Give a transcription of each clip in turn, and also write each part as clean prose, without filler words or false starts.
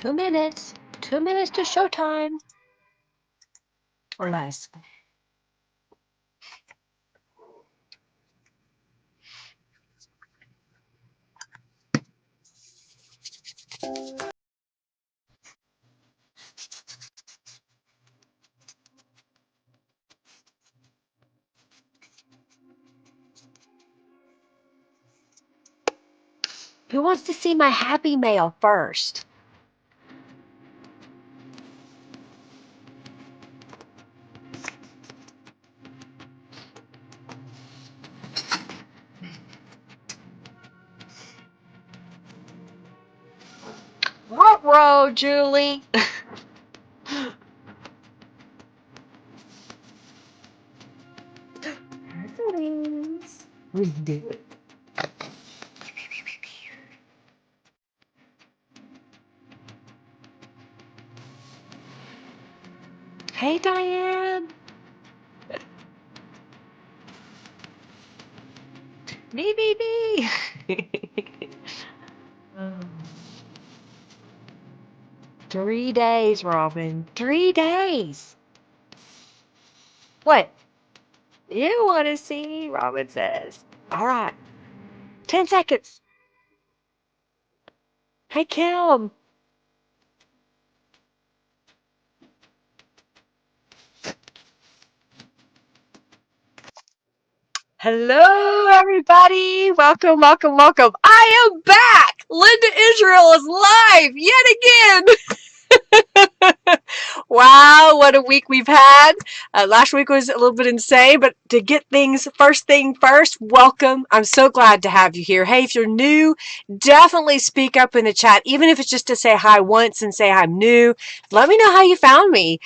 2 minutes. 2 minutes to showtime. Or less. Who wants to see my happy mail first? What row, Julie? We do it. Hey, Diane. Me. 3 days, Robin. 3 days. What? You want to see? Robin says. All right. 10 seconds. Hey, Kim. Hello, everybody. Welcome. I am back. Linda Israel is live yet again. Wow, what a week we've had. Last week was a little bit insane, but to get things first thing first, welcome. I'm so glad to have you here. Hey, if you're new, definitely speak up in the chat, even if it's just to say hi once and say I'm new. Let me know how you found me.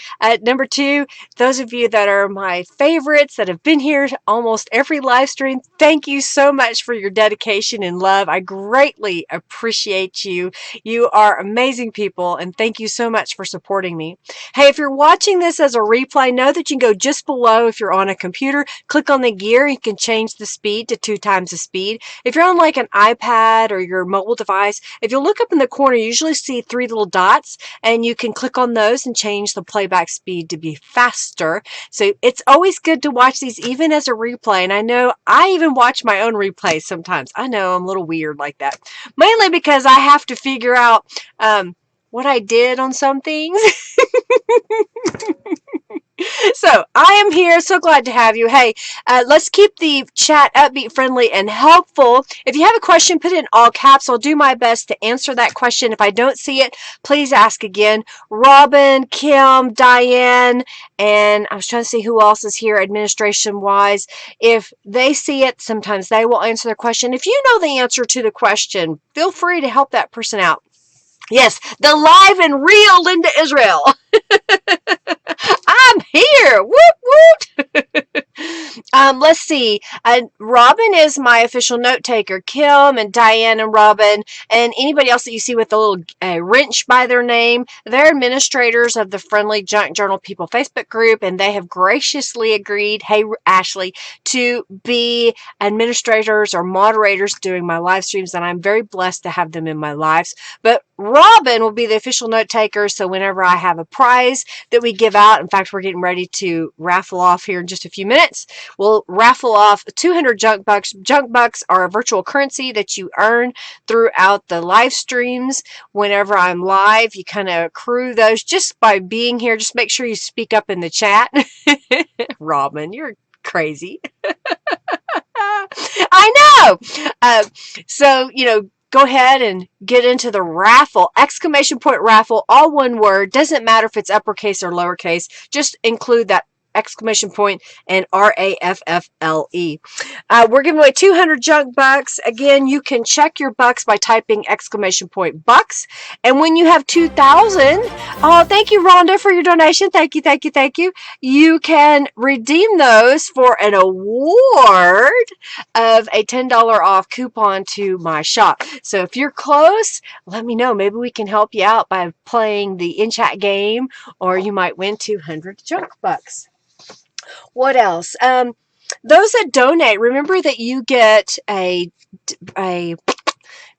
Number two, those of you that are my favorites that have been here almost every live stream, thank you so much for your dedication and love. I greatly appreciate you. You are amazing people, and thank you so much for supporting me. Hey, if you're watching this as a replay, know that you can go just below if you're on a computer, click on the gear, you can change the speed to 2 times the speed. If you're on like an iPad or your mobile device, if you look up in the corner, you usually see 3 little dots, and you can click on those and change the playback speed to be faster. So it's always good to watch these even as a replay, and I know I even watch my own replays sometimes. I know I'm a little weird like that, mainly because I have to figure out what I did on some things. So I am here. So glad to have you. Hey, let's keep the chat upbeat, friendly, and helpful. If you have a question, put it in all caps. I'll do my best to answer that question. If I don't see it, please ask again. Robin, Kim, Diane, and I was trying to see who else is here administration wise. If they see it, sometimes they will answer the question. If you know the answer to the question, feel free to help that person out. Yes, the live and real Linda Israel. I'm here. Whoop, whoop. Let's see. Robin is my official note taker. Kim and Diane and Robin and anybody else that you see with a little wrench by their name, they're administrators of the Friendly Junk Journal People Facebook group, and they have graciously agreed, hey, Ashley, to be administrators or moderators during my live streams, and I'm very blessed to have them in my lives. But Robin will be the official note taker, so whenever I have a prize that we give out, in fact, we're getting ready to raffle off here in just a few minutes. We'll raffle off 200 junk bucks. Junk bucks are a virtual currency that you earn throughout the live streams. Whenever I'm live, you kind of accrue those just by being here. Just make sure you speak up in the chat. Robin, you're crazy. I know. So, go ahead and get into the raffle. Exclamation point raffle, all one word. Doesn't matter if it's uppercase or lowercase. Just include that exclamation point and RAFFLE. We're giving away 200 junk bucks. Again, you can check your bucks by typing exclamation point bucks. And when you have 2,000, oh, thank you, Rhonda, for your donation. Thank you. You can redeem those for an award of a $10 off coupon to my shop. So if you're close, let me know. Maybe we can help you out by playing the in-chat game, or you might win 200 junk bucks. What else? Those that donate, remember that you get a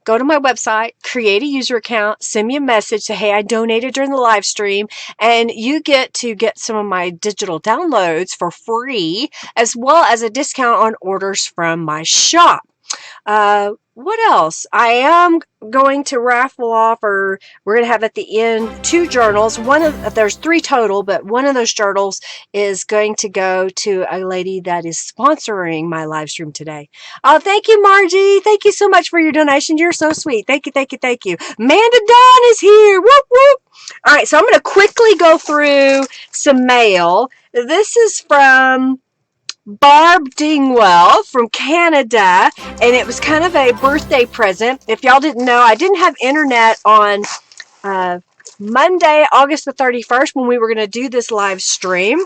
go to my website, create a user account, send me a message, say, hey, I donated during the live stream, and you get to get some of my digital downloads for free, as well as a discount on orders from my shop. What else? I am going to raffle off, or we're going to have at the end 2 journals. There's 3 total, but one of those journals is going to go to a lady that is sponsoring my live stream today. Oh, thank you, Margie. Thank you so much for your donation. You're so sweet. Thank you, thank you, thank you. Amanda Dawn is here. Whoop, whoop. All right, so I'm going to quickly go through some mail. This is from Barb Dingwell from Canada, and it was kind of a birthday present. If y'all didn't know, I didn't have internet on Monday, August the 31st, when we were going to do this live stream.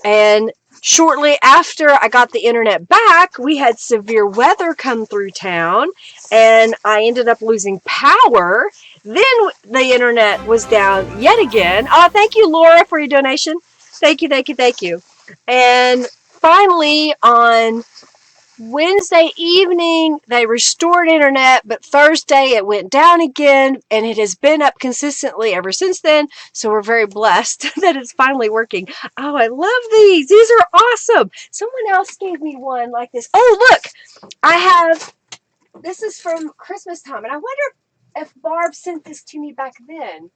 And shortly after I got the internet back, we had severe weather come through town, and I ended up losing power. Then the internet was down yet again. Oh, thank you, Laura, for your donation. Thank you, thank you, thank you. And finally, on Wednesday evening, they restored internet, but Thursday it went down again, and it has been up consistently ever since then. So we're very blessed that it's finally working. Oh, I love these. These are awesome. Someone else gave me one like this. Oh, look, this is from Christmas time, and I wonder if Barb sent this to me back then.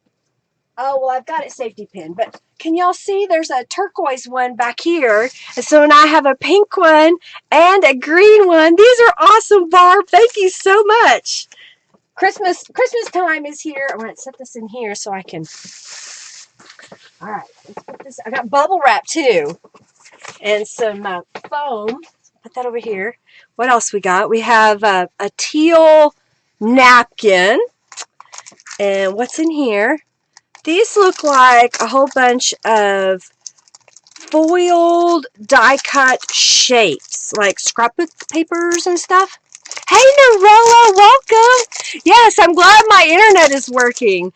Oh, well, I've got it safety pinned, but can y'all see there's a turquoise one back here? And so now I have a pink one and a green one. These are awesome, Barb. Thank you so much. Christmas time is here. I'm going to set this in here so I can. All right, let's put this. I got bubble wrap too, and some foam. Put that over here. What else we got? We have a teal napkin. And what's in here? These look like a whole bunch of foiled die-cut shapes, like scrapbook papers and stuff. Hey, Narella, welcome. Yes, I'm glad my internet is working.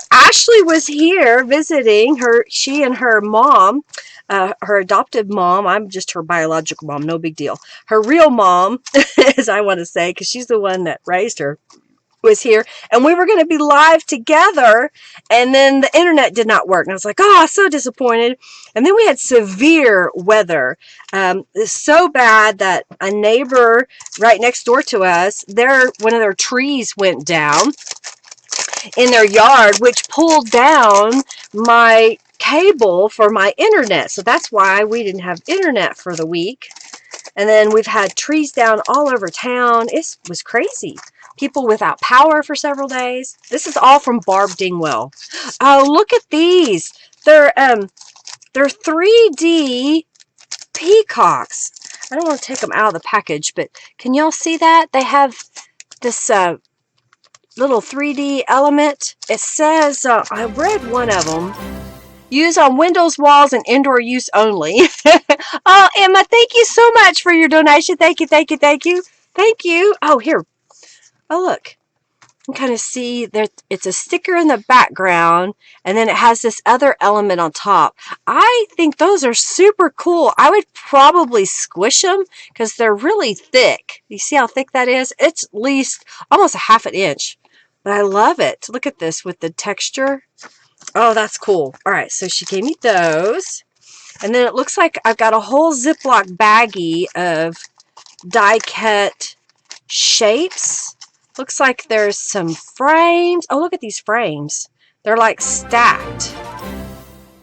Ashley was here visiting her. She and her mom, her adopted mom. I'm just her biological mom. No big deal. Her real mom, as I want to say, because she's the one that raised her, was here, and we were going to be live together, and then the internet did not work, and I was like, oh, so disappointed. And then we had severe weather. It's so bad that a neighbor right next door to us, one of their trees went down in their yard, which pulled down my cable for my internet. So that's why we didn't have internet for the week. And then we've had trees down all over town. It was crazy. People without power for several days. This is all from Barb Dingwell. Oh, look at these. They're 3D peacocks. I don't want to take them out of the package, but can y'all see that? They have this little 3D element. It says, I read one of them. Use on windows, walls, and indoor use only. Oh, Emma, thank you so much for your donation. Thank you, thank you, thank you. Thank you. Oh, here. Oh, look. You can kind of see that it's a sticker in the background, and then it has this other element on top. I think those are super cool. I would probably squish them because they're really thick. You see how thick that is? It's at least almost a half an inch. But I love it. Look at this with the texture. Oh, that's cool. All right, so she gave me those. And then it looks like I've got a whole Ziploc baggie of die-cut shapes. Looks like there's some frames. Oh, look at these frames. They're like stacked.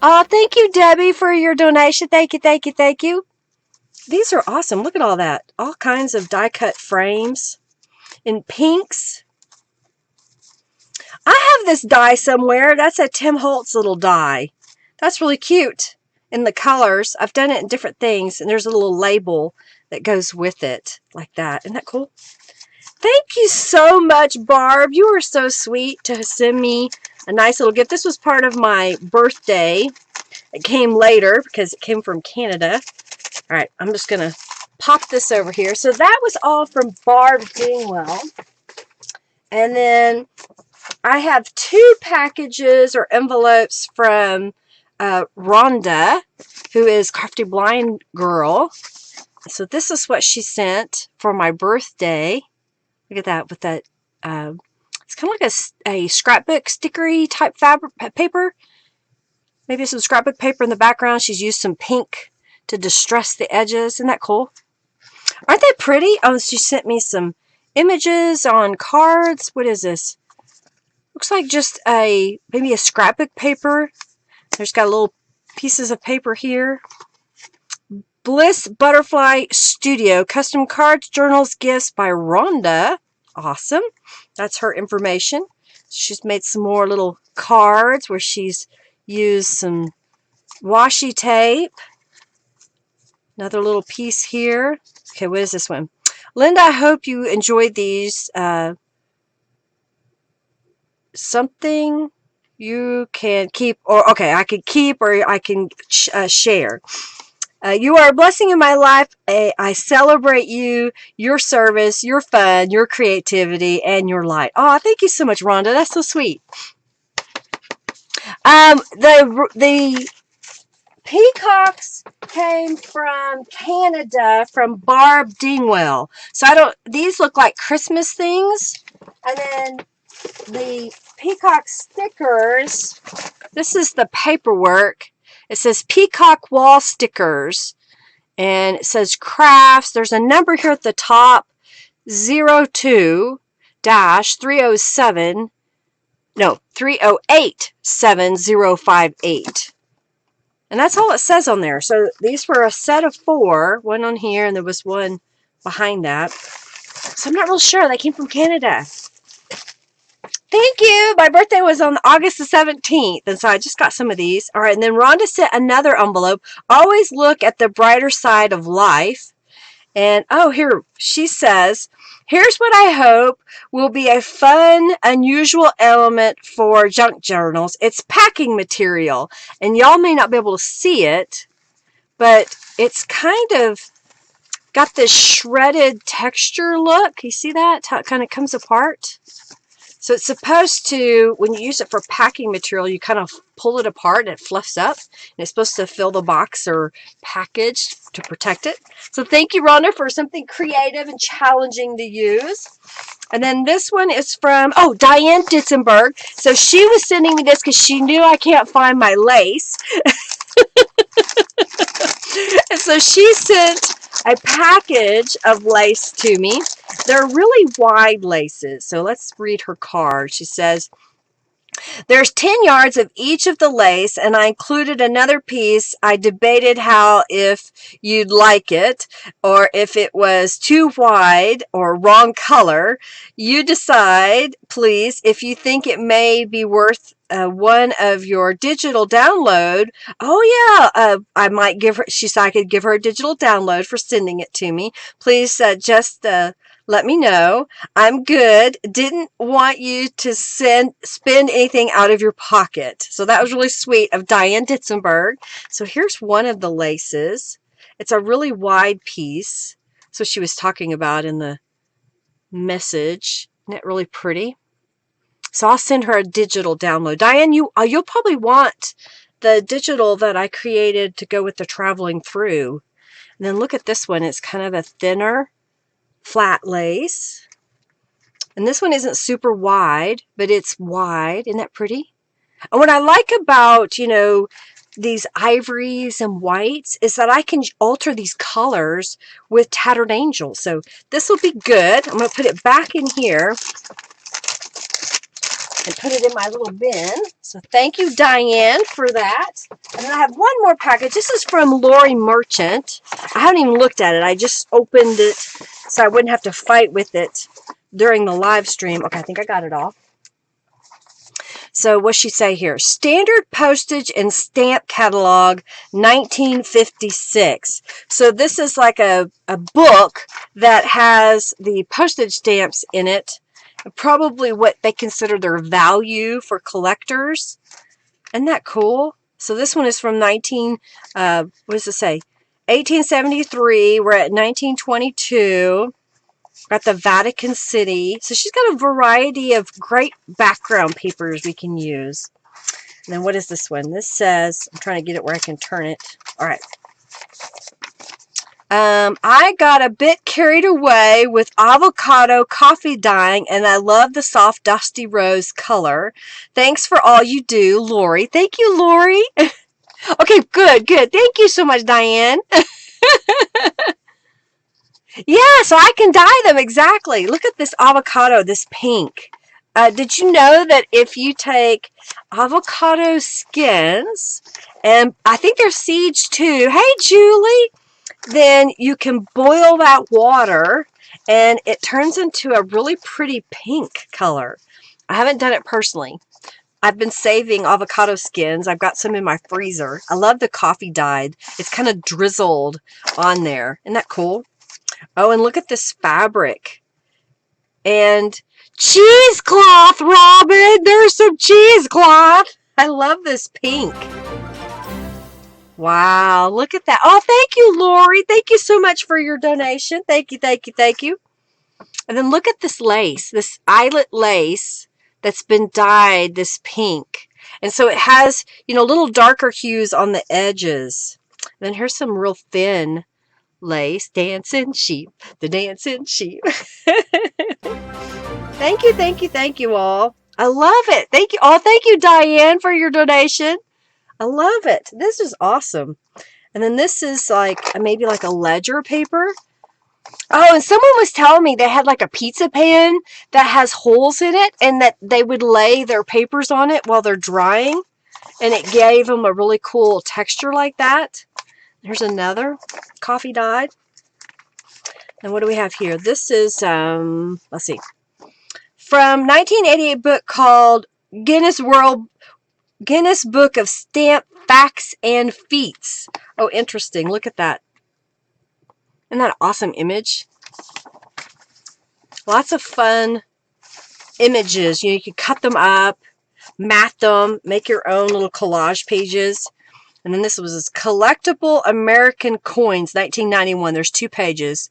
Oh, thank you, Debbie, for your donation. Thank you, thank you, thank you. These are awesome. Look at all that. All kinds of die-cut frames in pinks. I have this die somewhere. That's a Tim Holtz little die. That's really cute in the colors. I've done it in different things, and there's a little label that goes with it like that. Isn't that cool? Thank you so much, Barb. You were so sweet to send me a nice little gift. This was part of my birthday. It came later because it came from Canada. All right, I'm just going to pop this over here. So that was all from Barb Dingwell. And then I have 2 packages or envelopes from Rhonda, who is Crafty Blind Girl. So this is what she sent for my birthday. Look at that with that it's kind of like a scrapbook stickery type fabric paper. Maybe some scrapbook paper in the background. She's used some pink to distress the edges. Isn't that cool? Aren't they pretty? Oh, she sent me some images on cards. What is this? Looks like just maybe a scrapbook paper. There's got little pieces of paper here. Bliss Butterfly Studio. Custom cards, journals, gifts by Rhonda. Awesome. That's her information. She's made some more little cards where she's used some washi tape. Another little piece here. Okay, what is this one? Linda, I hope you enjoyed these. Something you can keep, or okay, I can keep, or I can share. You are a blessing in my life. I celebrate you, your service, your fun, your creativity, and your light. Oh, thank you so much, Rhonda. That's so sweet. The peacocks came from Canada, from Barb Dingwell. So these look like Christmas things. And then the peacock stickers, this is the paperwork. It says peacock wall stickers. And it says crafts. There's a number here at the top, 02-307, no, 308-7058. And that's all it says on there. So these were a set of 4, one on here, and there was one behind that. So I'm not real sure. They came from Canada. Thank you. My birthday was on August the 17th, and so I just got some of these. All right, and then Rhonda sent another envelope. Always look at the brighter side of life. And, oh, here, she says, here's what I hope will be a fun, unusual element for junk journals. It's packing material, and y'all may not be able to see it, but it's kind of got this shredded texture look. You see that? How it kind of comes apart? So it's supposed to, when you use it for packing material, you kind of pull it apart and it fluffs up. And it's supposed to fill the box or package to protect it. So thank you, Rhonda, for something creative and challenging to use. And then this one is from, oh, Diane Ditzenberg. So she was sending me this because she knew I can't find my lace. And so she sent a package of lace to me. They're really wide laces. So let's read her card. She says, there's 10 yards of each of the lace, and I included another piece. I debated if you'd like it, or if it was too wide or wrong color. You decide, please, if you think it may be worth one of your digital download. Oh yeah, I might give her, she said I could give her a digital download for sending it to me. Please just let me know. I'm good. Didn't want you to spend anything out of your pocket. So that was really sweet of Diane Ditzenberg. So here's one of the laces. It's a really wide piece. So she was talking about in the message. Isn't it really pretty? So I'll send her a digital download. Diane, you'll probably want the digital that I created to go with the traveling through. And then look at this one. It's kind of a thinner flat lace. And this one isn't super wide, but it's wide. Isn't that pretty? And what I like about, these ivories and whites is that I can alter these colors with Tattered Angels. So this will be good. I'm going to put it back in here and put it in my little bin. So thank you, Diane, for that. And then I have one more package. This is from Lori Merchant. I haven't even looked at it. I just opened it so I wouldn't have to fight with it during the live stream. Okay, I think I got it all. So what's she say here? Standard Postage and Stamp Catalog, 1956. So this is like a book that has the postage stamps in it. Probably what they consider their value for collectors. Isn't that cool? So this one is from 1873. We're at 1922. Got the Vatican City. So she's got a variety of great background papers we can use. And then what is this one? This says, I'm trying to get it where I can turn it. All right. I got a bit carried away with avocado coffee dyeing, and I love the soft dusty rose color. Thanks for all you do, Lori. Thank you, Lori. Okay, good, good. Thank you so much, Diane. Yeah, so I can dye them, exactly. Look at this avocado, this pink. Did you know that if you take avocado skins, and I think they're seeds too. Hey, Julie. Then you can boil that water and it turns into a really pretty pink color. I haven't done it personally. I've been saving avocado skins. I've got some in my freezer. I love the coffee dyed. It's kind of drizzled on there. Isn't that cool? Oh, and look at this fabric. And cheesecloth, Robin. There's some cheesecloth. I love this pink. Wow, look at that. Oh, thank you, Lori. Thank you so much for your donation. Thank you, thank you, thank you. And then look at this lace, this eyelet lace that's been dyed this pink. And so it has, you know, little darker hues on the edges. And then here's some real thin lace. Dancing sheep, the dancing sheep. Thank you, thank you, thank you all. I love it. Thank you. Oh, thank you, Diane, for your donation. I love it. This is awesome. And then this is like maybe like a ledger paper. Oh, and someone was telling me they had like a pizza pan that has holes in it and that they would lay their papers on it while they're drying. And it gave them a really cool texture like that. Here's another coffee dyed. And what do we have here? This is, let's see, from 1988 book called Guinness Book of Stamp Facts and Feats. Oh, interesting. Look at that. Isn't that an awesome image? Lots of fun images. You know, you can cut them up, mat them, make your own little collage pages. And then this was Collectible American Coins, 1991. There's 2 pages.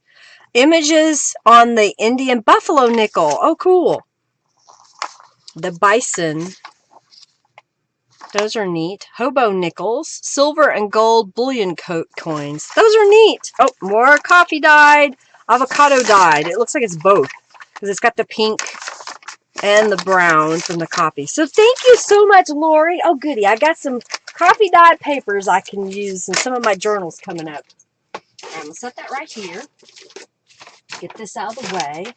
Images on the Indian buffalo nickel. Oh, cool. The bison. Those are neat. Hobo nickels. Silver and gold bullion coins. Those are neat. Oh, more coffee dyed. Avocado dyed. It looks like it's both because it's got the pink and the brown from the coffee. So thank you so much, Lori. Oh, goody. I got some coffee dyed papers I can use in some of my journals coming up. I'm going to set that right here. Get this out of the way.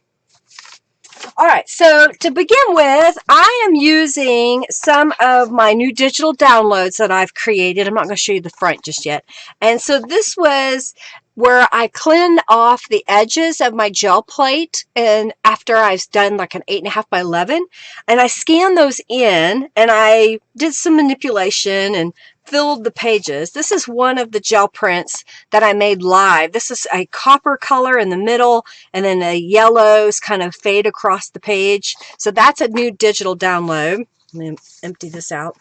All right, so to begin with, I am using some of my new digital downloads that I've created. I'm not going to show you the front just yet. And so this was where I cleaned off the edges of my gel plate, and after I've done like an 8.5 by 11, and I scanned those in and I did some manipulation and filled the pages. This is one of the gel prints that I made live. This is a copper color in the middle and then the yellows kind of fade across the page. So that's a new digital download. Let me empty this out.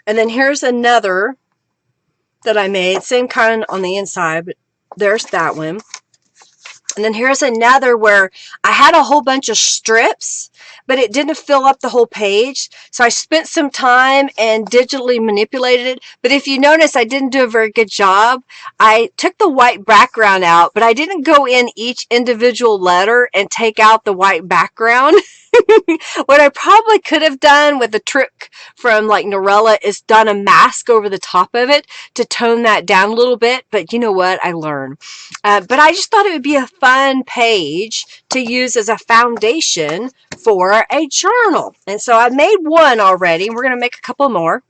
And then here's another that I made, same kind on the inside, but there's that one. And then here's another where I had a whole bunch of strips, but it didn't fill up the whole page. So I spent some time and digitally manipulated it. But if you notice, I didn't do a very good job. I took the white background out, but I didn't go in each individual letter and take out the white background. What I probably could have done with the trick from like Norella is done a mask over the top of it to tone that down a little bit. But you know what? I learned. But I just thought it would be a fun page to use as a foundation for a journal. And so I made one already. We're going to make a couple more.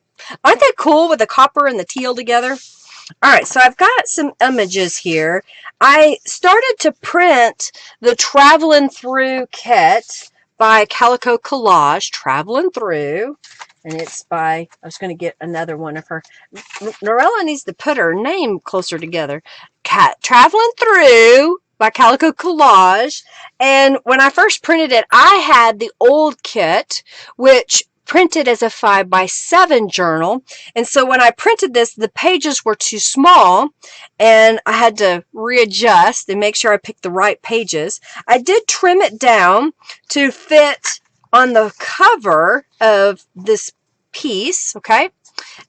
Aren't they cool with the copper and the teal together? All right, so I've got some images here. I started to print the Traveling Through kit by Calico Collage, Traveling Through, and it's by, I was going to get another one of her. Norella needs to put her name closer together. Traveling Through by Calico Collage, and when I first printed it, I had the old kit, which printed as a 5 by 7 journal, and so when I printed this, the pages were too small, and I had to readjust and make sure I picked the right pages. I did trim it down to fit on the cover of this piece, okay?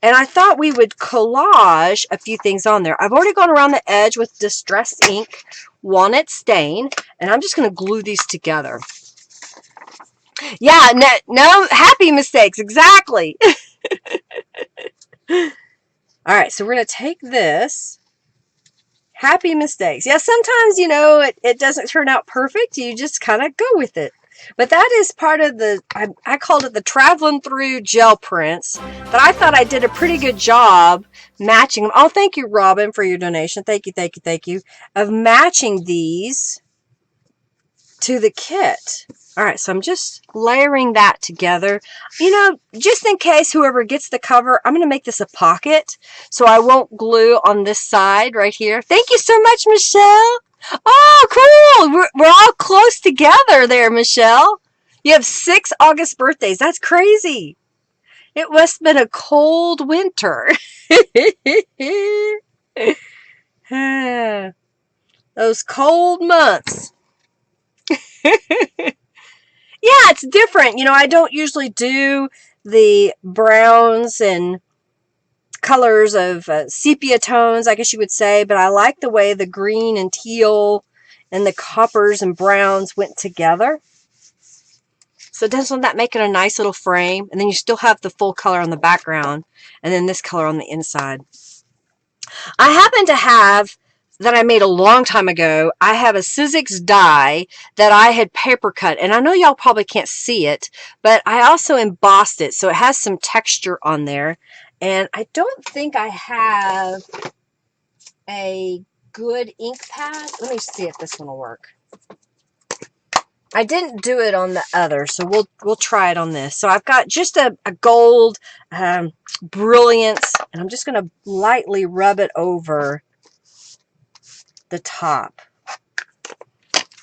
And I thought we would collage a few things on there. I've already gone around the edge with Distress Ink Walnut Stain, and I'm just going to glue these together. Yeah, no happy mistakes, exactly. All right, so we're going to take this. Happy mistakes. Yeah, sometimes, you know, it doesn't turn out perfect. You just kind of go with it. But that is part of the, I called it the traveling through gel prints. But I thought I did a pretty good job matching them. Oh, thank you, Robin, for your donation. Thank you, thank you, thank you. Of matching these to the kit. All right, so I'm just layering that together. You know, just in case whoever gets the cover, I'm going to make this a pocket so I won't glue on this side right here. Thank you so much, Michelle. Oh, cool. We're all close together there, Michelle. You have 6 August birthdays. That's crazy. It must have been a cold winter. Those cold months. Yeah, it's different. You know, I don't usually do the browns and colors of sepia tones, I guess you would say, but I like the way the green and teal and the coppers and browns went together. So doesn't that make it a nice little frame? And then you still have the full color on the background and then this color on the inside. I happen to have, that I made a long time ago, I have a Sizzix die that I had paper cut. And I know y'all probably can't see it, but I also embossed it. So it has some texture on there. And I don't think I have a good ink pad. Let me see if this one will work. I didn't do it on the other, so we'll try it on this. So I've got just a gold Brilliance, and I'm just going to lightly rub it over the top,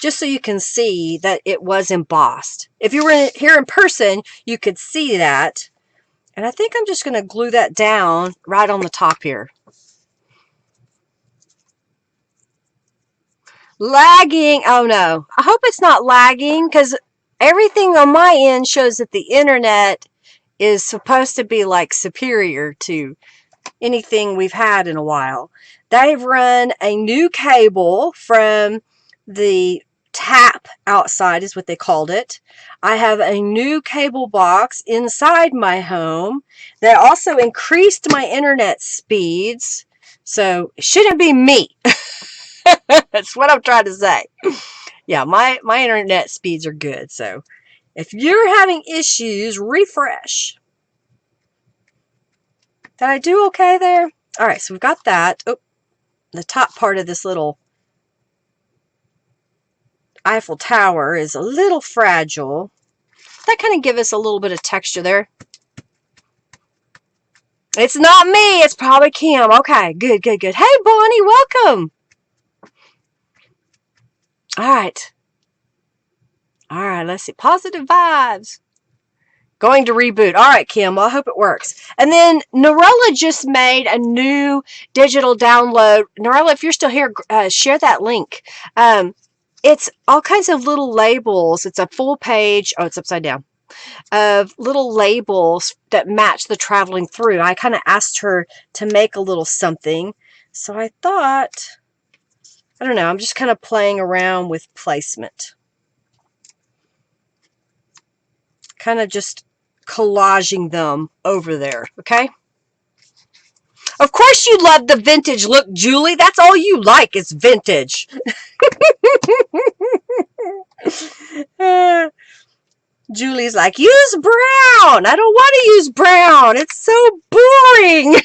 just so you can see that it was embossed. If you were here in person, you could see that. And I think I'm just going to glue that down right on the top here. Lagging. Oh no. I hope it's not lagging, because everything on my end shows that the internet is supposed to be like superior to anything we've had in a while. They've run a new cable from the tap outside, is what they called it. I have a new cable box inside my home that also increased my internet speeds. So it shouldn't be me. That's what I'm trying to say. Yeah, my internet speeds are good. So if you're having issues, refresh. Did I do okay there? All right, so we've got that. Oh, the top part of this little Eiffel Tower is a little fragile. That kind of gives us a little bit of texture there. It's not me. It's probably Kim. Okay, good, good, good. Hey, Bonnie, welcome. All right. All right, let's see. Positive vibes. Going to reboot. All right, Kim. Well, I hope it works. And then Norella just made a new digital download. Norella, if you're still here, share that link. It's all kinds of little labels. It's a full page. Oh, it's upside down. Of little labels that match the traveling through. I kind of asked her to make a little something. So I thought, I don't know, I'm just kind of playing around with placement. Kind of just collaging them over there, okay? Of course you love the vintage look, Julie. That's all you like is vintage. Julie's like, use brown. I don't want to use brown. It's so boring.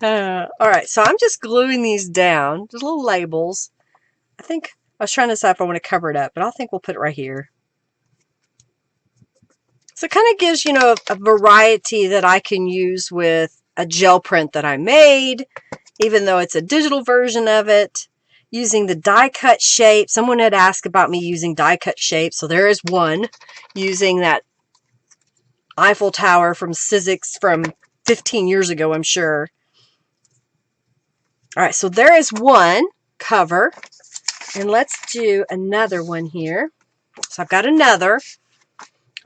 All right, so I'm just gluing these down. Just little labels. I think I was trying to decide if I want to cover it up, but I think we'll put it right here. So it kind of gives, you know, a variety that I can use with a gel print that I made, even though it's a digital version of it, using the die cut shape. Someone had asked about me using die cut shape, so there is one using that Eiffel Tower from Sizzix from 15 years ago, I'm sure. All right, so there is one cover, and let's do another one here. So I've got another.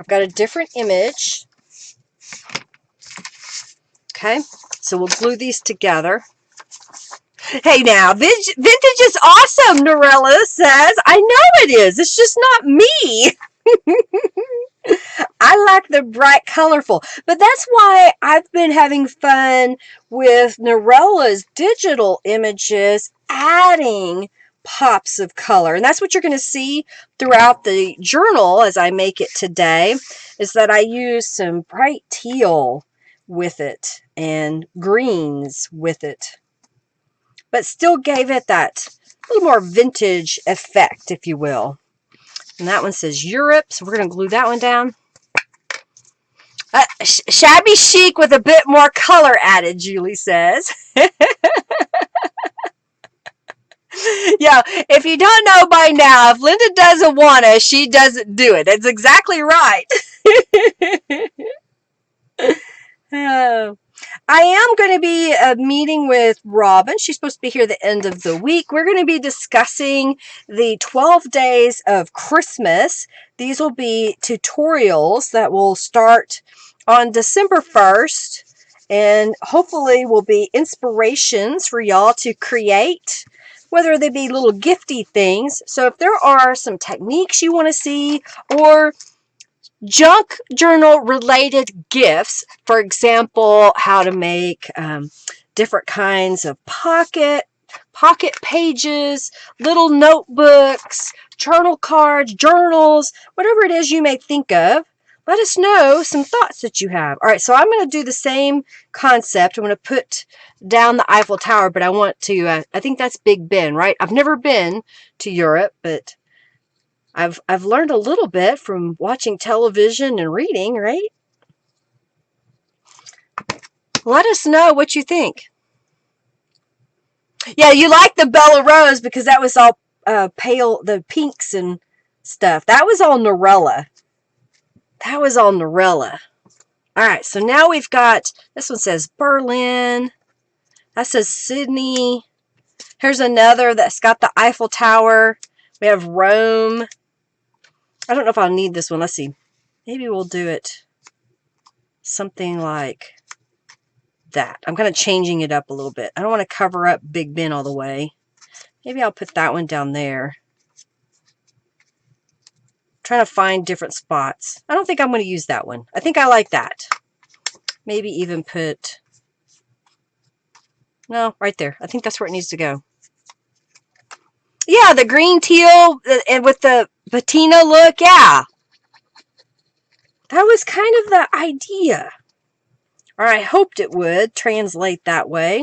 I've got a different image. Okay, so we'll glue these together. Hey now, vintage is awesome, Norella says. I know it is. It's just not me. I like the bright, colorful. But that's why I've been having fun with Norella's digital images, adding pops of color. And that's what you're going to see throughout the journal as I make it today, is that I use some bright teal with it and greens with it. But still gave it that little more vintage effect, if you will. And that one says Europe, so we're going to glue that one down. Shabby chic with a bit more color added, Julie says. Yeah, if you don't know by now, if Linda doesn't want to, she doesn't do it. That's exactly right. Oh. I am going to be meeting with Robin. She's supposed to be here the end of the week. We're going to be discussing the 12 days of Christmas. These will be tutorials that will start on December 1st and hopefully will be inspirations for y'all to create, whether they be little gifty things. So if there are some techniques you want to see or junk journal related gifts, for example, how to make different kinds of pocket pages, little notebooks, journal cards, journals, whatever it is you may think of, let us know some thoughts that you have. All right, so I'm going to do the same concept. I'm going to put down the Eiffel Tower, but I want to, I think that's Big Ben, right? I've never been to Europe, but I've learned a little bit from watching television and reading, right? Let us know what you think. Yeah, you like the Bella Rose because that was all pale, the pinks and stuff. That was all Norella. That was all Norella. All right, so now we've got, this one says Berlin. That says Sydney. Here's another that's got the Eiffel Tower. We have Rome. I don't know if I'll need this one. Let's see. Maybe we'll do it something like that. I'm kind of changing it up a little bit. I don't want to cover up Big Ben all the way. Maybe I'll put that one down there. Trying to find different spots. I don't think I'm going to use that one. I think I like that. Maybe even put, no, right there. I think that's where it needs to go. Yeah, the green teal and with the patina look. Yeah. That was kind of the idea. Or I hoped it would translate that way.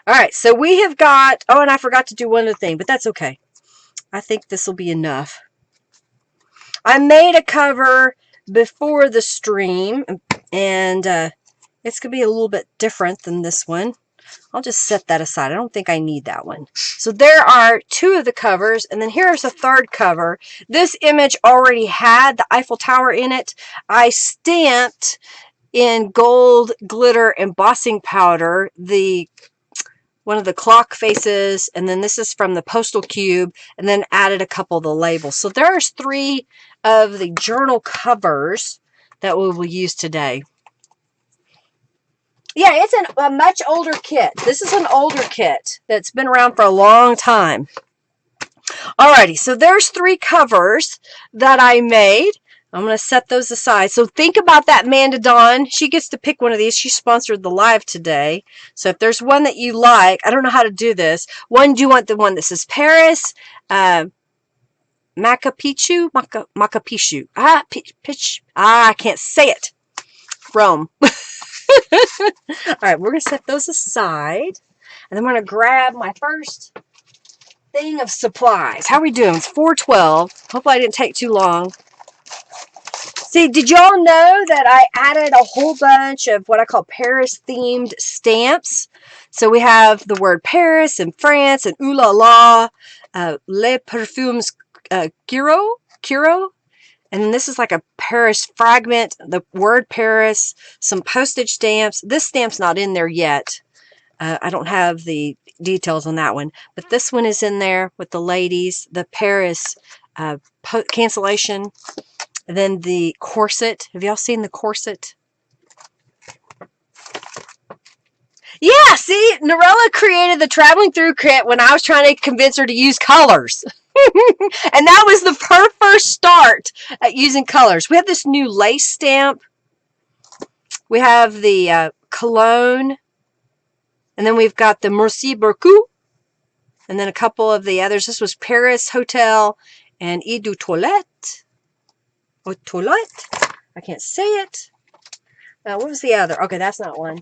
All right, so we have got, oh, and I forgot to do one other thing, but that's okay. I think this will be enough. I made a cover before the stream, and it's going to be a little bit different than this one. I'll just set that aside. I don't think I need that one. So there are two of the covers, and then here's a third cover. This image already had the Eiffel Tower in it. I stamped in gold glitter embossing powder one of the clock faces, and then this is from the postal cube, and then added a couple of the labels. So there's 3 of the journal covers that we will use today. Yeah, it's a much older kit. This is an older kit that's been around for a long time. Alrighty, so there's 3 covers that I made. I'm going to set those aside. So think about that, Manda Dawn. She gets to pick one of these. She sponsored the live today. So if there's one that you like, I don't know how to do this. One, do you want the one that says Paris? Machu Picchu? I can't say it. Rome. All right, we're going to set those aside. And then I'm going to grab my first thing of supplies. How are we doing? It's 4:12. Hopefully I didn't take too long. See, did y'all know that I added a whole bunch of what I call Paris-themed stamps? So we have the word Paris and France and ooh la la, Les Parfums Curo. And then this is like a Paris fragment, the word Paris, some postage stamps. This stamp's not in there yet. I don't have the details on that one. But this one is in there with the ladies, the Paris cancellation. And then the corset. Have y'all seen the corset? See, Norella created the traveling through kit when I was trying to convince her to use colors. And that was her first start at using colors. We have this new lace stamp. We have the cologne. And then we've got the Merci Beaucoup. And then a couple of the others. This was Paris Hotel and Eau du Toilette. Eau Toilette. I can't say it. What was the other? Okay, that's not one.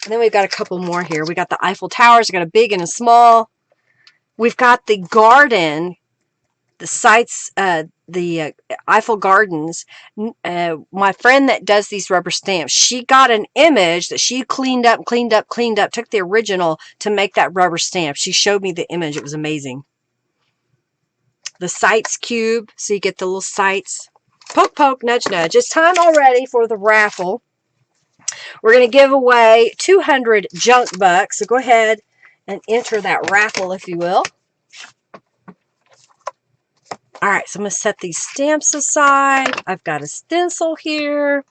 And then we've got a couple more here. We got the Eiffel Towers. We got a big and a small. We've got the garden, the sites, the Eiffel Gardens. My friend that does these rubber stamps, she got an image that she cleaned up, took the original to make that rubber stamp. She showed me the image. It was amazing. The sites cube, so you get the little sites. Poke, poke, nudge, nudge. It's time already for the raffle. We're going to give away 200 junk bucks, so go ahead and enter that raffle, if you will. All right, so I'm going to set these stamps aside. I've got a stencil here.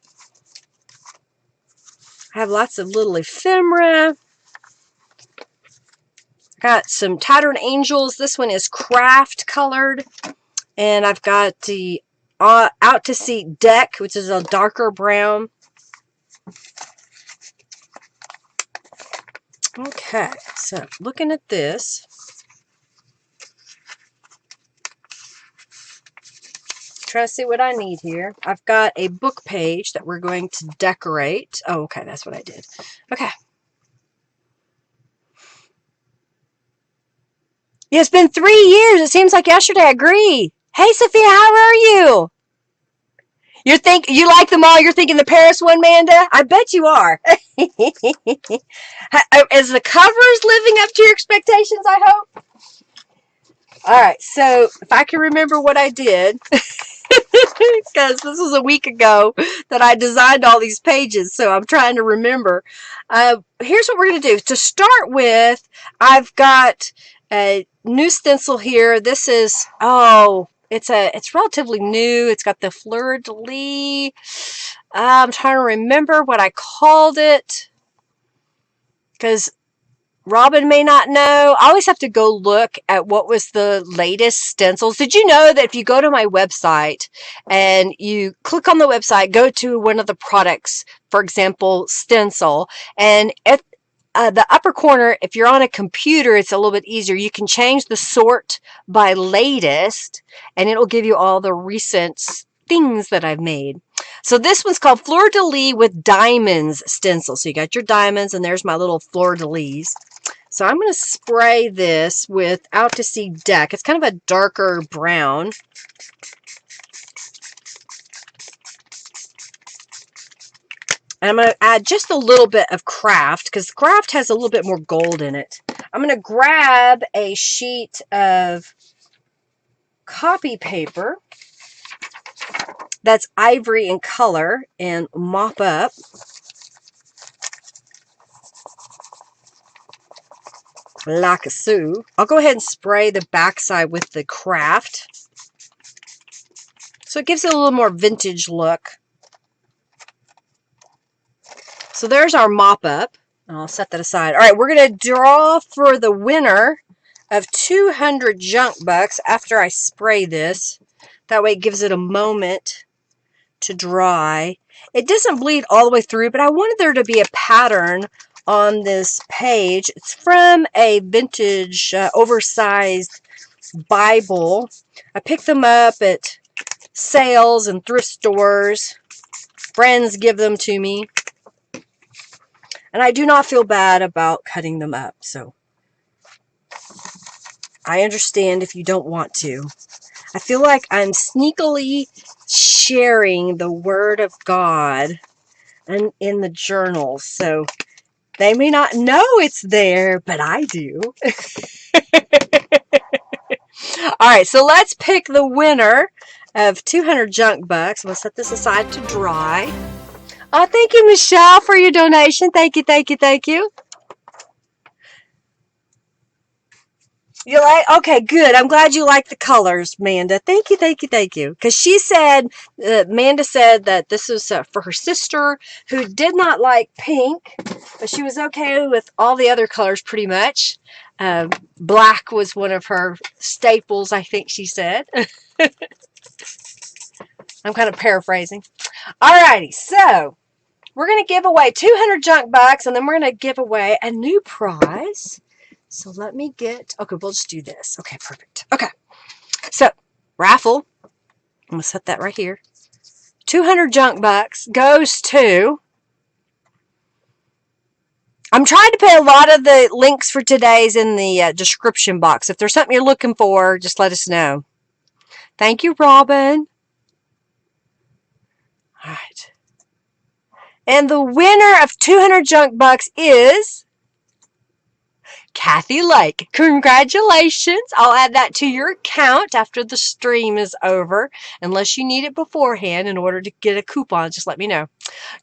I have lots of little ephemera. Got some Tattered Angels. This one is craft colored. And I've got the Out to Sea deck, which is a darker brown. Okay, so looking at this, trying to see what I need here. I've got a book page that we're going to decorate. Oh, okay, that's what I did. Okay. Yeah, it's been 3 years. It seems like yesterday. I agree. Hey, Sophia, how are you? You like them all? You're thinking the Paris one, Manda? I bet you are. Is the covers living up to your expectations, I hope? All right, so if I can remember what I did, because this was a week ago that I designed all these pages, so I'm trying to remember. Here's what we're going to do. To start with, I've got a new stencil here. This is, it's relatively new. It's got the fleur-de-lis. I'm trying to remember what I called it, because Robin may not know. I always have to go look at what was the latest stencils. Did you know that if you go to my website and you click on the website, go to one of the products, for example, stencil, and at the upper corner, if you're on a computer, it's a little bit easier. You can change the sort by latest, and it'll give you all the recent things that I've made. So this one's called Fleur de Lis with Diamonds stencil. So you got your diamonds, and there's my little Fleur de Lis. So I'm going to spray this with Out to Sea deck. It's kind of a darker brown. And I'm going to add just a little bit of craft, because craft has a little bit more gold in it. I'm going to grab a sheet of copy paper that's ivory in color and mop up. Like a Sue. I'll go ahead and spray the backside with the craft, so it gives it a little more vintage look. So there's our mop up. I'll set that aside. All right, we're going to draw for the winner of 200 junk bucks after I spray this. That way it gives it a moment to dry. It doesn't bleed all the way through, but I wanted there to be a pattern on this page. It's from a vintage, oversized Bible. I picked them up at sales and thrift stores. Friends give them to me. And I do not feel bad about cutting them up. So I understand if you don't want to. I feel like I'm sneakily sharing the Word of God and in the journal. So they may not know it's there, but I do. All right, so let's pick the winner of 200 junk bucks. We'll set this aside to dry. Oh, thank you, Michelle, for your donation. Thank you, thank you, thank you. You like? Okay, good. I'm glad you like the colors, Amanda. Thank you, thank you, thank you. Because she said, Amanda said that this is for her sister who did not like pink, but she was okay with all the other colors pretty much. Black was one of her staples, I think she said. I'm kind of paraphrasing. Alrighty, so we're going to give away 200 junk bucks, and then we're going to give away a new prize. So let me get, okay, we'll just do this. Okay, perfect. Okay, so raffle, I'm going to set that right here. 200 junk bucks goes to, I'm trying to put a lot of the links for today's in the description box. If there's something you're looking for, just let us know. Thank you, Robin. All right. And the winner of 200 junk bucks is Kathy Lake. Congratulations. I'll add that to your account after the stream is over. Unless you need it beforehand in order to get a coupon, just let me know.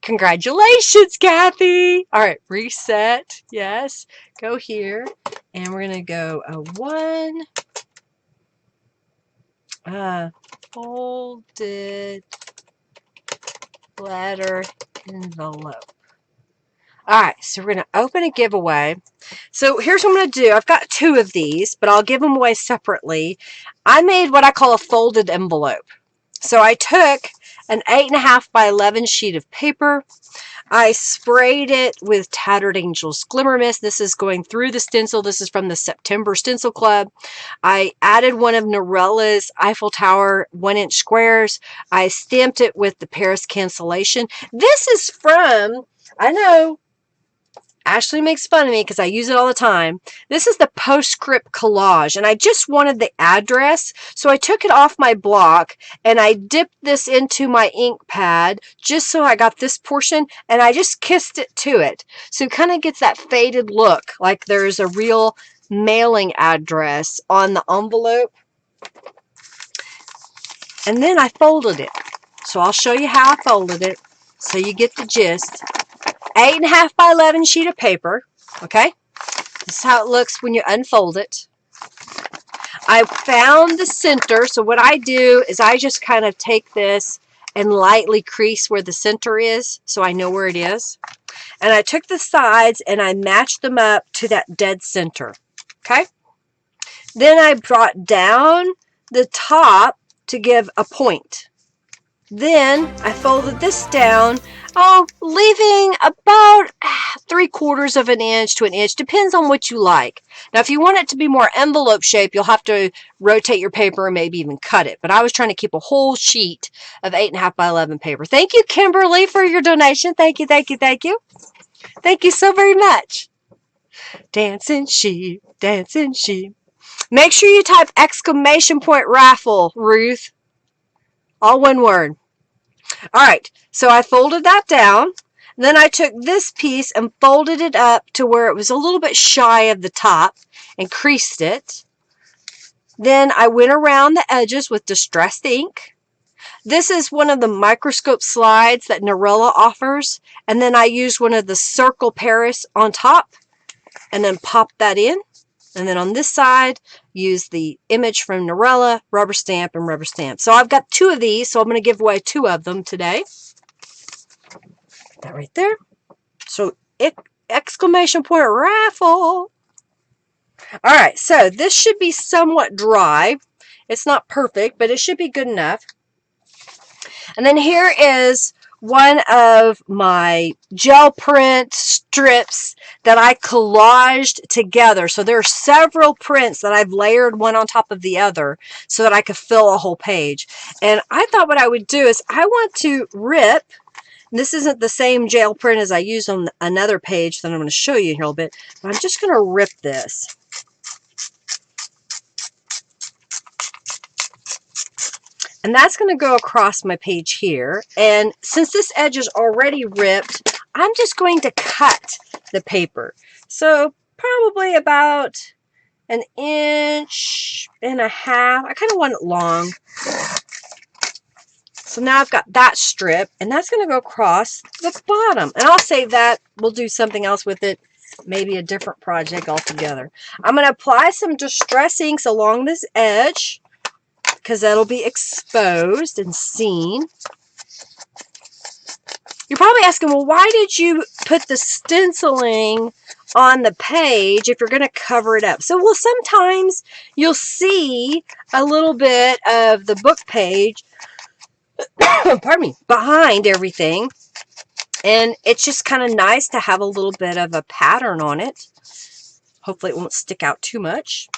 Congratulations, Kathy. All right, reset. Yes. Go here. And we're going to go a 1. Folded letter envelope. All right, so we're going to open a giveaway. So here's what I'm going to do. I've got 2 of these, but I'll give them away separately. I made what I call a folded envelope. So I took an 8.5 by 11 sheet of paper. I sprayed it with Tattered Angels Glimmer Mists. This is going through the stencil. This is from the September Stencil Club. I added one of Norella's Eiffel Tower 1-inch squares. I stamped it with the Paris Cancellation. This is from, I know, Ashley makes fun of me because I use it all the time. This is the Postscript Collage, and I just wanted the address, so I took it off my block, and I dipped this into my ink pad just so I got this portion, and I just kissed it to it. So it kind of gets that faded look, like there's a real mailing address on the envelope. And then I folded it. So I'll show you how I folded it so you get the gist. 8.5 by 11 sheet of paper. Okay, this is how it looks when you unfold it. I found the center, so what I do is I just kind of take this and lightly crease where the center is so I know where it is. And I took the sides and I matched them up to that dead center. Okay, then I brought down the top to give a point. Then I folded this down, leaving about 3/4 of an inch to an inch, depends on what you like. Now, if you want it to be more envelope shape, you'll have to rotate your paper and maybe even cut it. But I was trying to keep a whole sheet of 8.5 by 11 paper. Thank you, Kimberly, for your donation. Thank you, thank you, thank you. Thank you so very much. Dancing sheep, dancing sheep. Make sure you type ! raffle, Ruth. All one word. All right, so I folded that down. Then I took this piece and folded it up to where it was a little bit shy of the top and creased it. Then I went around the edges with distressed ink. This is one of the microscope slides that Norella offers. And then I used one of the Circle Paris on top and then popped that in. And then on this side, use the image from Norella, rubber stamp, and rubber stamp. So I've got 2 of these, so I'm going to give away 2 of them today. Put that right there. So, ! Raffle. All right, so this should be somewhat dry. It's not perfect, but it should be good enough. And then here is one of my gel print strips that I collaged together. So there are several prints that I've layered one on top of the other so that I could fill a whole page. And I thought what I would do is I want to rip. This isn't the same gel print as I used on another page that I'm going to show you here a little bit. But I'm just going to rip this. And that's going to go across my page here. And since this edge is already ripped, I'm just going to cut the paper. So probably about 1.5 inches. I kind of want it long. So now I've got that strip, and that's going to go across the bottom. And I'll save that. We'll do something else with it maybe a different project altogether. I'm going to apply some distress inks along this edge because that'll be exposed and seen. You're probably asking, well, why did you put the stenciling on the page if you're going to cover it up? So, well, sometimes you'll see a little bit of the book page, pardon me, behind everything. And it's just kind of nice to have a little bit of a pattern on it. Hopefully it won't stick out too much.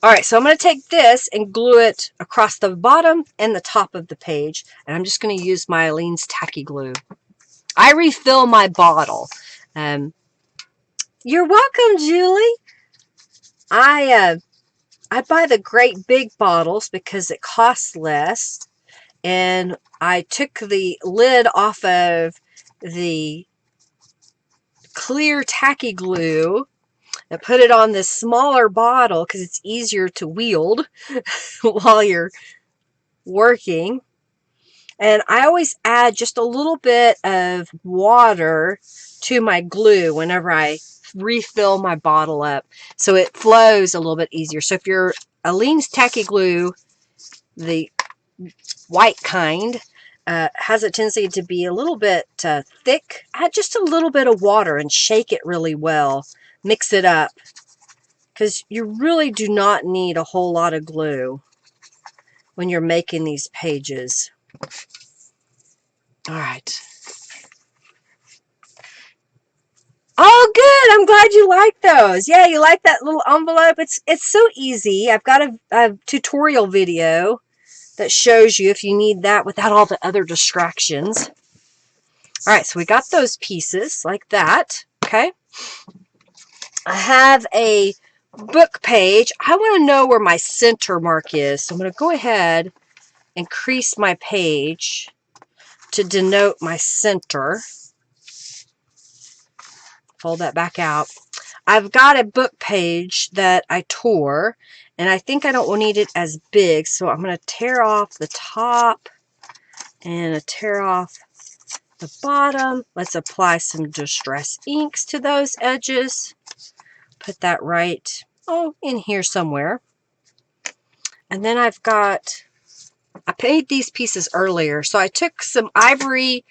All right, so I'm going to take this and glue it across the bottom and the top of the page. And I'm just going to use my Aleene's Tacky Glue. I refill my bottle. You're welcome, Julie. I buy the great big bottles because it costs less. And I took the lid off of the clear tacky glue and put it on this smaller bottle because it's easier to wield while you're working. And I always add just a little bit of water to my glue whenever I refill my bottle up so it flows a little bit easier. So if you're Aleene's Tacky Glue, the white kind, has a tendency to be a little bit thick, add just a little bit of water and shake it really well. Mix it up because you really do not need a whole lot of glue when you're making these pages. All right. Oh, good. I'm glad you like those. Yeah, you like that little envelope. It's so easy. I've got a tutorial video that shows you if you need that without all the other distractions. All right, so we got those pieces like that. Okay. I have a book page. I want to know where my center mark is. So I'm going to go ahead and crease my page to denote my center. Fold that back out. I've got a book page that I tore, and I think I don't need it as big, so I'm going to tear off the top and tear off the bottom. Let's apply some distress inks to those edges. Put that right, in here somewhere. And then I made these pieces earlier, so I took some ivory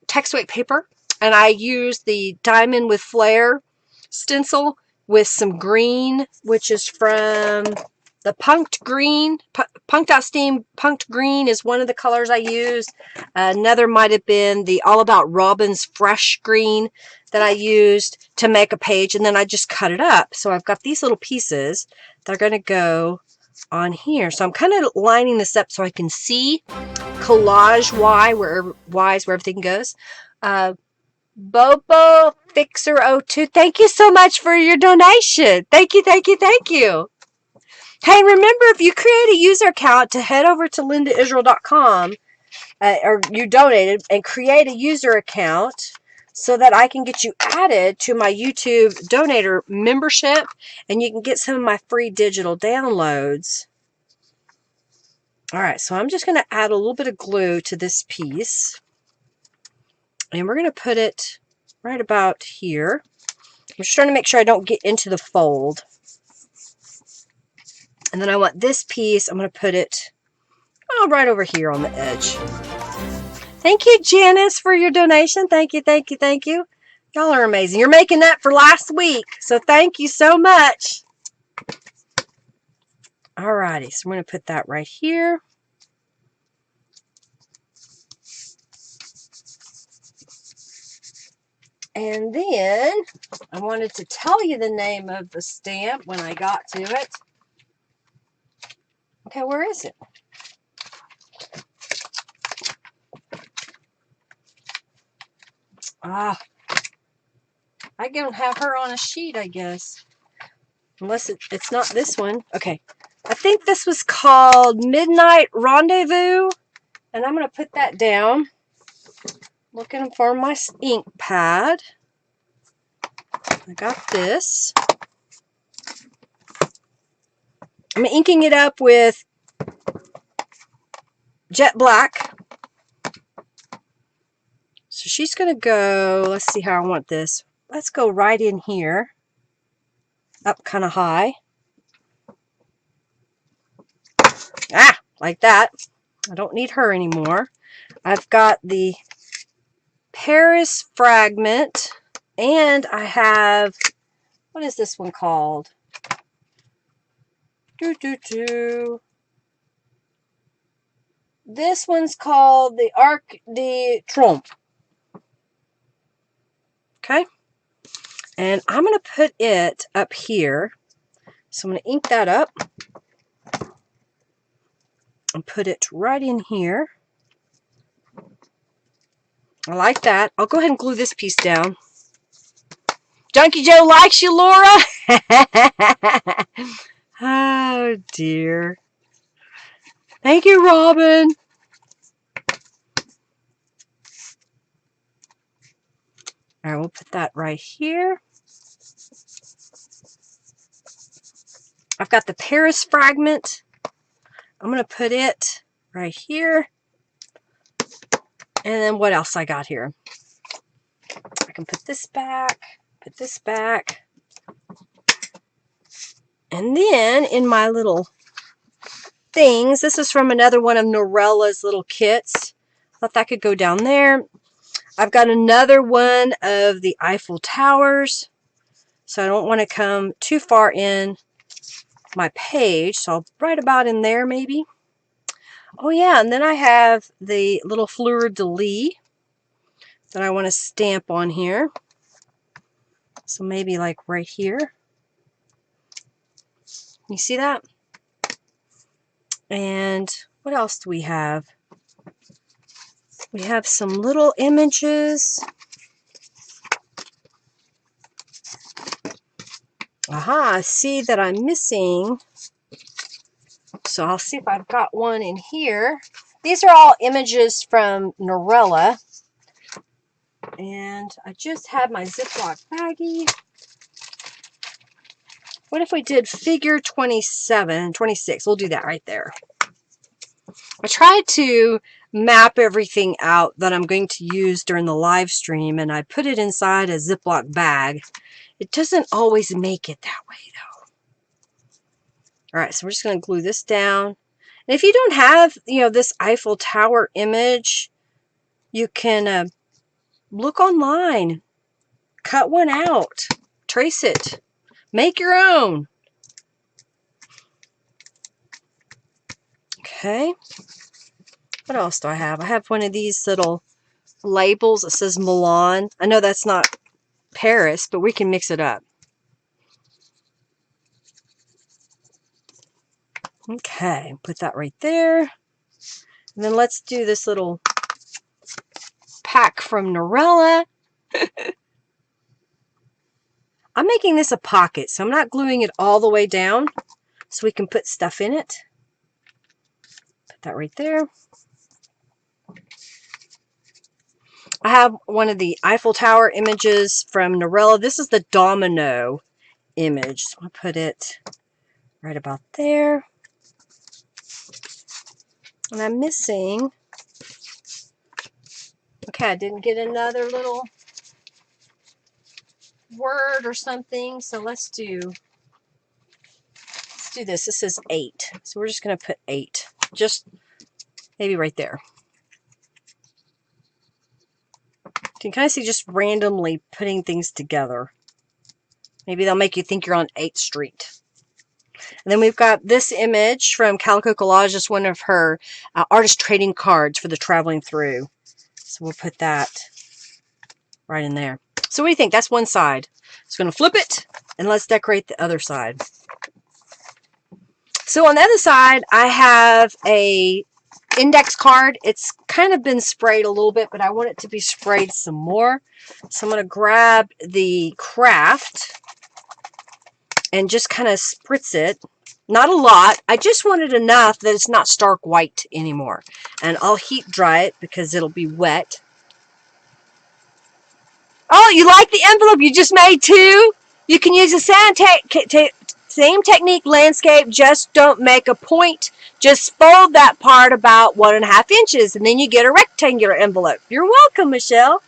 text weight paper, and I used the Diamond with Flair stencil with some green, which is from the Punked Green. Punked Out Steam Punked Green is one of the colors I used. Another might have been the All About Robin's Fresh Green that I used to make a page, and then I just cut it up. So I've got these little pieces that are going to go on here. So I'm kind of lining this up so I can see collage-wise where everything goes. Bobo Fixer 02, thank you so much for your donation. Thank you, thank you, thank you. Hey, remember, if you create a user account, to head over to lindaisrael.com, or you donated, and create a user account so that I can get you added to my YouTube donator membership, and you can get some of my free digital downloads. All right, so I'm just going to add a little bit of glue to this piece. And we're going to put it right about here. I'm just trying to make sure I don't get into the fold. And then I want this piece, I'm going to put it right over here on the edge. Thank you, Janice, for your donation. Thank you, thank you, thank you. Y'all are amazing. You're making that for last week, so thank you so much. Alrighty, so we're going to put that right here. And then I wanted to tell you the name of the stamp when I got to it. Okay, where is it? I don't have her on a sheet, I guess. Unless it's not this one. Okay. I think this was called Midnight Rendezvous. And I'm going to put that down. Looking for my ink pad. I got this. I'm inking it up with Jet Black. So she's going to go, let's see how I want this. Let's go right in here, up kind of high. Ah, like that. I don't need her anymore. I've got the Paris fragment, and I have, what is this one called? This one's called the Arc de Triomphe. Okay. And I'm going to put it up here. So I'm going to ink that up and put it right in here. I like that. I'll go ahead and glue this piece down. Junkie Joe likes you, Laura. Oh, dear. Thank you, Robin. All right, we'll put that right here. I've got the Paris fragment. I'm going to put it right here. And then what else I got here? I can put this back, put this back. And then in my little things, this is from another one of Norella's little kits. I thought that could go down there. I've got another one of the Eiffel Towers. So I don't want to come too far in my page. So I'll write about in there maybe. Oh yeah, and then I have the little fleur-de-lis that I want to stamp on here. So maybe like right here. You see that? And what else do we have? We have some little images. Aha, I see that I'm missing. So I'll see if I've got one in here. These are all images from Norella. And I just have my Ziploc baggie. What if we did figure 27, 26? We'll do that right there. I tried to map everything out that I'm going to use during the live stream, and I put it inside a Ziploc bag. It doesn't always make it that way, though. All right, so we're just going to glue this down. And if you don't have, this Eiffel Tower image, you can look online, cut one out, trace it, make your own. Okay. What else do I have? I have one of these little labels that says Milan. I know that's not Paris, but we can mix it up. Okay, put that right there. And then let's do this little pack from Norella. I'm making this a pocket, so I'm not gluing it all the way down so we can put stuff in it. Put that right there. I have one of the Eiffel Tower images from Norella. This is the domino image. So I'll put it right about there. And I'm missing. Okay, I didn't get another little word or something. So let's do this. This is 8. So we're just going to put 8. Just maybe right there. You can kind of see just randomly putting things together. Maybe they'll make you think you're on 8th Street. And then we've got this image from Calico Collage. Just one of her artist trading cards for the traveling through. So we'll put that right in there. So what do you think? That's one side. Just going to flip it and let's decorate the other side. So on the other side, I have a index card. It's kind of been sprayed a little bit, but I want it to be sprayed some more. So I'm going to grab the craft and just kind of spritz it. Not a lot. I just want it enough that it's not stark white anymore. And I'll heat dry it because it'll be wet. Oh, you like the envelope you just made too? You can use the same technique, landscape, just don't make a point. Just fold that part about 1.5 inches and then you get a rectangular envelope. You're welcome, Michelle.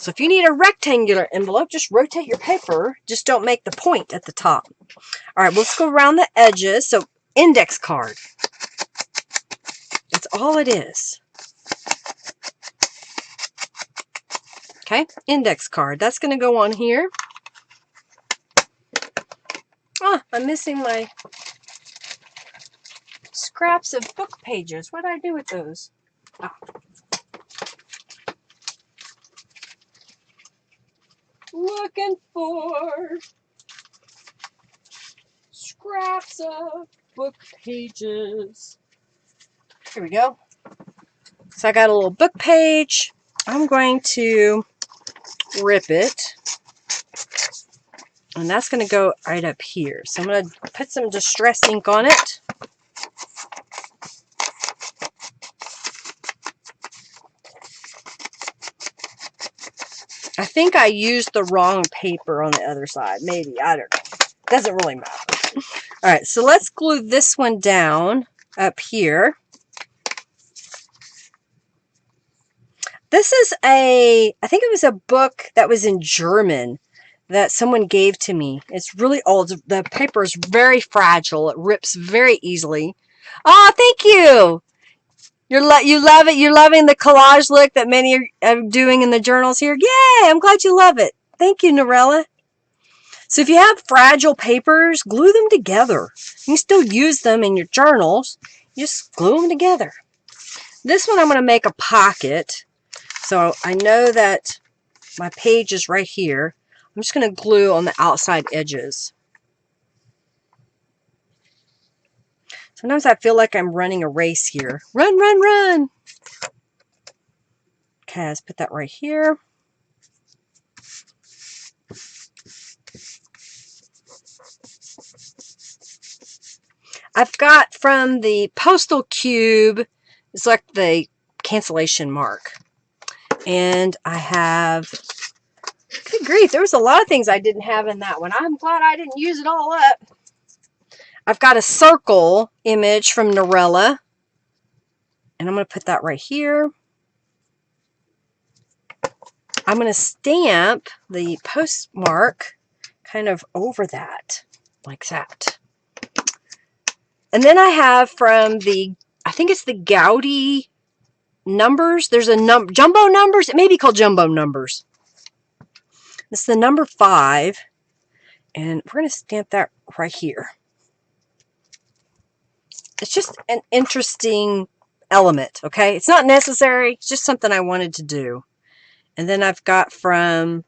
So if you need a rectangular envelope, just rotate your paper. Just don't make the point at the top. All right, let's go around the edges. So index card. That's all it is. Okay, index card. That's going to go on here. Oh, I'm missing my scraps of book pages. What did I do with those? Oh. Looking for scraps of book pages. Here we go. So I got a little book page. I'm going to rip it. And that's going to go right up here. So I'm going to put some distress ink on it. I think I used the wrong paper on the other side. Maybe. I don't know. Doesn't really matter. All right. So let's glue this one down up here. This is I think it was a book that was in German that someone gave to me. It's really old. The paper is very fragile. It rips very easily. Oh, thank you. You love it. You're loving the collage look that many are doing in the journals here. Yay! I'm glad you love it. Thank you, Norella. So if you have fragile papers, glue them together. You can still use them in your journals. You just glue them together. This one I'm going to make a pocket. So I know that my page is right here. I'm just going to glue on the outside edges. Sometimes I feel like I'm running a race here. Run, run, run. Okay, let's put that right here. I've got from the Postal Cube, it's like the cancellation mark. And I have, good grief, there was a lot of things I didn't have in that one. I'm glad I didn't use it all up. I've got a circle image from Norella. And I'm going to put that right here. I'm going to stamp the postmark kind of over that, like that. And then I have from the, I think it's the Gaudi numbers. There's a jumbo numbers. It may be called jumbo numbers. This is the number 5. And we're going to stamp that right here. It's just an interesting element, okay? It's not necessary. It's just something I wanted to do. And then I've got from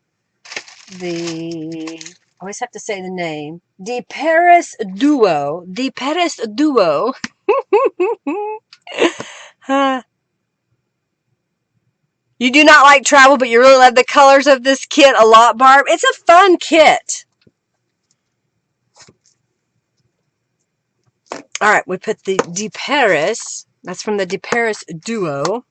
the, I always have to say the name, De Paris Duo. De Paris Duo. You do not like travel, but you really love the colors of this kit a lot, Barb. It's a fun kit. All right, we put the De Paris. That's from the De Paris Duo.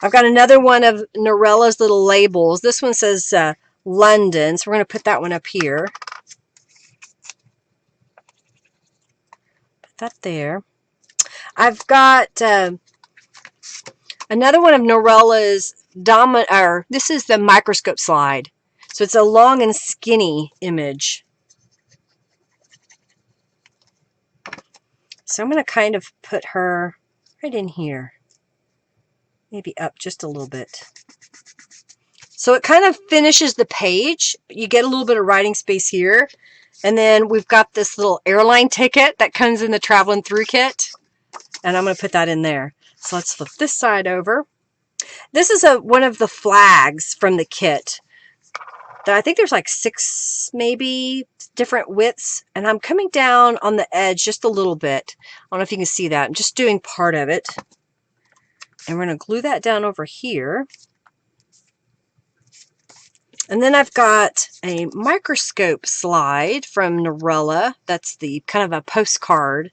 I've got another one of Norella's little labels. This one says London, so we're going to put that one up here. Put that there. I've got another one of Norella's this is the microscope slide. So it's a long and skinny image. So I'm going to kind of put her right in here. Maybe up just a little bit. So it kind of finishes the page. You get a little bit of writing space here. And then we've got this little airline ticket that comes in the traveling through kit. And I'm going to put that in there. So let's flip this side over. This is one of the flags from the kit. I think there's like 6 maybe different widths. And I'm coming down on the edge just a little bit. I don't know if you can see that. I'm just doing part of it. And we're going to glue that down over here. And then I've got a microscope slide from Norella. That's the kind of a postcard.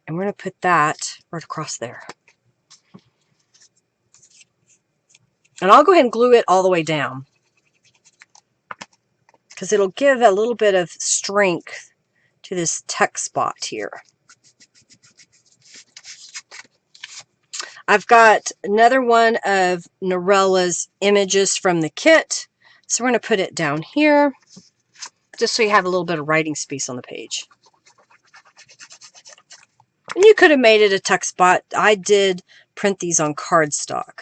And we're going to put that right across there. And I'll go ahead and glue it all the way down, because it'll give a little bit of strength to this text spot here. I've got another one of Norella's images from the kit. So we're going to put it down here, just so you have a little bit of writing space on the page. And you could have made it a tuck spot. I did print these on cardstock.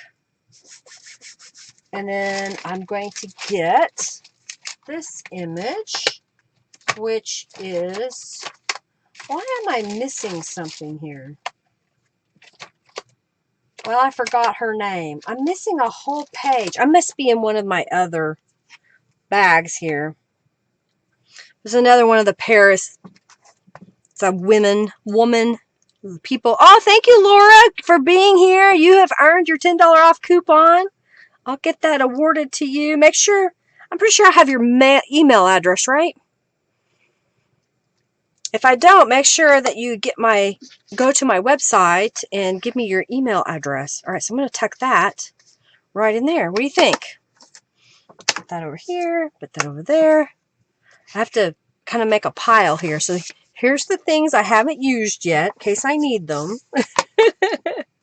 And then I'm going to get this image, which is, why am I missing something here? Well, I forgot her name. I'm missing a whole page. I must be in one of my other bags here. There's another one of the Paris. It's a woman, people. Oh, thank you, Laura, for being here. You have earned your $10 off coupon. I'll get that awarded to you. Make sure, I'm pretty sure I have your email address, right? If I don't, make sure that you go to my website and give me your email address. All right, so I'm going to tuck that right in there. What do you think? Put that over here, put that over there. I have to kind of make a pile here. So here's the things I haven't used yet, in case I need them.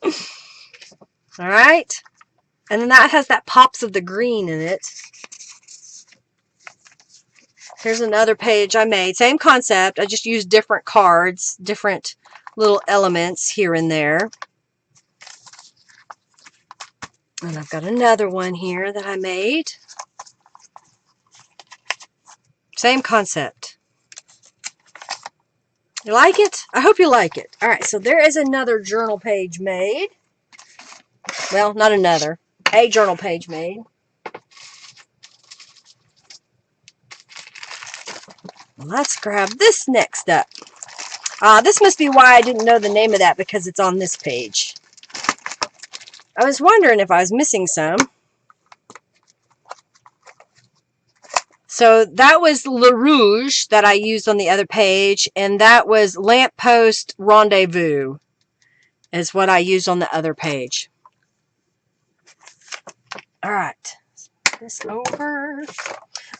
All right. And then that has that pops of the green in it. Here's another page I made. Same concept. I just used different cards, different little elements here and there. And I've got another one here that I made. Same concept. You like it? I hope you like it. All right, so there is another journal page made. Well, not another. A journal page made. Let's grab this next up. This must be why I didn't know the name of that, because it's on this page. I was wondering if I was missing some. So that was Le Rouge that I used on the other page, and that was Lamppost Rendezvous is what I used on the other page. All right, this over.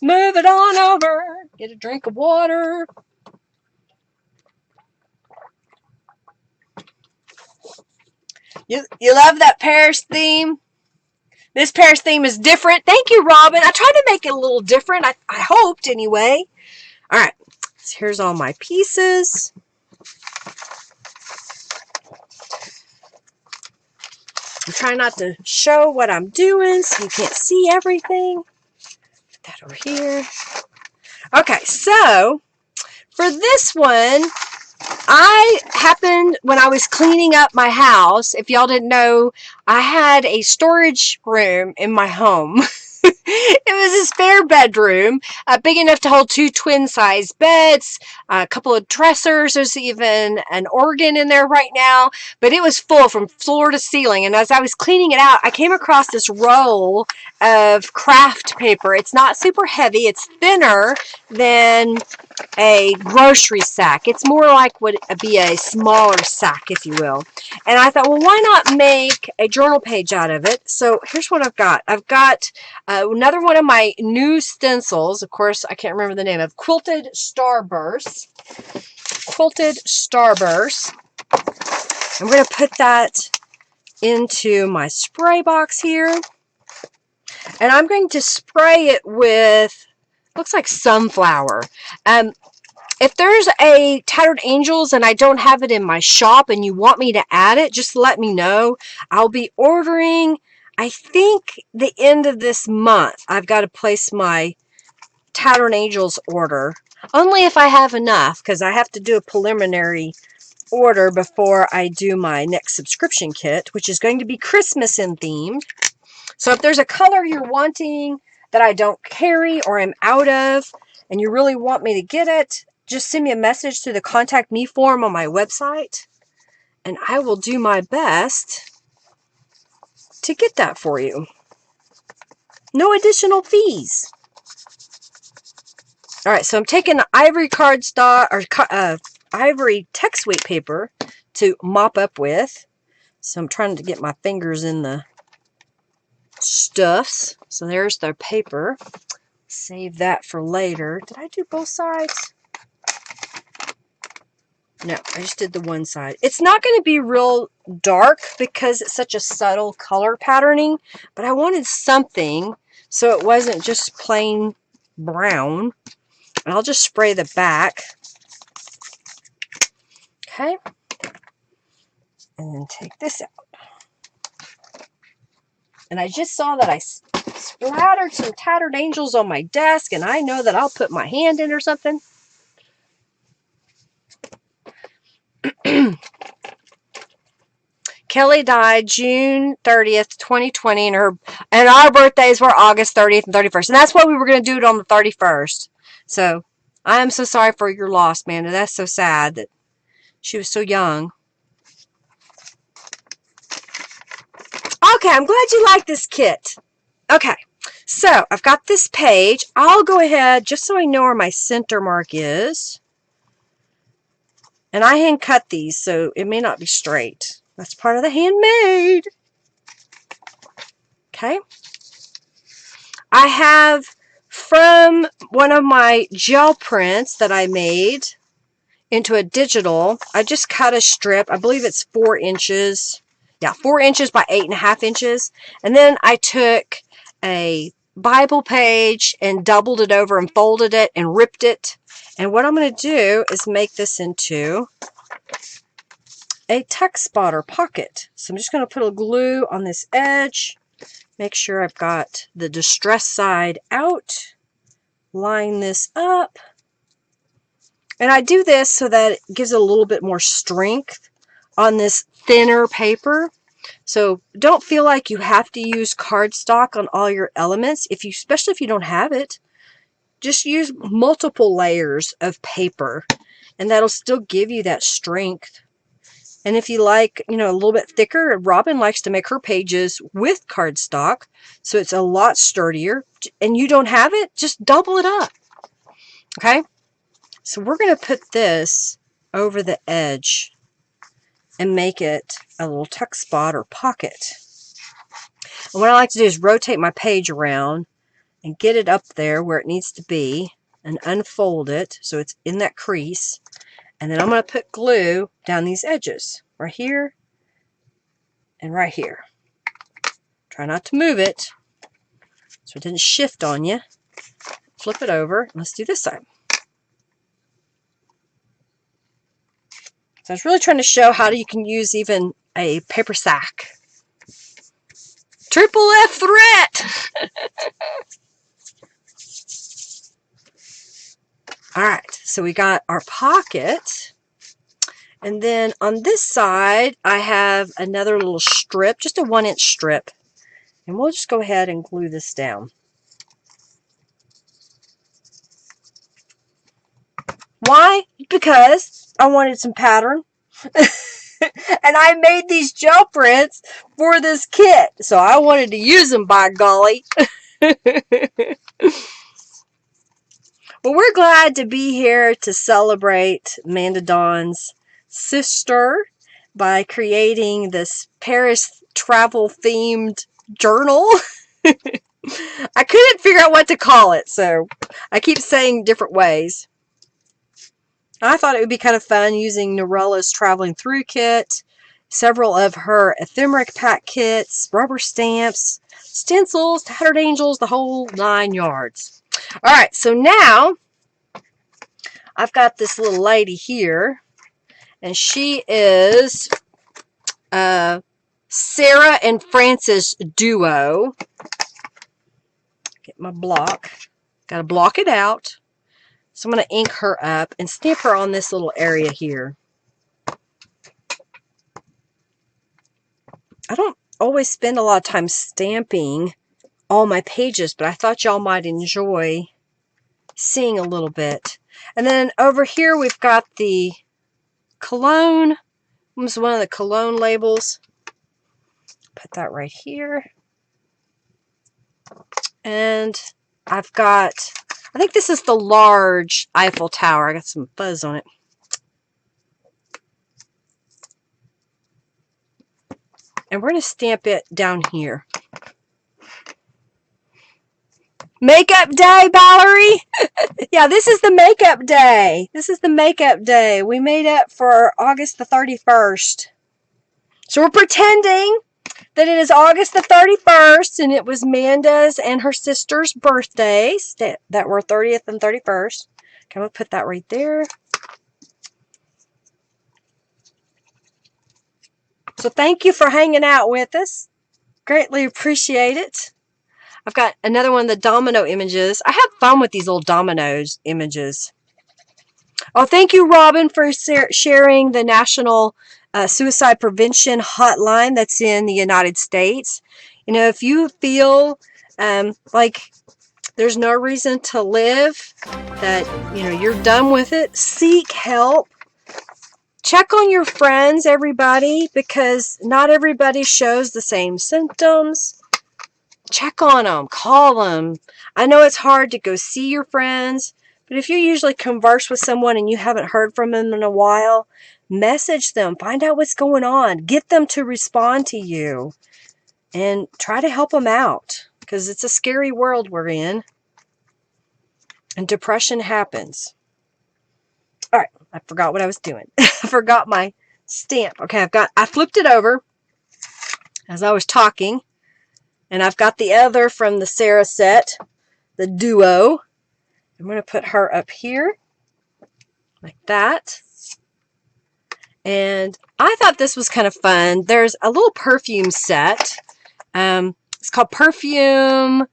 Move it on over. Get a drink of water. You love that Paris theme? This Paris theme is different. Thank you, Robin. I tried to make it a little different. I hoped anyway. All right, so here's all my pieces. I'm trying not to show what I'm doing so you can't see everything. Put that over here. Okay, so for this one, when I was cleaning up my house, if y'all didn't know, I had a storage room in my home. It was a spare bedroom, big enough to hold 2 twin-size beds, a couple of dressers. There's even an organ in there right now, but it was full from floor to ceiling. And as I was cleaning it out, I came across this roll of craft paper. It's not super heavy. It's thinner than a grocery sack. It's more like would be a smaller sack, if you will. And I thought, well, why not make a journal page out of it? So here's what I've got. I've got another one of my new stencils. Of course, I can't remember the name of Quilted Starburst. Quilted Starburst. I'm going to put that into my spray box here. And I'm going to spray it with, looks like sunflower. If there's a Tattered Angels and I don't have it in my shop and you want me to add it, just let me know. I'll be ordering, I think, the end of this month. I've got to place my Tattered Angels order. Only if I have enough, because I have to do a preliminary order before I do my next subscription kit, which is going to be Christmas in themed. So if there's a color you're wanting that I don't carry or am out of, and you really want me to get it, just send me a message through the contact me form on my website, and I will do my best to get that for you. No additional fees. All right, so I'm taking ivory cardstock or ivory text weight paper to mop up with. So I'm trying to get my fingers in the stuffs. So there's the paper. Save that for later. Did I do both sides? No, I just did the one side. It's not going to be real dark because it's such a subtle color patterning, but I wanted something so it wasn't just plain brown. And I'll just spray the back. Okay. And then take this out. And I just saw that I splattered some Tattered Angels on my desk, and I know that I'll put my hand in or something. Kelly died June 30th, 2020, and our birthdays were August 30th and 31st. And that's why we were going to do it on the 31st. So I am so sorry for your loss, man. And that's so sad that she was so young. Okay, I'm glad you like this kit. Okay, so I've got this page. I'll go ahead, just so I know where my center mark is. And I hand cut these, so it may not be straight. That's part of the handmade. Okay. I have from one of my gel prints that I made into a digital, I just cut a strip. I believe it's 4 inches. Yeah, 4 inches by 8.5 inches. And then I took a Bible page and doubled it over and folded it and ripped it. And what I'm going to do is make this into a tuck spot or pocket. So I'm just going to put a glue on this edge. Make sure I've got the distress side out. Line this up. And I do this so that it gives it a little bit more strength on this thinner paper. So don't feel like you have to use cardstock on all your elements, especially if you don't have it. Just use multiple layers of paper, and that'll still give you that strength. And if you like, a little bit thicker, Robin likes to make her pages with cardstock, so it's a lot sturdier, and you don't have it, just double it up. Okay? So we're going to put this over the edge and make it a little tuck spot or pocket. And what I like to do is rotate my page around and get it up there where it needs to be and unfold it so it's in that crease. And then I'm going to put glue down these edges, right here and right here. Try not to move it so it didn't shift on you. Flip it over. Let's do this side. So I was really trying to show how you can use even a paper sack. Triple F threat! Alright, so we got our pocket. And then on this side, I have another little strip, just a 1-inch strip. And we'll just go ahead and glue this down. Why? Because I wanted some pattern. And I made these gel prints for this kit. So I wanted to use them, by golly. Well, we're glad to be here to celebrate Amanda Dawn's sister by creating this Paris travel themed journal. I couldn't figure out what to call it, so I keep saying different ways. I thought it would be kind of fun using Norella's Traveling Through kit, several of her ephemeric pack kits, rubber stamps, stencils, Tattered Angels, the whole 9 yards. Alright, so now I've got this little lady here, and she is Sarah and Frances duo. Get my block. Got to block it out. So I'm going to ink her up and stamp her on this little area here. I don't always spend a lot of time stamping all my pages, but I thought y'all might enjoy seeing a little bit. And then over here we've got the cologne. This is one of the cologne labels. Put that right here. And I've got, I think this is the large Eiffel Tower. I got some fuzz on it. And we're going to stamp it down here. Makeup day, Valerie. Yeah, this is the makeup day. This is the makeup day. We made up for August the 31st. So we're pretending that it is August the 31st and it was Manda's and her sister's birthdays that were 30th and 31st. Okay, I'm going to put that right there. So thank you for hanging out with us. Greatly appreciate it. I've got another one of the domino images. I have fun with these little dominoes images. Oh, thank you, Robin, for sharing the National Suicide Prevention Hotline that's in the United States. You know, if you feel like there's no reason to live, that, you know, you're done with it, seek help. Check on your friends, everybody, because not everybody shows the same symptoms. Check on them. Call them. I know it's hard to go see your friends, but if you usually converse with someone and you haven't heard from them in a while, message them. Find out what's going on. Get them to respond to you. And try to help them out, because it's a scary world we're in. And depression happens. All right, I forgot what I was doing. I forgot my stamp. Okay, I flipped it over as I was talking, and I've got the other from the Sarah set, the duo. I'm going to put her up here like that. And I thought this was kind of fun. There's a little perfume set. It's called Perfume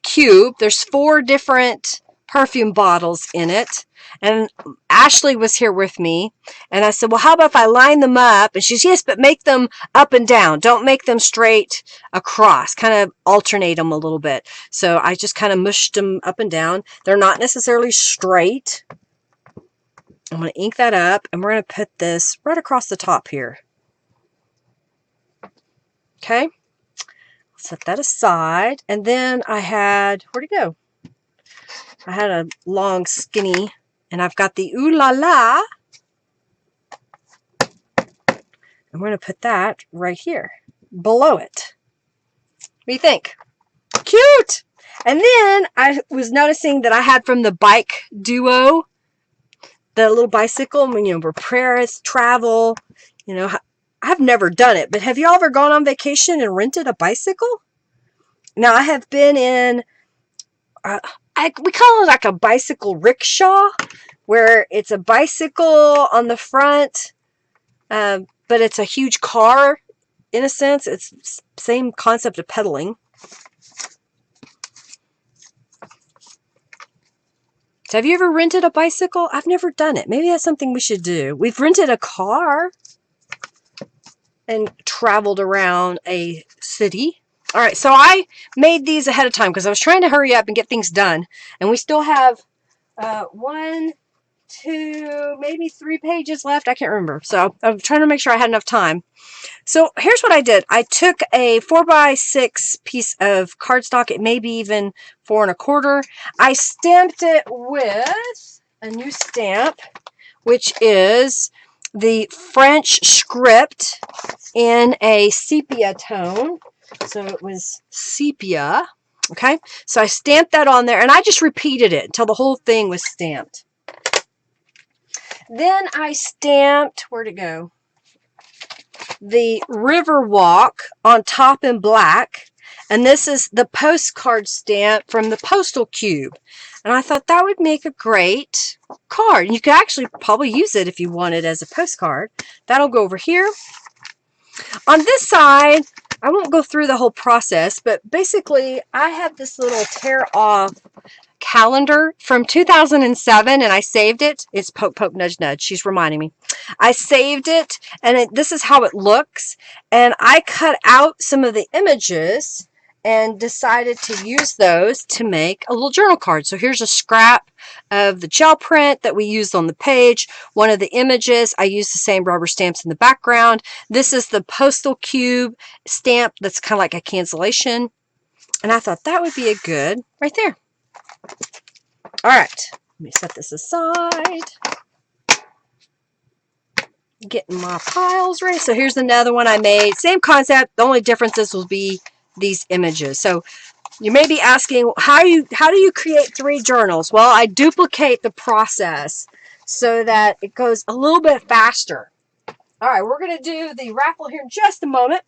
Cube. There's 4 different perfume bottles in it. And Ashley was here with me, and I said, well, how about if I line them up? And she's, yes, but make them up and down. Don't make them straight across. Kind of alternate them a little bit. So I just kind of mushed them up and down. They're not necessarily straight. I'm going to ink that up, and we're going to put this right across the top here. Okay. Set that aside. And then I had, where'd it go? I had a long, skinny, and I've got the Ooh La La. I'm going to put that right here, below it. What do you think? Cute! And then I was noticing that I had from the bike duo, the little bicycle, you know, where prayers travel. You know, I've never done it, but have you all ever gone on vacation and rented a bicycle? Now, I have been in, we call it like a bicycle rickshaw, where it's a bicycle on the front, but it's a huge car, in a sense. It's same concept of pedaling. So have you ever rented a bicycle? I've never done it. Maybe that's something we should do. We've rented a car and traveled around a city. All right, so I made these ahead of time because I was trying to hurry up and get things done. And we still have 1, 2, maybe 3 pages left. I can't remember. So I'm trying to make sure I had enough time. So here's what I did. I took a 4x6 piece of cardstock. It may be even 4 1/4. I stamped it with a new stamp, which is the French script in a sepia tone. So it was sepia. Okay, so I stamped that on there, and I just repeated it until the whole thing was stamped. Then I stamped, where'd it go? The River Walk on top in black, and this is the postcard stamp from the Postal Cube. And I thought that would make a great card. You could actually probably use it if you wanted as a postcard. That'll go over here. On this side, I won't go through the whole process, but basically I have this little tear off calendar from 2007, and I saved it. It's poke, poke, nudge, nudge. She's reminding me. I saved it, and this is how it looks. And I cut out some of the images and decided to use those to make a little journal card. So here's a scrap of the gel print that we used on the page. One of the images, I used the same rubber stamps in the background. This is the Postal Cube stamp that's kind of like a cancellation. And I thought that would be a good right there. All right, let me set this aside. Getting my piles ready. So here's another one I made. Same concept. The only differences will be these images. So You may be asking, how do you create 3 journals? Well, I duplicate the process so that it goes a little bit faster. All right, we're going to do the raffle here in just a moment.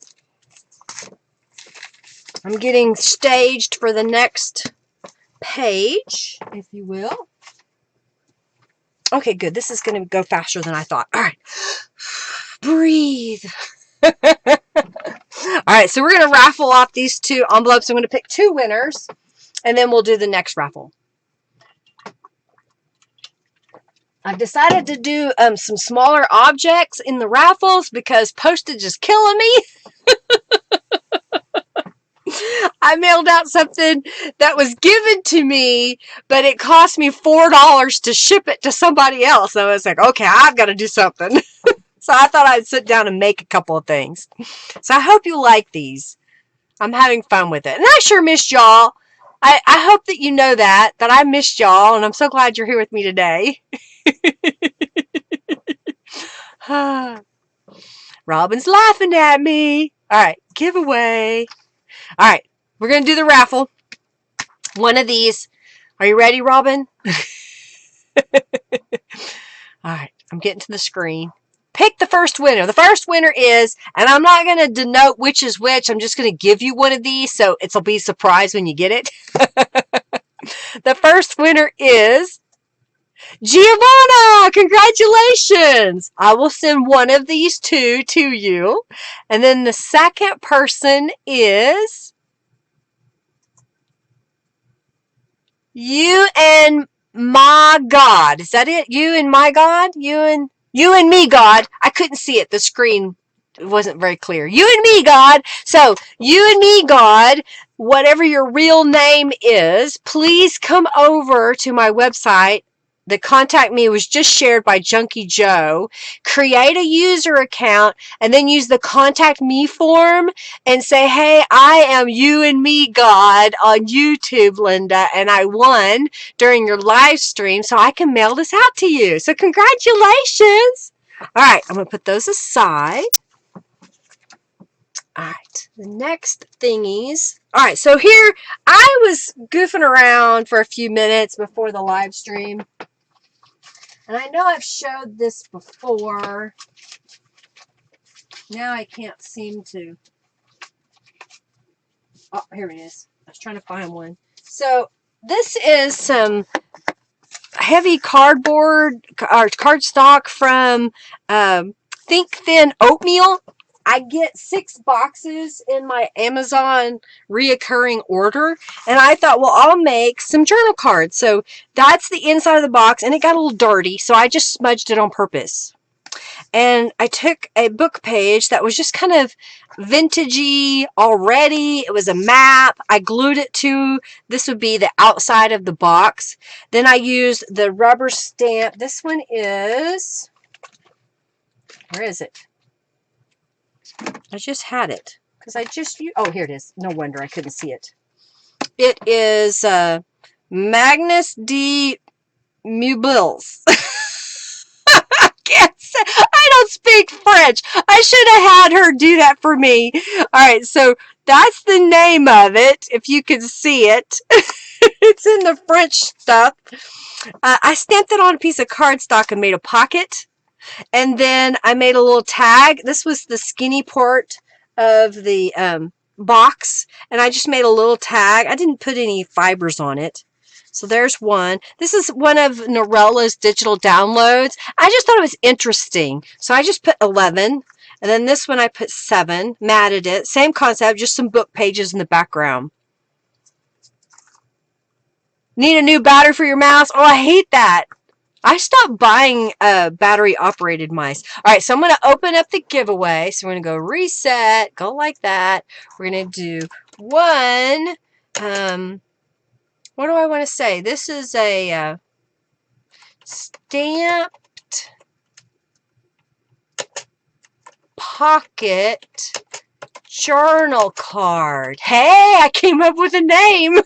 I'm getting staged for the next page, if you will. Okay, good. This is going to go faster than I thought. All right. Breathe. All right, so we're going to raffle off these 2 envelopes. I'm going to pick 2 winners, and then we'll do the next raffle. I've decided to do some smaller objects in the raffles because postage is killing me. I mailed out something that was given to me, but it cost me $4 to ship it to somebody else. So I was like, okay, I've got to do something. So I thought I'd sit down and make a couple of things. So I hope you like these. I'm having fun with it. And I sure missed y'all. I hope that you know that I missed y'all, and I'm so glad you're here with me today. Robin's laughing at me. All right, giveaway. All right, we're going to do the raffle. One of these. Are you ready, Robin? All right, I'm getting to the screen. Pick the first winner. The first winner is, and I'm not going to denote which is which. I'm just going to give you one of these, so it'll be a surprise when you get it. The first winner is Giovanna. Congratulations. I will send one of these 2 to you. And then the second person is You and My God. Is that it? You and My God? You and Me God. I couldn't see it. The screen wasn't very clear. You and Me God. So, You and Me God, whatever your real name is, please come over to my website. The contact me was just shared by Junkie Joe. Create a user account and then use the contact me form and say, hey, I am You and Me God on YouTube, Linda, and I won during your live stream, so I can mail this out to you. So congratulations. All right, I'm going to put those aside. All right, the next thingies. All right, so here I was goofing around for a few minutes before the live stream. And I know I've showed this before. Now I can't seem to. Oh, here it is. I was trying to find one. So this is some heavy cardboard or cardstock from Think Thin Oatmeal. I get 6 boxes in my Amazon reoccurring order, and I thought, well, I'll make some journal cards. So that's the inside of the box, and it got a little dirty, so I just smudged it on purpose. And I took a book page that was just kind of vintagey already. It was a map. I glued it to, this would be the outside of the box. Then I used the rubber stamp. This one is, where is it? I just had it because I just, oh, here it is. No wonder I couldn't see it. It is Magnus D. Meubles. I don't speak French. I should have had her do that for me. All right, so that's the name of it, if you can see it. It's in the French stuff. I stamped it on a piece of cardstock and made a pocket. And then I made a little tag. This was the skinny part of the box. And I just made a little tag. I didn't put any fibers on it. So there's one. This is one of Norella's digital downloads. I just thought it was interesting. So I just put 11. And then this one I put 7. Matted it. Same concept, just some book pages in the background. Need a new battery for your mouse? Oh, I hate that. I stopped buying battery-operated mice. All right, so I'm going to open up the giveaway. So we're going to go reset, go like that. We're going to do one. What do I want to say? This is a stamped pocket journal card. Hey, I came up with a name.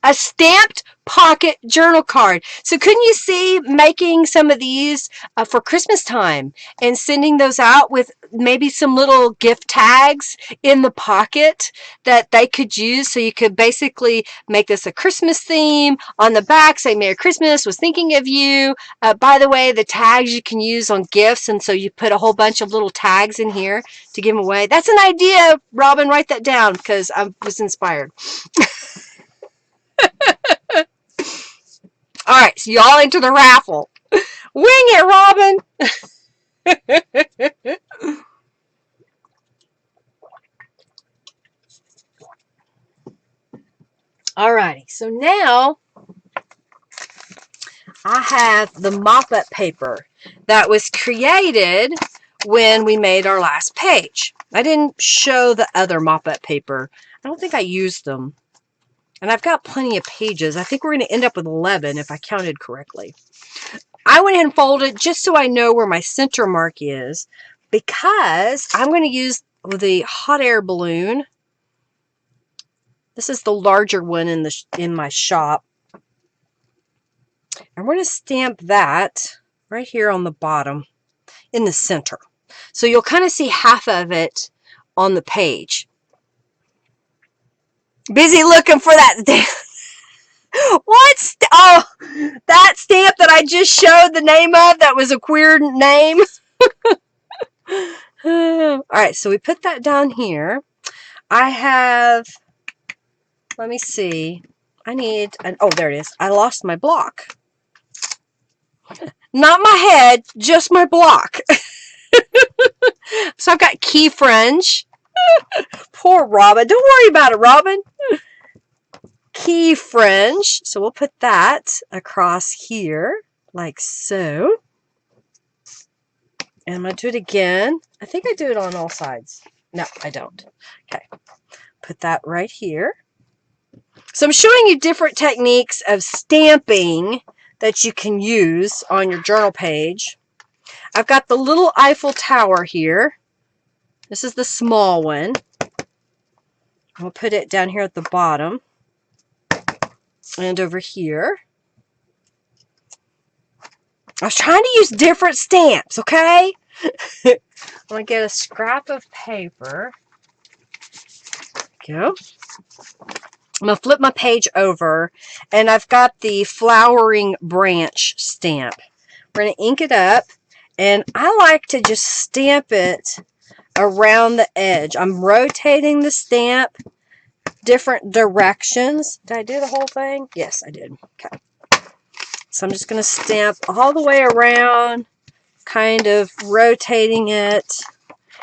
A stamped pocket journal card. So couldn't you see making some of these for Christmas time and sending those out with maybe some little gift tags in the pocket that they could use? So you could basically make this a Christmas theme. On the back, say Merry Christmas, was thinking of you. By the way, the tags you can use on gifts, and so you put a whole bunch of little tags in here to give them away. That's an idea, Robin. Write that down because I was inspired. All right, so y'all enter the raffle. Wing it, Robin. Alrighty, so now I have the mop-up paper that was created when we made our last page. I didn't show the other mop-up paper. I don't think I used them. And I've got plenty of pages. I think we're going to end up with 11 if I counted correctly. I went ahead and folded just so I know where my center mark is, because I'm going to use the hot air balloon. This is the larger one in my shop. I'm going to stamp that right here on the bottom in the center. So you'll kind of see half of it on the page. Busy looking for that stamp. What? Oh, that stamp that I just showed the name of, that was a queer name. All right, so we put that down here. I have, let me see. I need an, oh, there it is. I lost my block. Not my head, just my block. So I've got key fringe. Poor Robin. Don't worry about it, Robin. Key fringe. So we'll put that across here, like so. And I'm going to do it again. I think I do it on all sides. No, I don't. Okay. Put that right here. So I'm showing you different techniques of stamping that you can use on your journal page. I've got the little Eiffel Tower here. This is the small one. We'll put it down here at the bottom. And over here. I was trying to use different stamps, okay? I'm going to get a scrap of paper. Go. I'm going to flip my page over, and I've got the flowering branch stamp. We're going to ink it up, and I like to just stamp it around the edge. I'm rotating the stamp different directions. Did I do the whole thing? Yes, I did. Okay. So I'm just going to stamp all the way around, kind of rotating it.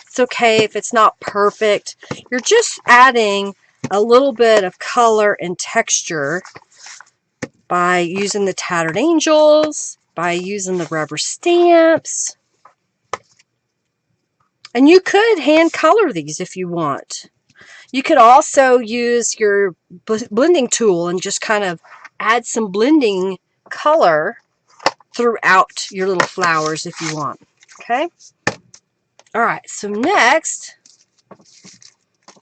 It's okay if it's not perfect. You're just adding a little bit of color and texture by using the Tattered Angels, by using the rubber stamps. And you could hand color these if you want. You could also use your blending tool and just kind of add some blending color throughout your little flowers if you want. Okay? All right, so next,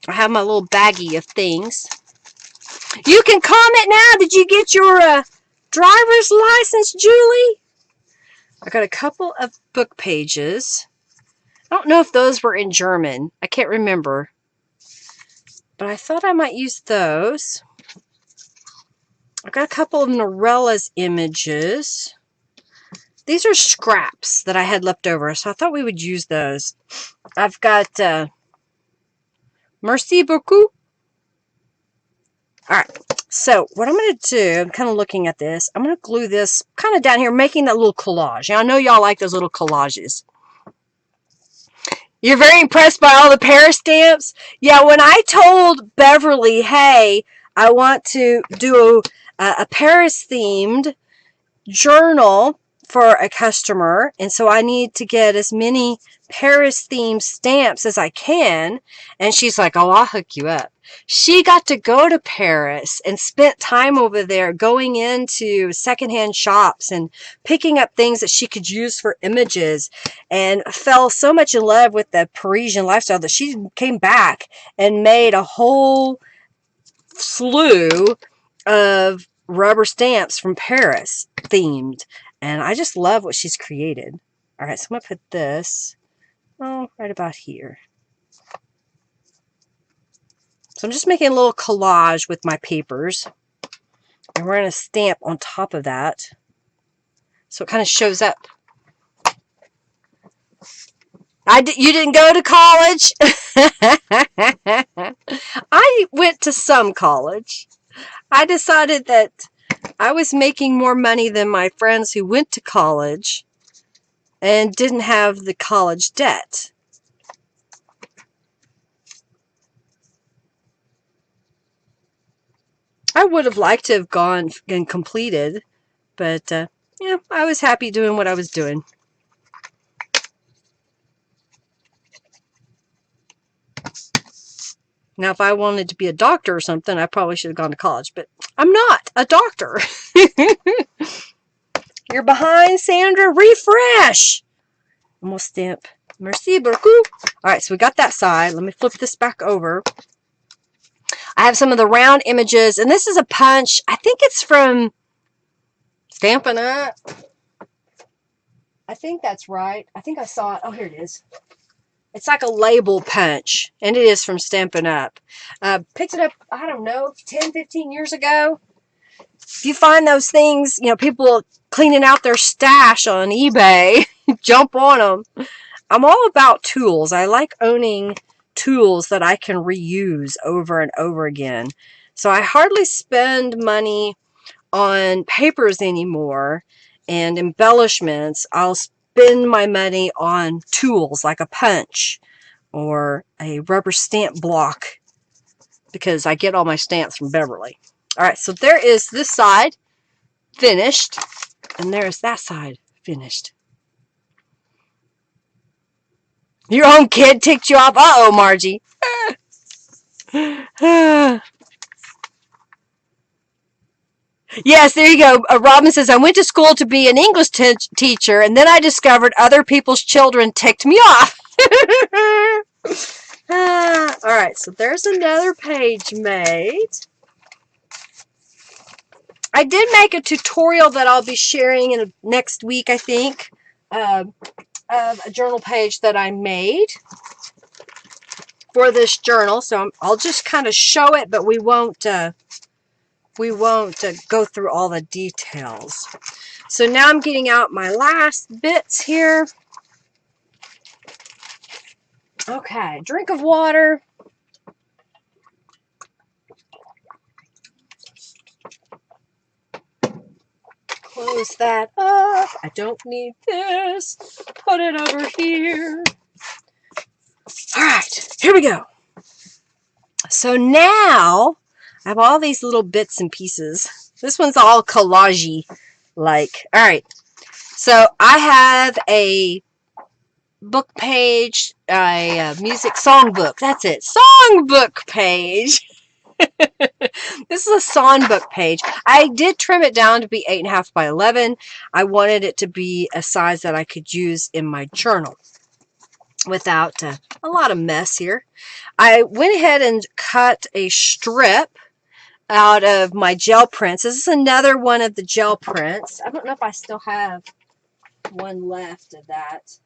I have my little baggie of things. You can comment now. Did you get your driver's license, Julie? I got a couple of book pages. I don't know if those were in German. I can't remember. But I thought I might use those. I've got a couple of Norella's images. These are scraps that I had left over, so I thought we would use those. I've got Merci beaucoup. All right, so what I'm going to do, I'm kind of looking at this. I'm going to glue this kind of down here, making that little collage. Now, I know y'all like those little collages. You're very impressed by all the Paris stamps? Yeah, when I told Beverly, hey, I want to do a Paris-themed journal for a customer, and so I need to get as many Paris-themed stamps as I can, and she's like, oh, I'll hook you up. She got to go to Paris and spent time over there going into secondhand shops and picking up things that she could use for images, and fell so much in love with the Parisian lifestyle that she came back and made a whole slew of rubber stamps from Paris themed. And I just love what she's created. All right, so I'm going to put this, right about here. So I'm just making a little collage with my papers. And we're going to stamp on top of that. So it kind of shows up. You didn't go to college? I went to some college. I decided that I was making more money than my friends who went to college and didn't have the college debt. I would have liked to have gone and completed, but yeah, I was happy doing what I was doing. Now, if I wanted to be a doctor or something, I probably should have gone to college, but I'm not a doctor. You're behind, Sandra. Refresh. And we'll stamp Merci beaucoup. All right, so we got that side. Let me flip this back over. I have some of the round images, and this is a punch. I think it's from Stampin' Up. I think that's right. I think I saw it. Oh, here it is. It's like a label punch, and it is from Stampin' Up. Picked it up, I don't know, 10, 15 years ago. If you find those things, you know, people cleaning out their stash on eBay, jump on them. I'm all about tools. I like owning tools that I can reuse over and over again. So I hardly spend money on papers anymore and embellishments. I'll spend my money on tools like a punch or a rubber stamp block because I get all my stamps from Beverly. All right, so there is this side finished, and there's that side finished. Your own kid ticked you off. Uh-oh, Margie. Yes, there you go. Robin says, I went to school to be an English teacher, and then I discovered other people's children ticked me off. All right, so there's another page made. I did make a tutorial that I'll be sharing in next week, I think, of a journal page that I made for this journal. So I'll just kind of show it, but we won't go through all the details. So now I'm getting out my last bits here. Okay, drink of water. Close that up. I don't need this. Put it over here. All right, here we go. So now I have all these little bits and pieces. This one's all collage-y like. All right, so I have a book page, a music songbook. That's it, songbook page. This is a songbook page. I did trim it down to be 8.5 by 11. I wanted it to be a size that I could use in my journal without a lot of mess here. I went ahead and cut a strip out of my gel prints. This is another one of the gel prints. I don't know if I still have one left of that.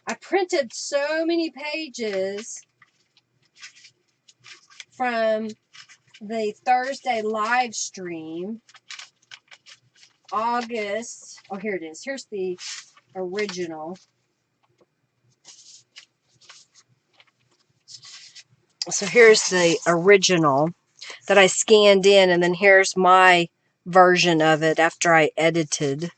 I printed so many pages from the Thursday live stream. August. Oh, here it is. Here's the original. So here's the original that I scanned in, and then here's my version of it after I edited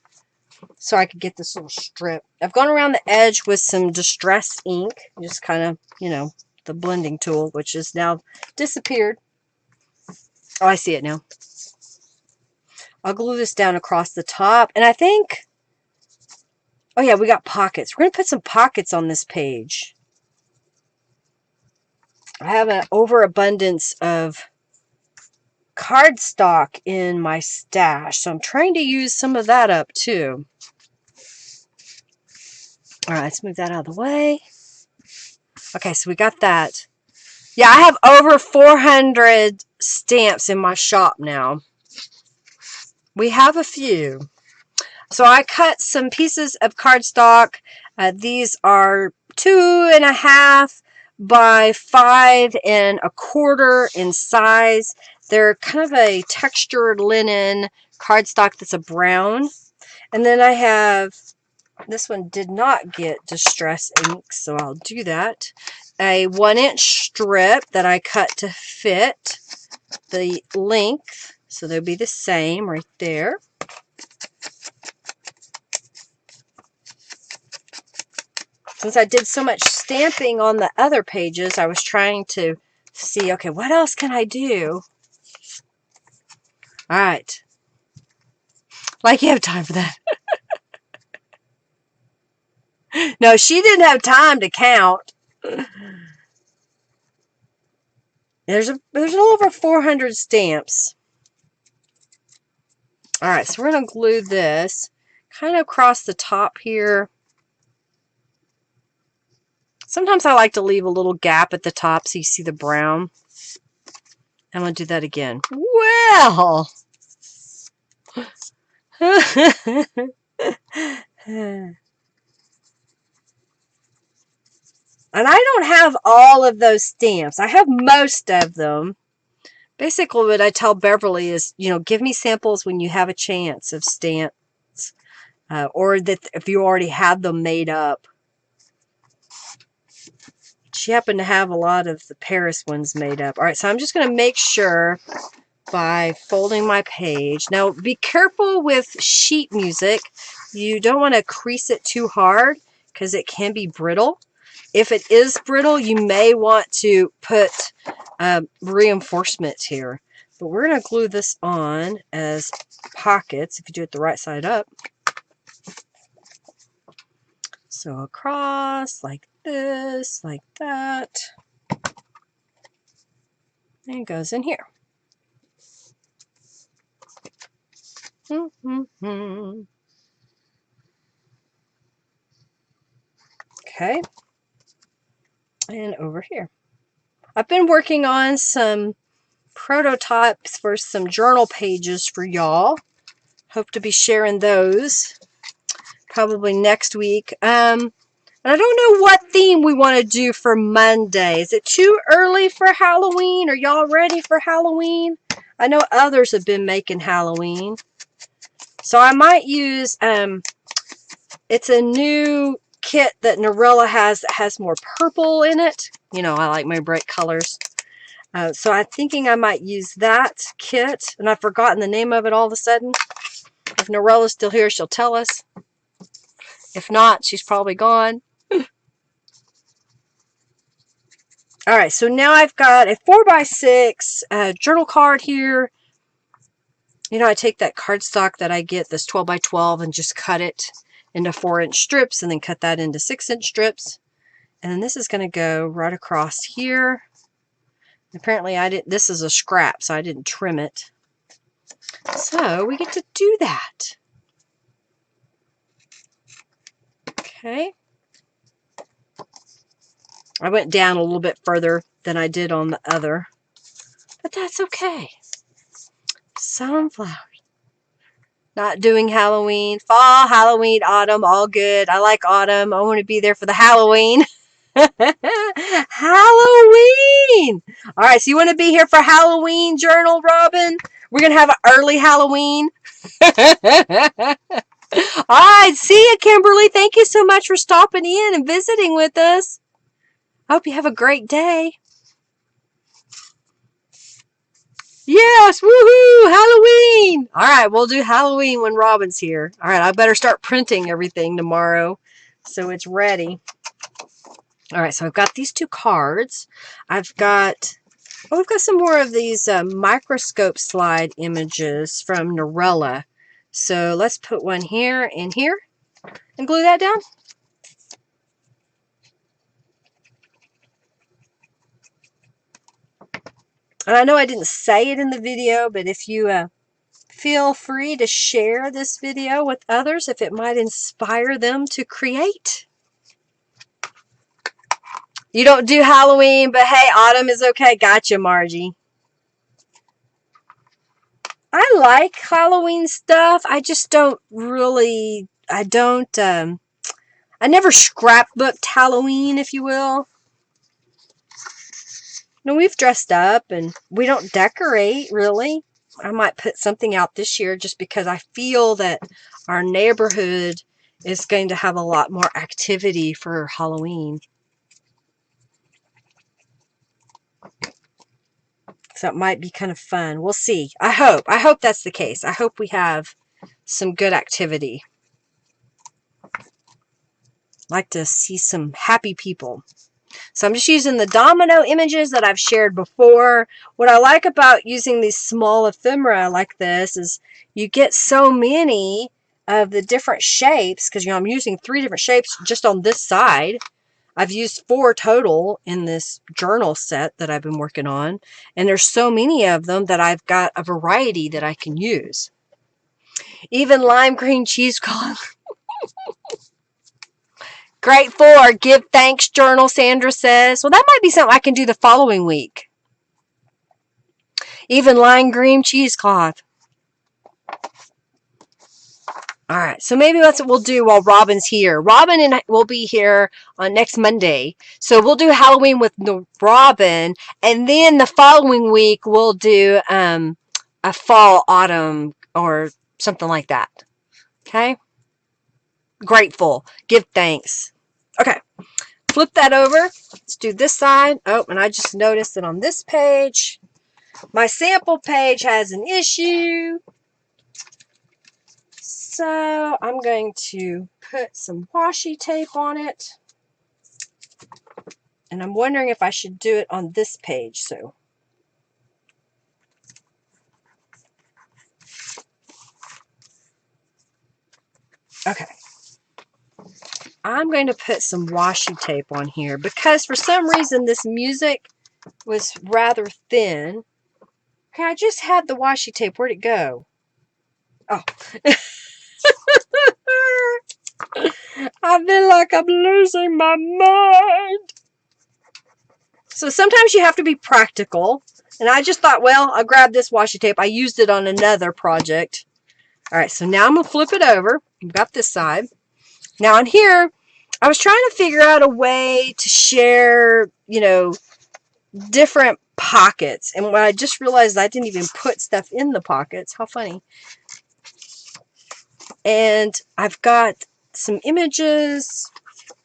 so I could get this little strip. I've gone around the edge with some distress ink, just kind of, you know, the blending tool, which is now disappeared. Oh, I see it now. I'll glue this down across the top, and I think, oh yeah, we got pockets. We're going to put some pockets on this page. I have an overabundance of cardstock in my stash, so I'm trying to use some of that up too. All right, let's move that out of the way. Okay, so we got that. Yeah, I have over 400 stamps in my shop now. We have a few. So I cut some pieces of cardstock. These are 2.5 by 5.25 in size. They're kind of a textured linen cardstock that's a brown. And then I have, this one did not get distress ink, so I'll do that. A 1-inch strip that I cut to fit the length. So they'll be the same right there. Since I did so much stamping on the other pages, I was trying to see, okay, what else can I do? All right. Like you have time for that. No, she didn't have time to count. There's a little over 400 stamps. All right, so we're going to glue this kind of across the top here. Sometimes I like to leave a little gap at the top so you see the brown. I'm going to do that again. Well. And I don't have all of those stamps. I have most of them. Basically, what I tell Beverly is, you know, give me samples when you have a chance of stamps. Or that if you already have them made up. She happened to have a lot of the Paris ones made up. All right, so I'm just going to make sure by folding my page. Now, be careful with sheet music. You don't want to crease it too hard because it can be brittle. If it is brittle, you may want to put reinforcements here. But we're going to glue this on as pockets if you do it the right side up. So across like this, like that. And it goes in here. Okay. And over here. I've been working on some prototypes for some journal pages for y'all. Hope to be sharing those probably next week. And I don't know what theme we want to do for Monday. Is it too early for Halloween? Are y'all ready for Halloween? I know others have been making Halloween. So I might use, it's a new kit that Norella has that has more purple in it. You know, I like my bright colors. So I'm thinking I might use that kit. And I've forgotten the name of it all of a sudden. If Norella's still here, she'll tell us. If not, she's probably gone. All right, so now I've got a 4x6 journal card here. You know, I take that cardstock that I get, this 12 by 12, and just cut it into 4-inch strips, and then cut that into 6-inch strips. And then this is going to go right across here. Apparently, this is a scrap, so I didn't trim it. So we get to do that. Okay. I went down a little bit further than I did on the other, but that's okay. Sunflowers. Not doing Halloween. Fall, Halloween, autumn, all good. I like autumn. I want to be there for the Halloween. Halloween! All right, so you want to be here for Halloween journal, Robin? We're going to have an early Halloween. All right, see you, Kimberly. Thank you so much for stopping in and visiting with us. I hope you have a great day. Yes, woohoo, Halloween. All right, we'll do Halloween when Robin's here. All right, I better start printing everything tomorrow so it's ready. All right, so I've got these two cards. I've got some more of these microscope slide images from Norella. So let's put one here and here and glue that down. And I know I didn't say it in the video, but if you feel free to share this video with others if it might inspire them to create. You don't do Halloween, but hey, autumn is okay. Gotcha, Margie. I like Halloween stuff. I just don't really, I never scrapbooked Halloween, if you will. No, we've dressed up and we don't decorate really. I might put something out this year just because I feel that our neighborhood is going to have a lot more activity for Halloween. So it might be kind of fun. We'll see. I hope. I hope that's the case. I hope we have some good activity. I'd like to see some happy people. So I'm just using the domino images that I've shared before. What I like about using these small ephemera like this is you get so many of the different shapes, because I'm using 3 different shapes just on this side. I've used 4 total in this journal set that I've been working on, and there's so many of them that I've got a variety that I can use. Even lime green cheesecloth. Grateful or give thanks journal, Sandra says. Well, that might be something I can do the following week. Even lime green cheesecloth. All right, so maybe that's what we'll do while Robin's here. Robin and I will be here on next Monday. So we'll do Halloween with Robin, and then the following week we'll do a fall, autumn, or something like that. Okay? Grateful. Give thanks. Okay. Flip that over. Let's do this side. Oh, and I just noticed that on this page, my sample page has an issue. So I'm going to put some washi tape on it. And I'm wondering if I should do it on this page. So okay. I'm going to put some washi tape on here because for some reason this music was rather thin. Okay, I just had the washi tape. Where'd it go? Oh. I feel like I'm losing my mind. So sometimes you have to be practical. And I just thought, well, I'll grab this washi tape. I used it on another project. All right, so now I'm going to flip it over. I've got this side. Now on here, I was trying to figure out a way to share, different pockets. And when I just realized I didn't even put stuff in the pockets. How funny. And I've got some images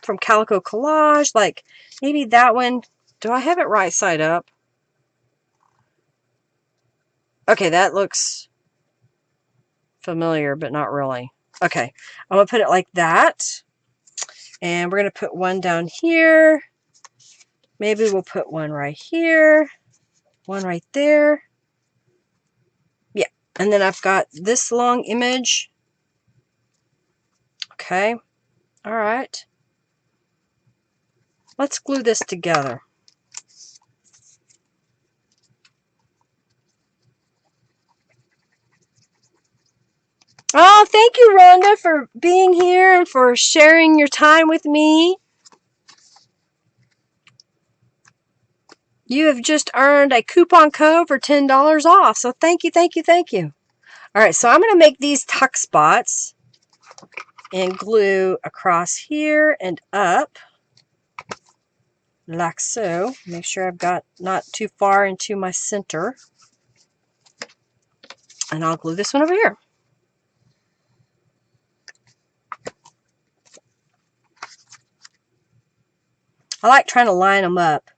from Calico Collage, like maybe that one. Do I have it right side up? Okay, that looks familiar, but not really. Okay, I'm going to put it like that. And we're going to put one down here. Maybe we'll put one right here. One right there. Yeah, and then I've got this long image. Okay, all right. Let's glue this together. Oh, thank you, Rhonda, for being here and for sharing your time with me. You have just earned a coupon code for $10 off. So thank you, thank you, thank you. All right, so I'm going to make these tuck spots and glue across here and up like so. Make sure I've got not too far into my center. And I'll glue this one over here. I like trying to line them up.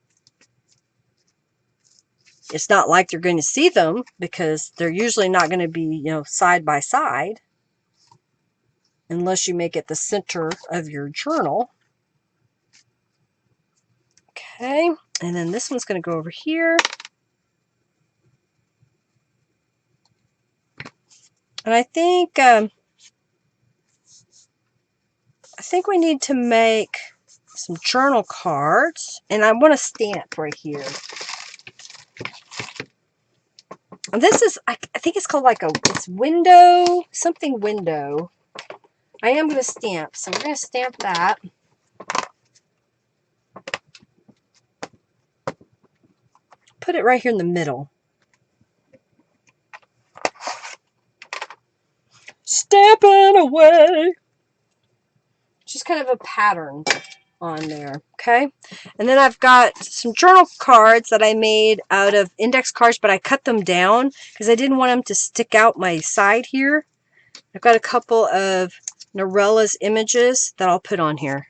It's not like they're going to see them because they're usually not going to be, side by side unless you make it the center of your journal. Okay, and then this one's going to go over here. And I think we need to make some journal cards, and I want a stamp right here. And this is, I think it's called it's window, something window. I am going to stamp, so we're going to stamp that. Put it right here in the middle. kind of a pattern on there, okay? And then I've got some journal cards that I made out of index cards, but I cut them down because I didn't want them to stick out my side here. I've got a couple of Norella's images that I'll put on here.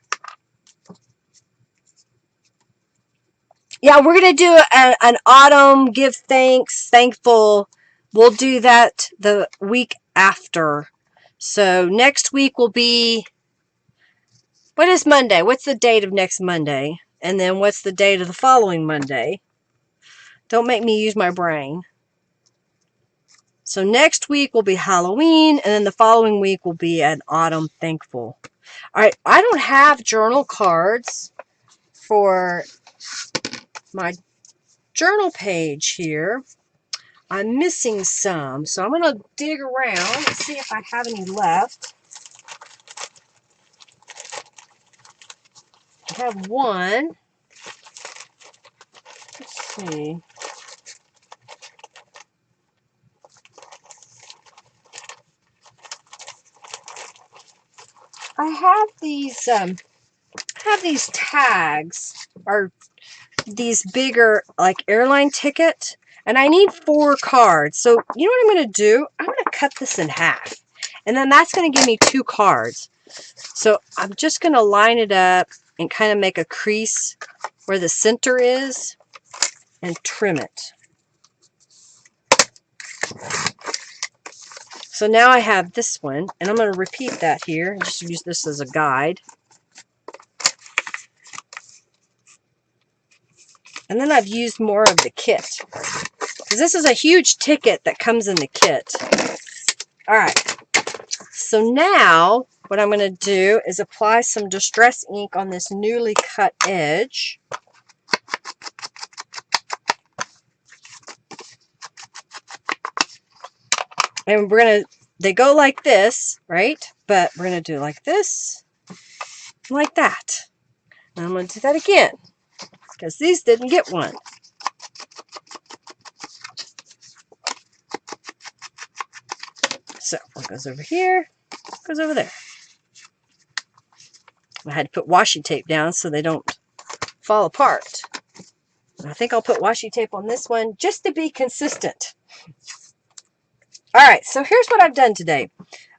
Yeah, we're going to do an autumn give thanks, thankful. We'll do that the week after. So next week will be, what is Monday? What's the date of next Monday? And then what's the date of the following Monday? Don't make me use my brain. So next week will be Halloween, and then the following week will be an autumn thankful. All right, I don't have journal cards for my journal page here. I'm missing some, so I'm going to dig around and see if I have any left. I have one. Let's see. I have these tags, or these bigger like airline ticket, and I need 4 cards. So you know what I'm going to do? I'm going to cut this in half, and then that's going to give me 2 cards. So I'm just going to line it up and kind of make a crease where the center is and trim it. So now I have this one, and I'm going to repeat that here and just use this as a guide. And then I've used more of the kit, because this is a huge ticket that comes in the kit. All right, so now what I'm going to do is apply some Distress ink on this newly cut edge. And we're going to, they go like this, right? But we're going to do like this, like that. And I'm going to do that again, because these didn't get one. So one goes over here, goes over there. I had to put washi tape down so they don't fall apart. And I think I'll put washi tape on this one just to be consistent. All right, so here's what I've done today.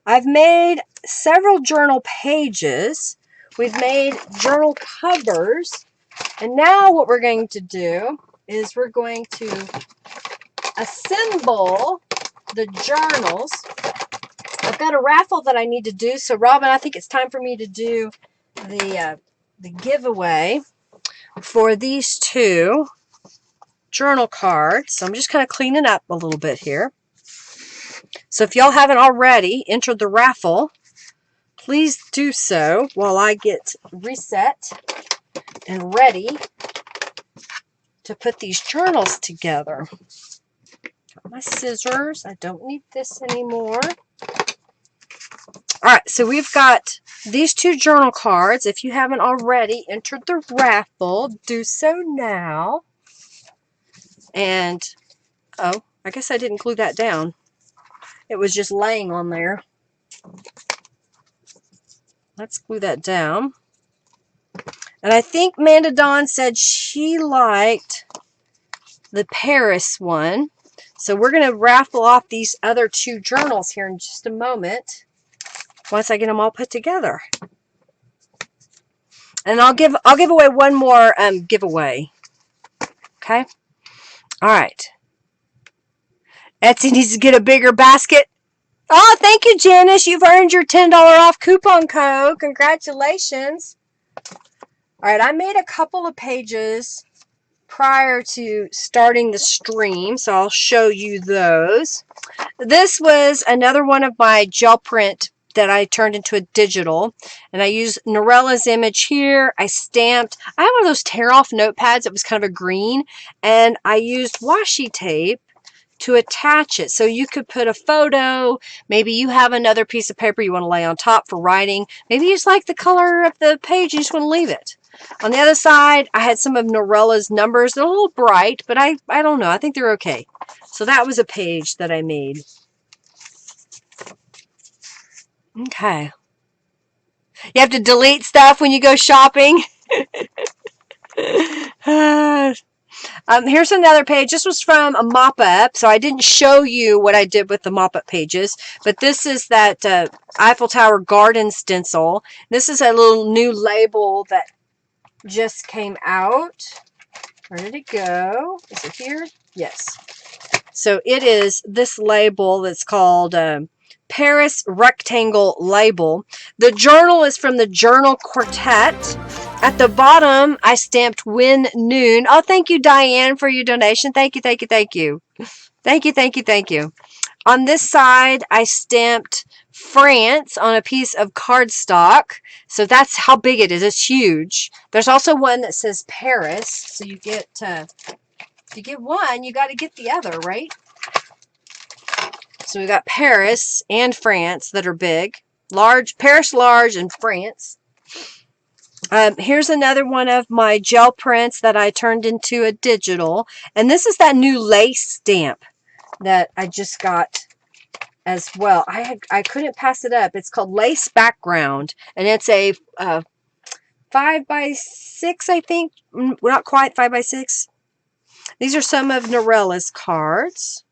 I've made several journal pages. We've made journal covers. And now what we're going to do is we're going to assemble the journals. I've got a raffle that I need to do. So Robin, I think it's time for me to do the giveaway for these 2 journal cards. So I'm just kind of cleaning up a little bit here. So if y'all haven't already entered the raffle, please do so while I get reset and ready to put these journals together. Got my scissors. I don't need this anymore. All right, so we've got these 2 journal cards. If you haven't already entered the raffle, do so now. And, oh, I guess I didn't glue that down. It was just laying on there. Let's glue that down. And I think Manda Dawn said she liked the Paris one. So we're going to raffle off these other 2 journals here in just a moment, once I get them all put together. And I'll give away one more giveaway. Okay? All right. Etsy needs to get a bigger basket. Oh, thank you, Janice. You've earned your $10 off coupon code. Congratulations. All right, I made a couple of pages prior to starting the stream, so I'll show you those. This was another one of my gel print that I turned into a digital, and I used Norella's image here. I stamped. I have one of those tear-off notepads. It was kind of a green, and I used washi tape to attach it. So you could put a photo. Maybe you have another piece of paper you want to lay on top for writing. Maybe you just like the color of the page. You just want to leave it. On the other side, I had some of Norella's numbers. They're a little bright, but I don't know. I think they're okay. So that was a page that I made. Okay. You have to delete stuff when you go shopping. Here's another page. This was from a mop-up, so I didn't show you what I did with the mop-up pages, but this is that Eiffel Tower garden stencil. This is a little new label that just came out. Where did it go? Is it here? Yes. So it is this label that's called Paris Rectangle Label. The journal is from the Journal Quartet. At the bottom, I stamped Win Noon. Oh, thank you, Diane, for your donation. Thank you, thank you, thank you. Thank you, thank you, thank you. On this side, I stamped France on a piece of cardstock. So that's how big it is. It's huge. There's also one that says Paris. So you get one, you got to get the other, right? So we got Paris and France that are big. Large, Paris large, and France. Here's another one of my gel prints that I turned into a digital. And this is that new lace stamp that I just got as well. I couldn't pass it up. It's called Lace Background. And it's a 5x6, I think. Not quite 5x6. These are some of Norella's cards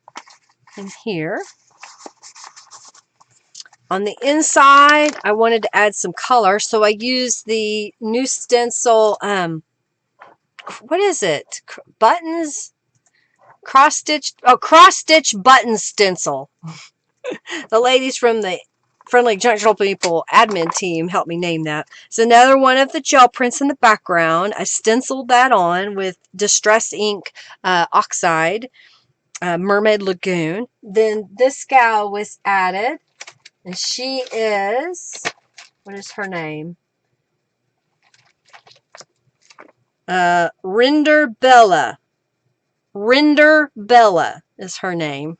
in here. On the inside, I wanted to add some color, so I used the new stencil, what is it? Buttons? Cross-stitch button stencil. The ladies from the Friendly Junctional People admin team helped me name that. It's another one of the gel prints in the background. I stenciled that on with Distress Ink Oxide, Mermaid Lagoon. Then this gal was added. And she is, what is her name? Rinder Bella. Rinder Bella is her name.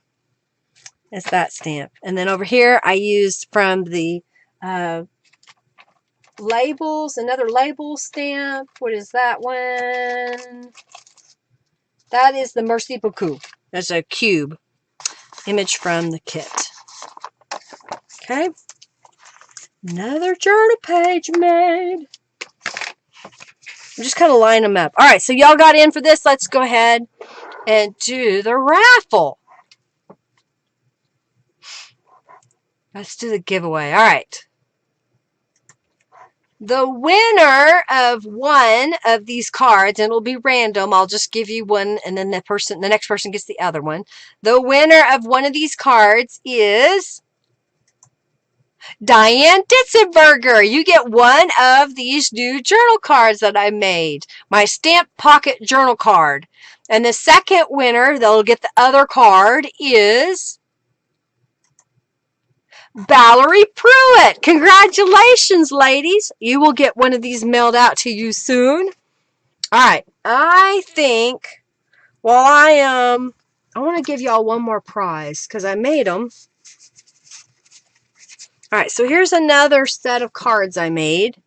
It's that stamp. And then over here, I used from the labels, another label stamp. What is that one? That is the Merci Beaucoup. That's a cube image from the kit. Okay. Another journal page made. I'm just kind of line them up. All right, so y'all got in for this. Let's go ahead and do the raffle. Let's do the giveaway. All right. The winner of one of these cards, and it'll be random. I'll just give you one, and then the next person gets the other one. The winner of one of these cards is Diane Ditzenberger. You get one of these new journal cards that I made. My Stamp Pocket Journal card. And the second winner that'll get the other card is Valerie Pruitt. Congratulations, ladies. You will get one of these mailed out to you soon. All right. I think while I want to give y'all one more prize because I made them. All right, so here's another set of cards I made.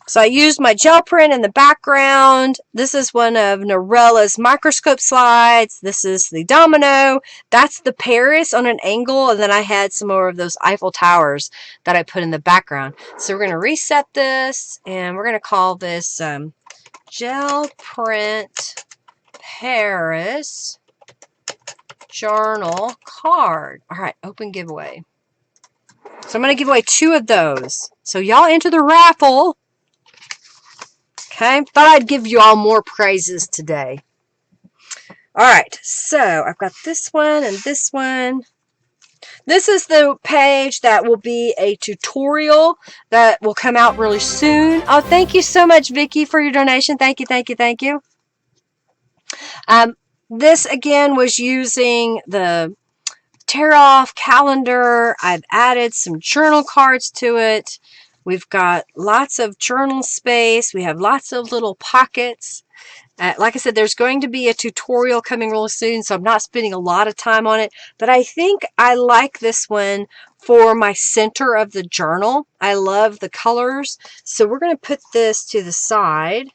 So I used my gel print in the background. This is one of Norella's microscope slides. This is the domino. That's the Paris on an angle. And then I had some more of those Eiffel Towers that I put in the background. So we're going to reset this, and we're going to call this Gel Print Paris Journal Card. All right, open giveaway. So I'm going to give away 2 of those. So y'all enter the raffle. Okay, thought I'd give you all more prizes today. All right, so I've got this one and this one. This is the page that will be a tutorial that will come out really soon. Oh, thank you so much, Vicki, for your donation. Thank you, thank you, thank you. This, again, was using the tear-off calendar. I've added some journal cards to it. We've got lots of journal space. We have lots of little pockets. Like I said, there's going to be a tutorial coming real soon, so I'm not spending a lot of time on it. But I think I like this one for my center of the journal. I love the colors. So we're going to put this to the side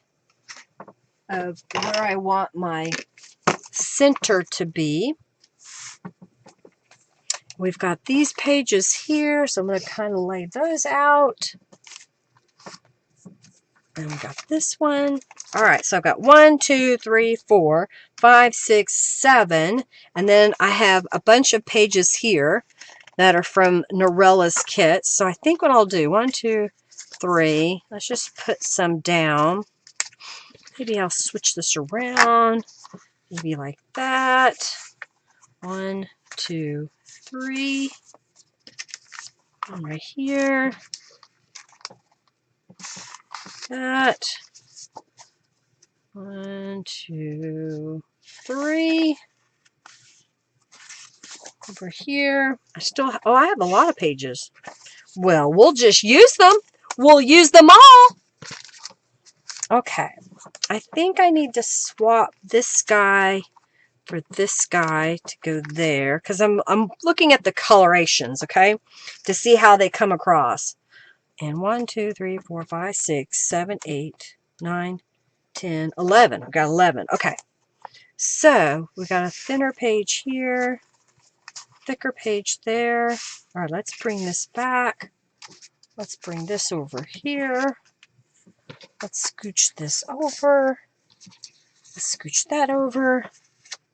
of where I want my center to be. we've got these pages here, so I'm going to kind of lay those out. And we got this one. All right, so I've got 1, 2, 3, 4, 5, 6, 7, and then I have a bunch of pages here that are from Norella's kit. So I think what I'll do, 1, 2, 3, let's just put some down. Maybe I'll switch this around, maybe like that. 1, 2, 3, one right here, that. 1, 2, 3. Over here. I have a lot of pages. Well, we'll just use them. We'll use them all. Okay. I think I need to swap this guy for this guy to go there, because I'm looking at the colorations, okay, to see how they come across. And 1, 2, 3, 4, 5, 6, 7, 8, 9, 10, 11. I've got 11. Okay. So we got a thinner page here, thicker page there. All right, let's bring this back. Let's bring this over here. Let's scooch this over. Let's scooch that over.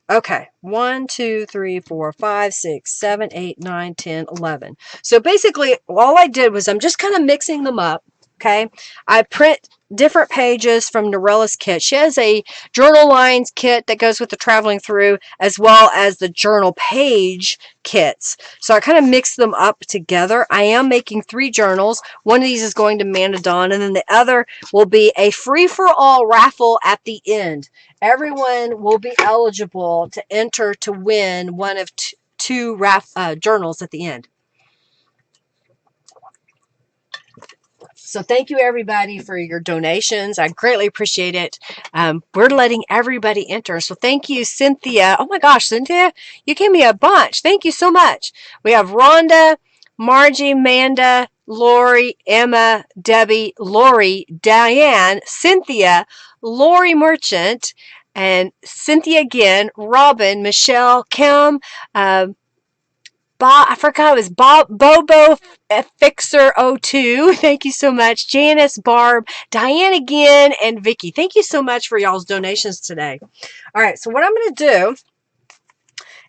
Okay, 1, 2, 3, 4, 5, 6, 7, 8, 9, 10, 11. So basically, all I did was I'm just kind of mixing them up, okay? I print different pages from Norella's kit. She has a journal lines kit that goes with the traveling through, as well as the journal page kits. So I kind of mix them up together. I am making 3 journals. One of these is going to Amanda Dawn, and then the other will be a free-for-all raffle at the end. Everyone will be eligible to enter to win one of two journals at the end. So thank you, everybody, for your donations. I greatly appreciate it. We're letting everybody enter. So thank you, Cynthia. Oh, my gosh, Cynthia, you gave me a bunch. Thank you so much. We have Rhonda, Margie, Manda, Lori, Emma, Debbie, Lori, Diane, Cynthia, Lori Merchant, and Cynthia again, Robin, Michelle, Kim, I forgot it was Bobo Fixer 02. Thank you so much. Janice, Barb, Diane again, and Vicky. Thank you so much for y'all's donations today. All right, so what I'm going to do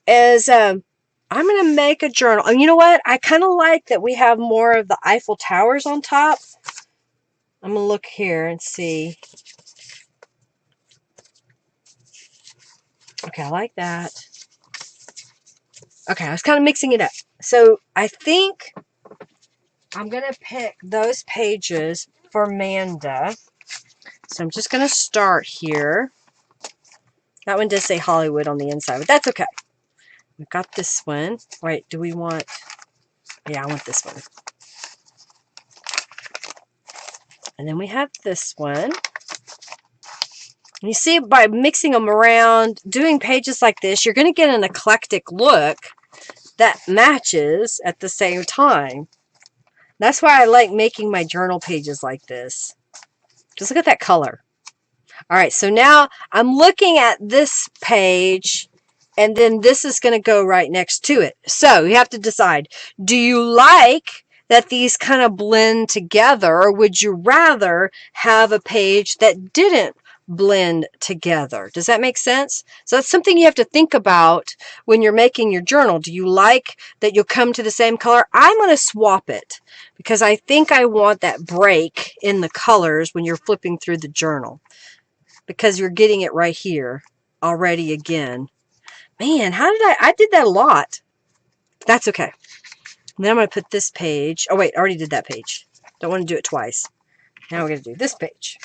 is I'm going to make a journal. And you know what? I kind of like that we have more of the Eiffel Towers on top. I'm going to look here and see. Okay, I like that. Okay, I was kind of mixing it up. So I think I'm going to pick those pages for Amanda. So I'm just going to start here. That one does say Hollywood on the inside, but that's okay. We've got this one. Wait, do we want... Yeah, I want this one. And then we have this one. And you see, by mixing them around, doing pages like this, you're going to get an eclectic look that matches at the same time. That's why I like making my journal pages like this. Just look at that color. All right, so now I'm looking at this page, and then this is going to go right next to it. So you have to decide, do you like that these kind of blend together, or would you rather have a page that didn't blend together? Does that make sense? So that's something you have to think about when you're making your journal. Do you like that you'll come to the same color? I'm going to swap it because I think I want that break in the colors when you're flipping through the journal, because you're getting it right here already again. Man, how did I did that a lot. That's okay. And then I'm going to put this page. Oh, wait, I already did that page. Don't want to do it twice. Now we're going to do this page.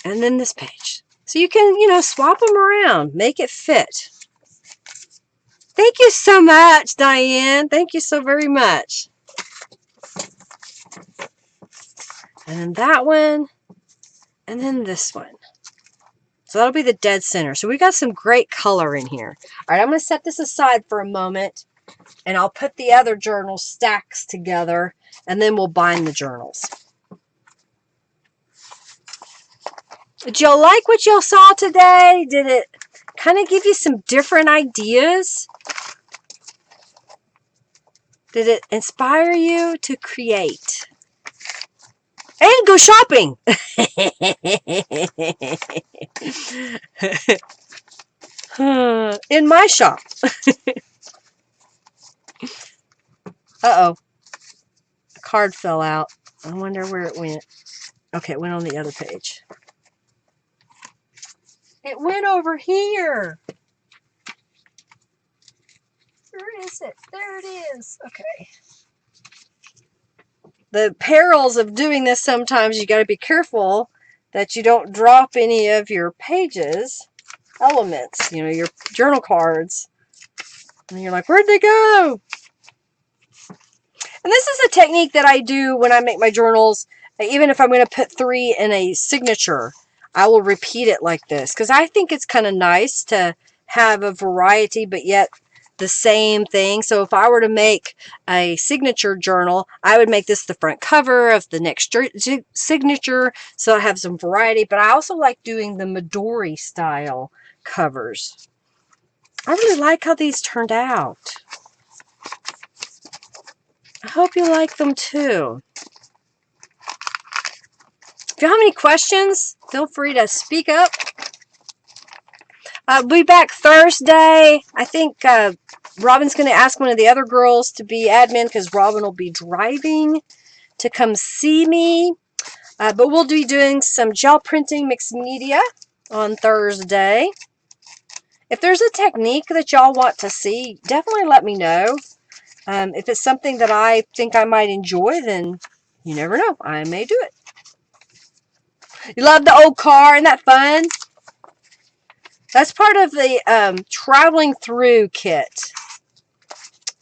And then this page. So you can, swap them around. Make it fit. Thank you so much, Diane. Thank you so very much. And then that one. And then this one. So that'll be the dead center. So we got some great color in here. All right, I'm going to set this aside for a moment. And I'll put the other journal stacks together. And then we'll bind the journals. Did y'all like what y'all saw today? Did kind of give you some different ideas. Did it inspire you to create? And go shopping! In my shop. Uh-oh. A card fell out. I wonder where it went. Okay, it went on the other page. It went over here. Where is it? There it is. Okay. The perils of doing this sometimes, you got to be careful that you don't drop any of your pages, elements, you know, your journal cards. And you're like, where'd they go? And this is a technique that I do when I make my journals. Even if I'm going to put 3 in a signature, I will repeat it like this. Because I think it's kind of nice to have a variety, but yet the same thing. So if I were to make a signature journal, I would make this the front cover of the next signature. So I have some variety. But I also like doing the Midori style covers. I really like how these turned out. I hope you like them too. If you have any questions, feel free to speak up. I'll be back Thursday. I think Robin's going to ask one of the other girls to be admin because Robin will be driving to come see me. But we'll be doing some gel printing mixed media on Thursday. If there's a technique that y'all want to see, definitely let me know. If it's something that I think I might enjoy, then you never know. I may do it. You love the old car? Isn't that fun? That's part of the Traveling Through kit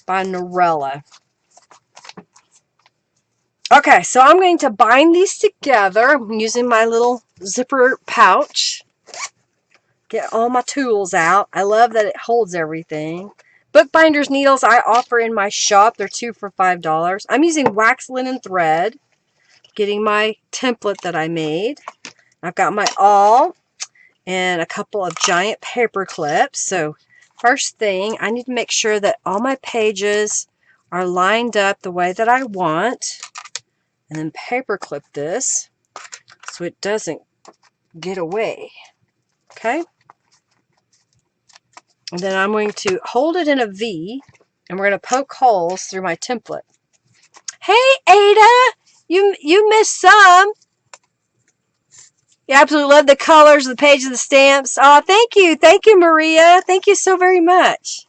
by Norella. Okay, so I'm going to bind these together. I'm using my little zipper pouch. Get all my tools out. I love that it holds everything. Bookbinders needles I offer in my shop. They're 2 for $5. I'm using wax linen thread. Getting my template that I made. I've got my awl and a couple of giant paper clips. So first thing, I need to make sure that all my pages are lined up the way that I want. And then paper clip this so it doesn't get away. Okay? And then I'm going to hold it in a V, and we're going to poke holes through my template. Hey, Ada! You missed some. You absolutely love the colors, the pages, the stamps. Oh, thank you. Thank you, Maria. Thank you so very much.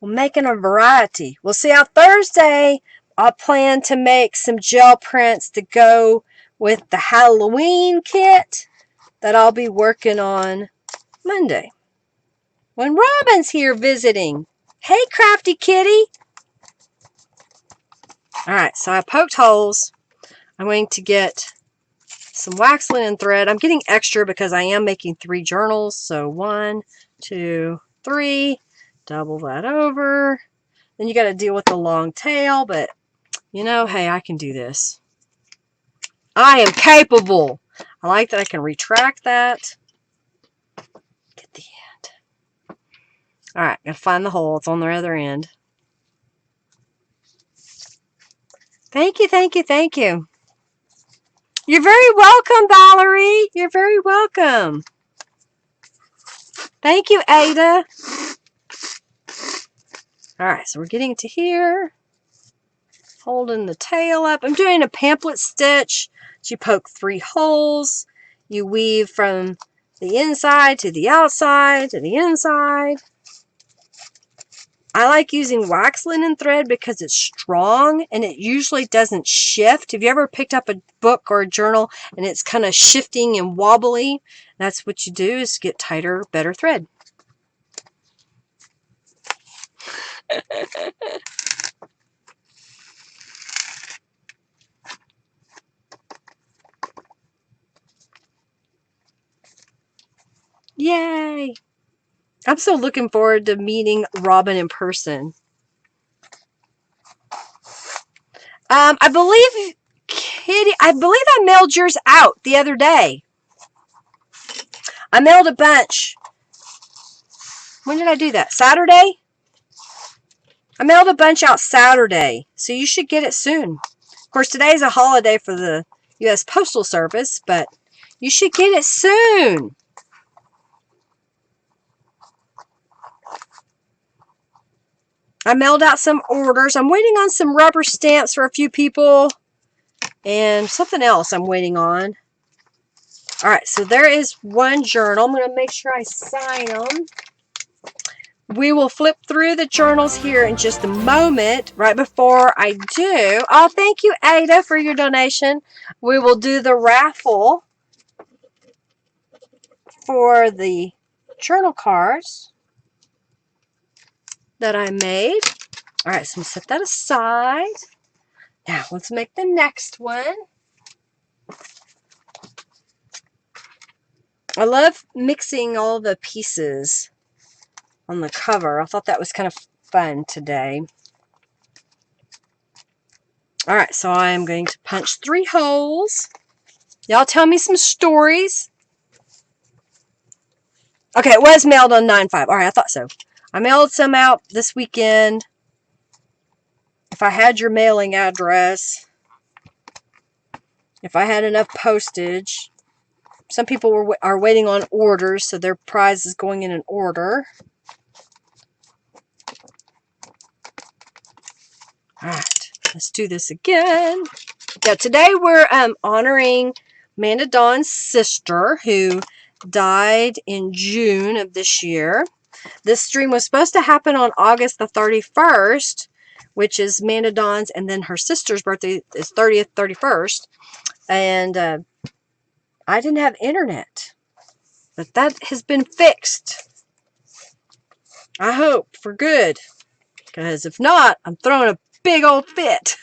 We're making a variety. We'll see how Thursday I plan to make some gel prints to go with the Halloween kit that I'll be working on Monday. When Robin's here visiting. Hey, crafty kitty. Alright, so I poked holes. I'm going to get some wax linen thread. I'm getting extra because I am making 3 journals. So 1, 2, 3. Double that over. Then you got to deal with the long tail, but you know, hey, I can do this. I am capable. I like that I can retract that. Get the end. Alright, gotta find the hole. It's on the other end. Thank you, thank you, thank you. You're very welcome, Valerie. You're very welcome. Thank you, Ada. Alright, so we're getting to here. Holding the tail up. I'm doing a pamphlet stitch. You poke 3 holes. You weave from the inside to the outside to the inside. I like using wax linen thread because it's strong and it usually doesn't shift. Have you ever picked up a book or a journal and it's kind of shifting and wobbly? That's what you do, is get tighter, better thread. Yay! I'm so looking forward to meeting Robin in person. I believe, Kitty, I mailed yours out the other day. I mailed a bunch. When did I do that? Saturday? I mailed a bunch out Saturday, so you should get it soon. Of course, today is a holiday for the U.S. Postal Service, but you should get it soon. I mailed out some orders. I'm waiting on some rubber stamps for a few people and something else I'm waiting on. All right, so there is one journal. I'm going to make sure I sign them. We will flip through the journals here in just a moment. Right before I do, oh, thank you, Ada, for your donation. We will do the raffle for the journal cards that I made. All right, so I'm going to set that aside. Now, let's make the next one. I love mixing all the pieces on the cover. I thought that was kind of fun today. All right, so I'm going to punch 3 holes. Y'all tell me some stories. Okay, it was mailed on 9/5. All right, I thought so. I mailed some out this weekend. If I had your mailing address, if I had enough postage. Some people are waiting on orders, so their prize is going in an order. All right, let's do this again. Now, today we're honoring Amanda Dawn's sister, who died in June of this year. This stream was supposed to happen on August the 31st, which is Amanda Dawn's, and then her sister's birthday is 30th, 31st. And I didn't have internet. But that has been fixed. I hope for good. Because if not, I'm throwing a big old fit.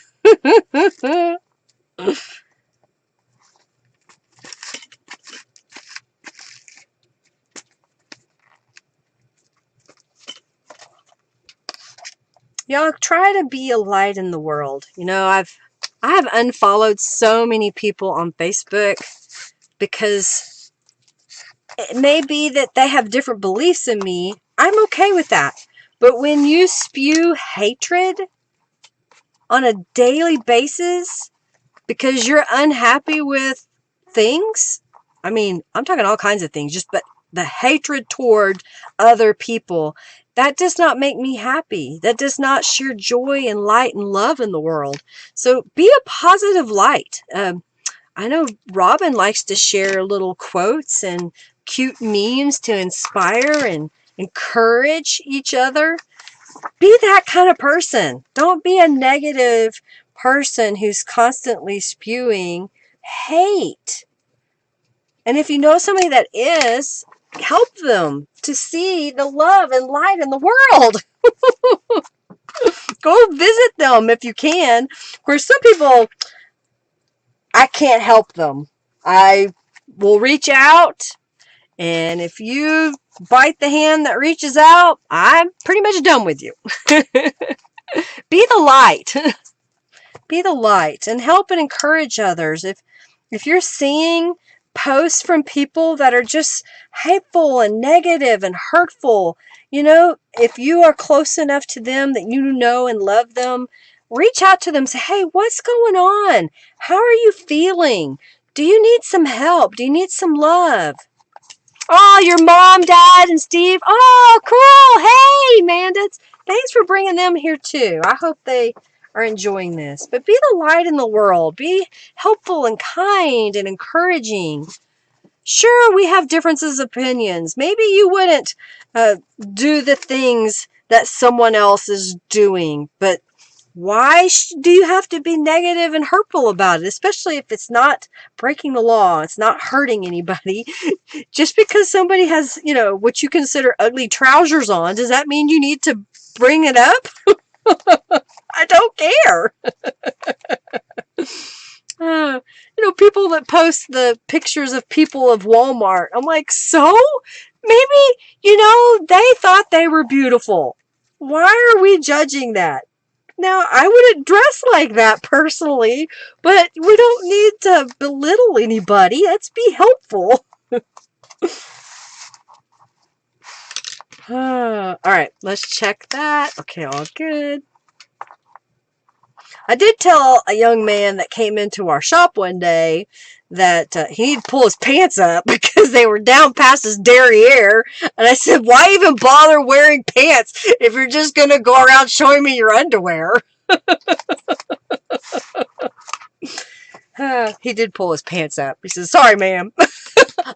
Y'all try to be a light in the world. You know, I have unfollowed so many people on Facebook because it may be that they have different beliefs than me. I'm okay with that. But when you spew hatred on a daily basis because you're unhappy with things, I mean, I'm talking all kinds of things, but the hatred toward other people, that does not make me happy. That does not share joy and light and love in the world. So be a positive light. I know Robin likes to share little quotes and cute memes to inspire and encourage each other. Be that kind of person. Don't be a negative person who's constantly spewing hate. And if you know somebody that is, help them to see the love and light in the world. Go visit them if you can. Of course, some people, I can't help them. I will reach out, and if you bite the hand that reaches out, I'm pretty much done with you. Be the light. Be the light and help and encourage others. If you're seeing posts from people that are just hateful and negative and hurtful, you know, if you are close enough to them that you know and love them, reach out to them. Say, hey, what's going on? How are you feeling? Do you need some help? Do you need some love? Oh, your mom, dad, and Steve. Oh, cool. Hey, Amanda. Thanks for bringing them here, too. I hope they are enjoying this. But be the light in the world. Be helpful and kind and encouraging. Sure, we have differences of opinions. Maybe you wouldn't do the things that someone else is doing, but why do you have to be negative and hurtful about it? Especially if it's not breaking the law, it's not hurting anybody. Just because somebody has, you know, what you consider ugly trousers on, does that mean you need to bring it up? I don't care. You know, people that post the pictures of people of Walmart. I'm like, so? Maybe, you know, they thought they were beautiful. Why are we judging that? Now, I wouldn't dress like that personally, but we don't need to belittle anybody. Let's be helpful. All right, let's check that. Okay, all good. I did tell a young man that came into our shop one day that he'd pull his pants up because they were down past his derriere. And I said, why even bother wearing pants if you're just going to go around showing me your underwear? He did pull his pants up. He said, sorry, ma'am.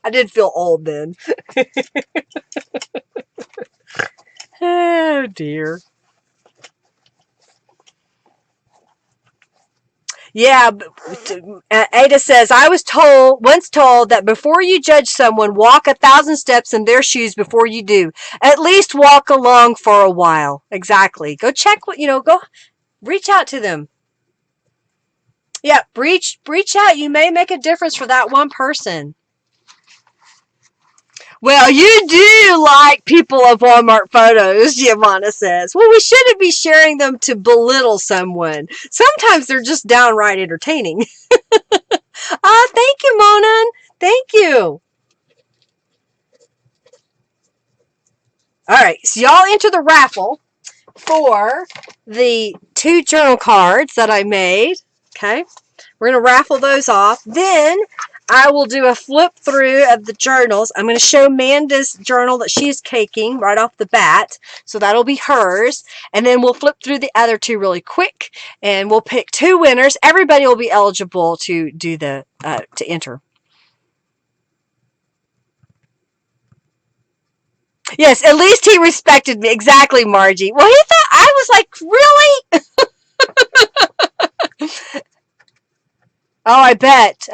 I did feel old then. Oh, dear. Yeah, Ada says, I was once told that before you judge someone, walk 1,000 steps in their shoes before you do. At least walk along for a while. Exactly. Go check go reach out to them. Yeah, reach out. You may make a difference for that one person. Well, you do like people of Walmart photos, Giovanna says. Well, we shouldn't be sharing them to belittle someone. Sometimes they're just downright entertaining. Thank you, Monan. Thank you. All right, so y'all enter the raffle for the 2 journal cards that I made. Okay, we're going to raffle those off. Then I will do a flip through of the journals. I'm going to show Manda's journal that she's caking right off the bat. So that'll be hers. And then we'll flip through the other 2 really quick. And we'll pick 2 winners. Everybody will be eligible to do to enter. Yes, at least he respected me. Exactly, Margie. Well, he thought, I was like, really? Oh, I bet.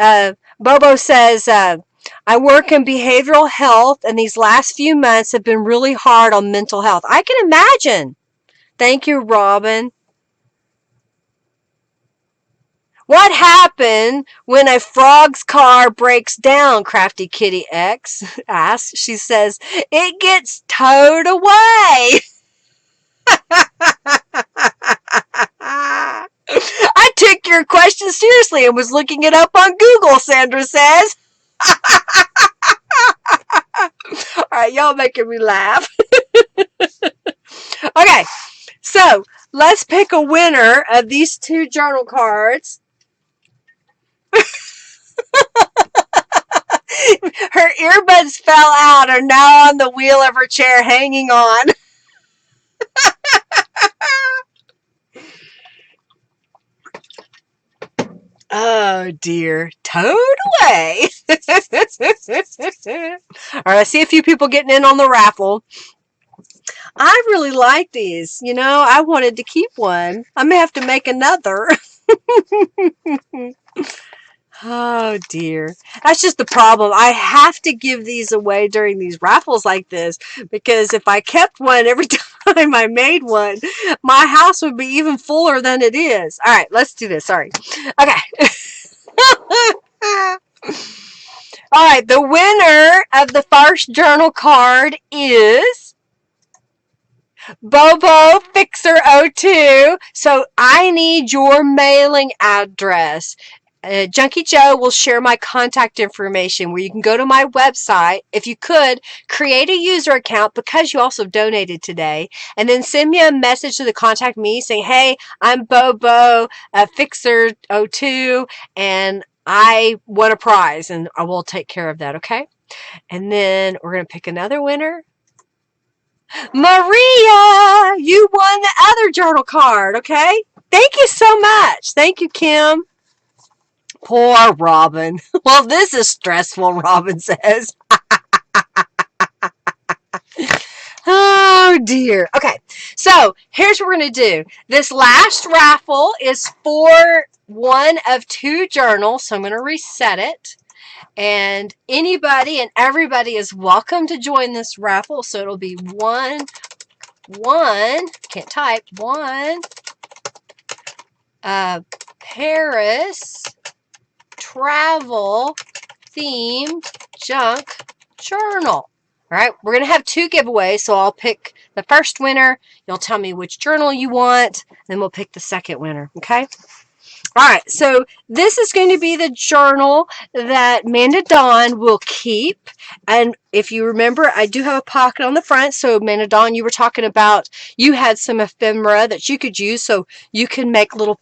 Bobo says, I work in behavioral health, and these last few months have been really hard on mental health. I can imagine. Thank you, Robin. What happened when a frog's car breaks down? Crafty Kitty X asks. She says, it gets towed away. I took your question seriously and was looking it up on Google, Sandra says. All right, y'all making me laugh. Okay, so let's pick a winner of these 2 journal cards. Her earbuds fell out, are now on the wheel of her chair hanging on. Oh dear, towed away. All right, I see a few people getting in on the raffle. I really like these. I wanted to keep one. I may have to make another. Oh dear. That's just the problem. I have to give these away during these raffles like this because if I kept one every time I made one, my house would be even fuller than it is. All right, let's do this. Sorry. Okay. All right, the winner of the first journal card is Bobo Fixer 02. So I need your mailing address. Junkie Joe will share my contact information where you can go to my website. If you could, create a user account because you also donated today, and then send me a message to the contact me saying, hey, I'm Bobo Fixer 02, and I won a prize, and I will take care of that, okay? And then we're going to pick another winner. Maria, you won the other journal card, okay? Thank you so much. Thank you, Kim. Poor Robin. Well, this is stressful, Robin says. Oh, dear. Okay, so here's what we're going to do. This last raffle is for one of 2 journals, so I'm going to reset it. And anybody and everybody is welcome to join this raffle, so it'll be one, can't type, one Paris travel themed junk journal. All right, we're going to have 2 giveaways, so I'll pick the first winner. You'll tell me which journal you want, then we'll pick the second winner, okay? All right, so this is going to be the journal that Amanda Dawn will keep. And if you remember, I do have a pocket on the front. So Amanda Dawn, you were talking about you had some ephemera that you could use, so you can make little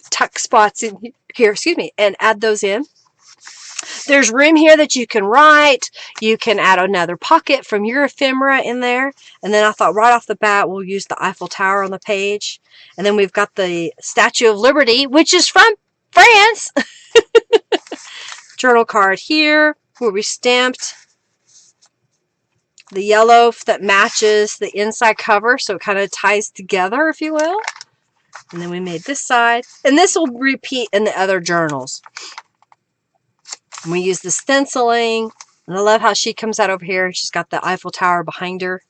tuck spots in here, excuse me, and add those in. There's room here that you can write. You can add another pocket from your ephemera in there. And then I thought right off the bat, we'll use the Eiffel Tower on the page. And then we've got the Statue of Liberty, which is from France. Journal card here where we stamped the yellow that matches the inside cover. So it kind of ties together, if you will. And then we made this side. And this will repeat in the other journals. And we use the stenciling. And I love how she comes out over here. She's got the Eiffel Tower behind her.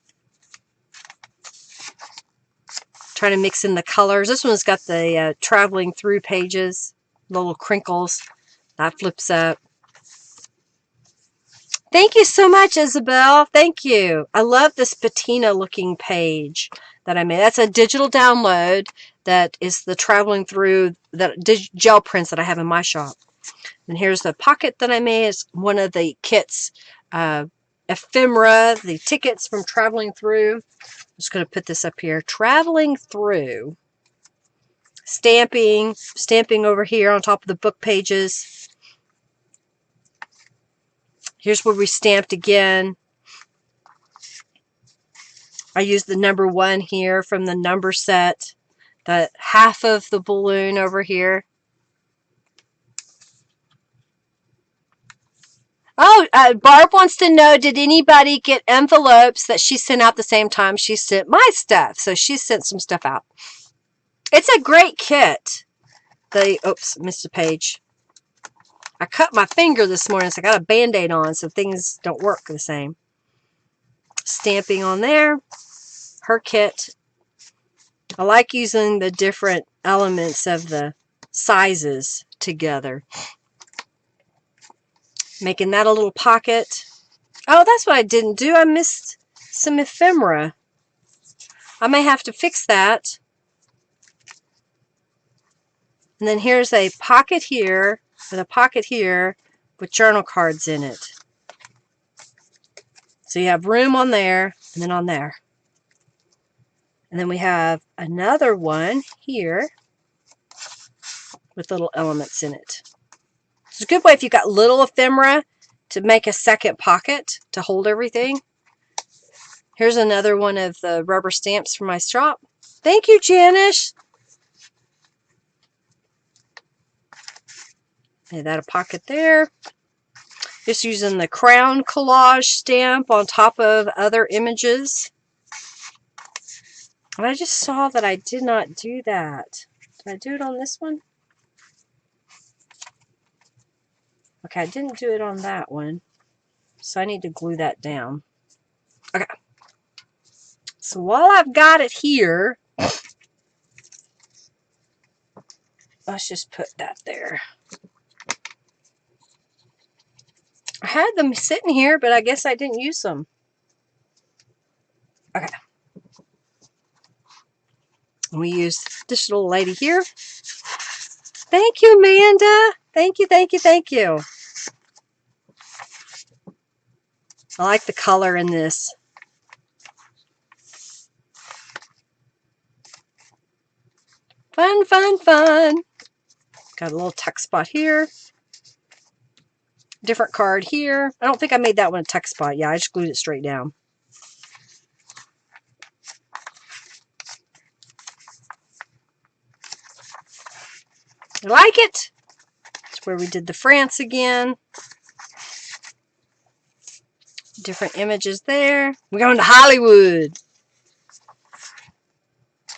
Trying to mix in the colors. This one's got the traveling through pages. Little crinkles. That flips up. Thank you so much, Isabel. Thank you. I love this patina looking page that I made. That's a digital download that is the traveling through the gel prints that I have in my shop. And here's the pocket that I made. It's one of the kit's ephemera, the tickets from traveling through. I'm just going to put this up here. Traveling through. Stamping over here on top of the book pages. Here's where we stamped again. I used the number 1 here from the number set. The half of the balloon over here. Oh, Barb wants to know, did anybody get envelopes that she sent out the same time she sent my stuff? So she sent some stuff out. It's a great kit. Oops, missed a page. I cut my finger this morning, so I got a Band-Aid on so things don't work the same. Stamping on there. Her kit. I like using the different elements of the sizes together. Making that a little pocket. Oh, that's what I didn't do. I missed some ephemera. I may have to fix that. And then here's a pocket here with a pocket here with journal cards in it. So you have room on there and then on there. And then we have another one here with little elements in it. It's a good way if you've got little ephemera to make a second pocket to hold everything. Here's another one of the rubber stamps from my shop. Thank you, Janice. Made that a pocket there. Just using the crown collage stamp on top of other images. And I just saw that I did not do that. Did I do it on this one? Okay, I didn't do it on that one. So I need to glue that down. Okay. So while I've got it here, let's just put that there. I had them sitting here, but I guess I didn't use them. Okay. We use this little lady here. Thank you, Amanda. Thank you, thank you, thank you. I like the color in this. Fun, fun, fun. Got a little tuck spot here. Different card here. I don't think I made that one a tuck spot. Yeah, I just glued it straight down. I like it. That's where we did the France again. Different images there. We're going to Hollywood.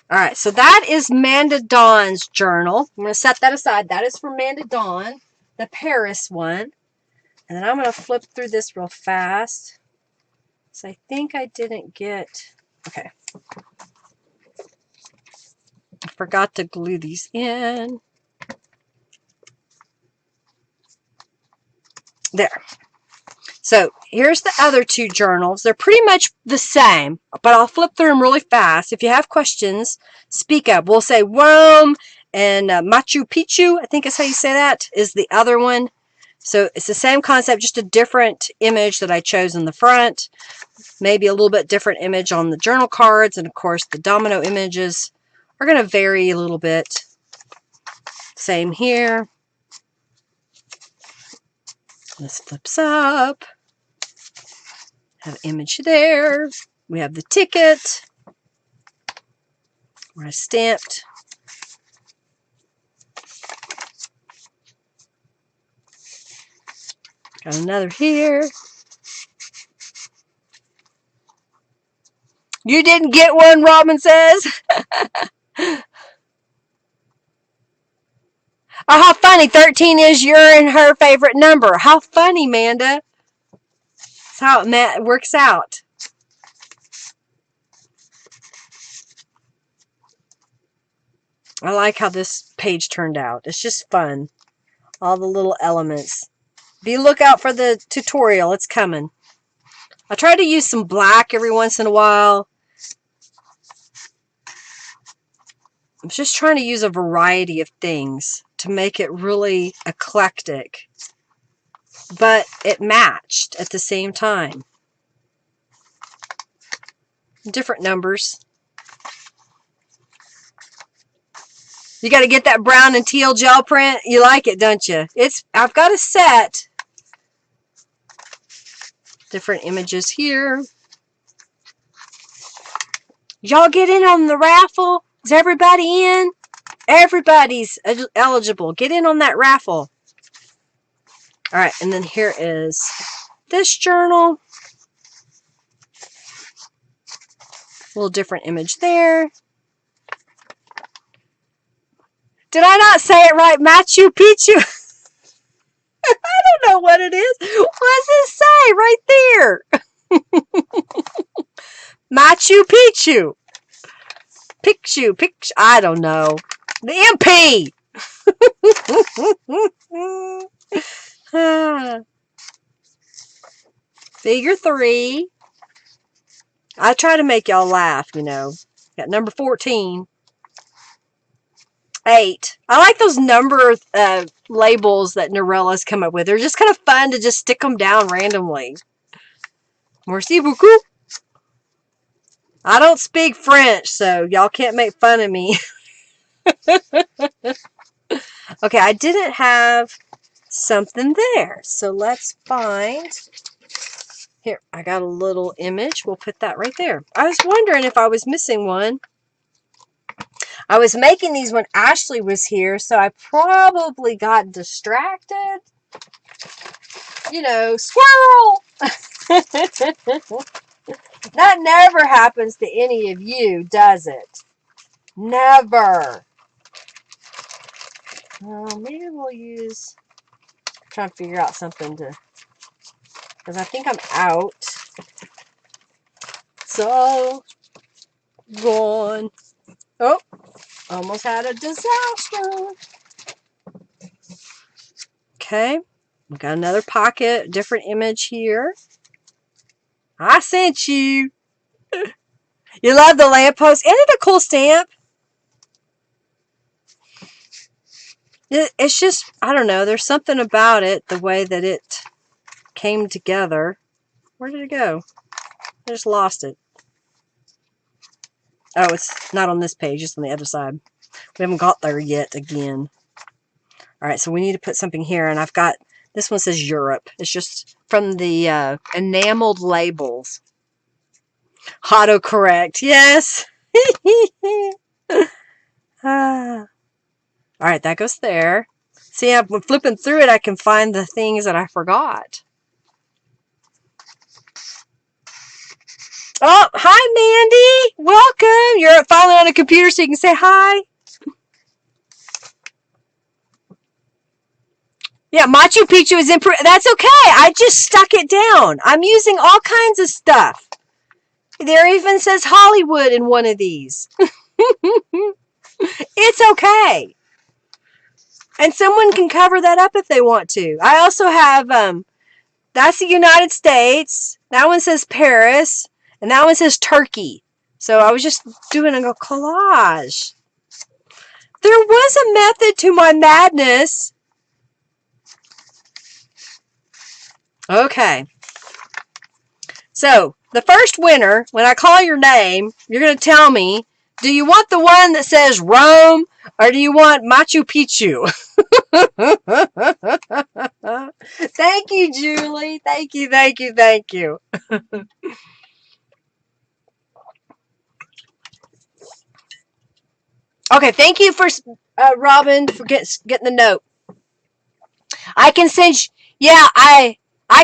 All right, so that is Amanda Dawn's journal. I'm going to set that aside. That is for Amanda Dawn, the Paris one. And then I'm going to flip through this real fast. So I think I didn't get... Okay. I forgot to glue these in. There. So here's the other two journals. They're pretty much the same, but I'll flip through them really fast. If you have questions, speak up. We'll say Rome And Machu Picchu, I think is how you say that, is the other one. So it's the same concept, just a different image that I chose in the front. Maybe a little bit different image on the journal cards. And of course, the domino images are going to vary a little bit. Same here. This flips up. Have an image there. We have the ticket where I stamped. Got another here. You didn't get one, Robin says. Oh, how funny. 13 is your and her favorite number. How funny, Amanda. That's how it works out. I like how this page turned out. It's just fun. All the little elements. Be lookout for the tutorial. It's coming. I try to use some black every once in a while. I'm just trying to use a variety of things to make it really eclectic. But it matched at the same time. Different numbers. You got to get that brown and teal gel print. You like it, don't you? I've got a set. Different images here. Y'all get in on the raffle? Is everybody in? Everybody's eligible. Get in on that raffle. All right, and then here is this journal. A little different image there. Did I not say it right? Machu Picchu. I don't know what it is. What does it say right there? Machu Picchu. Picchu. I don't know. The MP. Figure 3. I try to make y'all laugh, you know. Got number 14. 8. I like those number labels that Norella's come up with. They're just kind of fun to just stick them down randomly. Merci beaucoup. I don't speak French, so y'all can't make fun of me. Okay, I didn't have something there. So let's find... Here, I got a little image. We'll put that right there. I was wondering if I was missing one. I was making these when Ashley was here, so I probably got distracted. You know, squirrel! That never happens to any of you, does it? Never. Maybe we'll use... I'm trying to figure out something to... Because I think I'm out. So, gone. Oh, almost had a disaster. Okay, we got another pocket, different image here. I sent you. You love the lamppost. Isn't it a cool stamp? It's just, I don't know, there's something about it, the way that it came together. Where did it go? I just lost it. Oh, it's not on this page, it's on the other side. We haven't got there yet again. Alright, so we need to put something here, and I've got, this one says Europe. It's just from the enameled labels. Autocorrect, yes! Alright, that goes there. See, I'm flipping through it, I can find the things that I forgot. Oh, hi, Mandy! Welcome! You're finally on a computer so you can say hi. Yeah, Machu Picchu is in... That's okay. I just stuck it down. I'm using all kinds of stuff. There even says Hollywood in one of these. It's okay. And someone can cover that up if they want to. I also have... that's the United States. That one says Paris. And that one says Turkey. So I was just doing a collage. There was a method to my madness. Okay. So, the first winner, when I call your name, you're going to tell me, do you want the one that says Rome or do you want Machu Picchu? Thank you, Julie. Thank you, thank you, thank you. Okay, thank you for Robin for getting the note. I can send yeah, I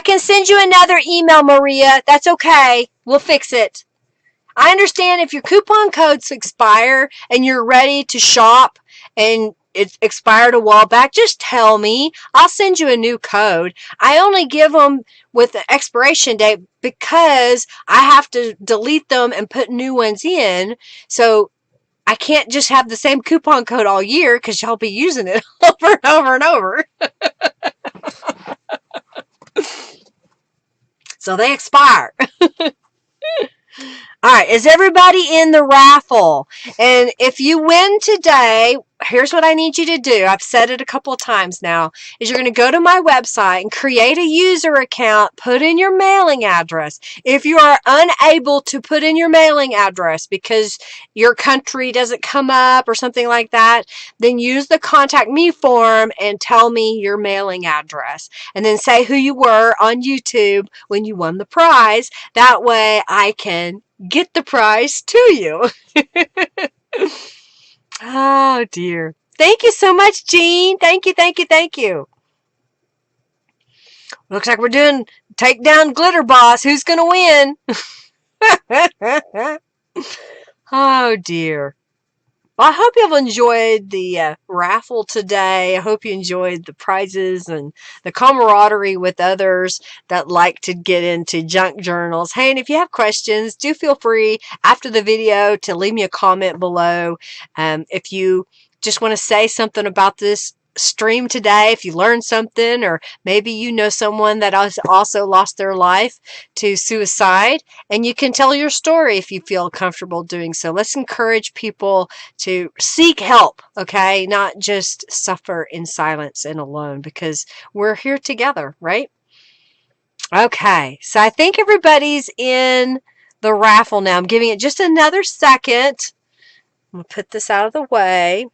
can send you another email, Maria. That's okay. We'll fix it. I understand if your coupon codes expire and you're ready to shop and it expired a while back, just tell me. I'll send you a new code. I only give them with the expiration date because I have to delete them and put new ones in. So I can't just have the same coupon code all year because y'all be using it over and over and over. So they expire. All right, is everybody in the raffle? And if you win today, here's what I need you to do. I've said it a couple of times now. Is you're going to go to my website and create a user account, put in your mailing address. If you are unable to put in your mailing address because your country doesn't come up or something like that, then use the contact me form and tell me your mailing address. And then say who you were on YouTube when you won the prize. That way I can get the prize to you. Oh dear. Thank you so much, Jean. Thank you, thank you, thank you. Looks like we're doing take down Glitter Boss. Who's gonna win? Oh dear. Well, I hope you've enjoyed the raffle today. I hope you enjoyed the prizes and the camaraderie with others that like to get into junk journals. Hey, and if you have questions, do feel free after the video to leave me a comment below. If you just want to say something about this stream today, if you learned something, or maybe you know someone that has also lost their life to suicide, and you can tell your story if you feel comfortable doing so. Let's encourage people to seek help, okay? Not just suffer in silence and alone, because we're here together, right? Okay, so I think everybody's in the raffle now. I'm giving it just another second. I'm going to put this out of the way.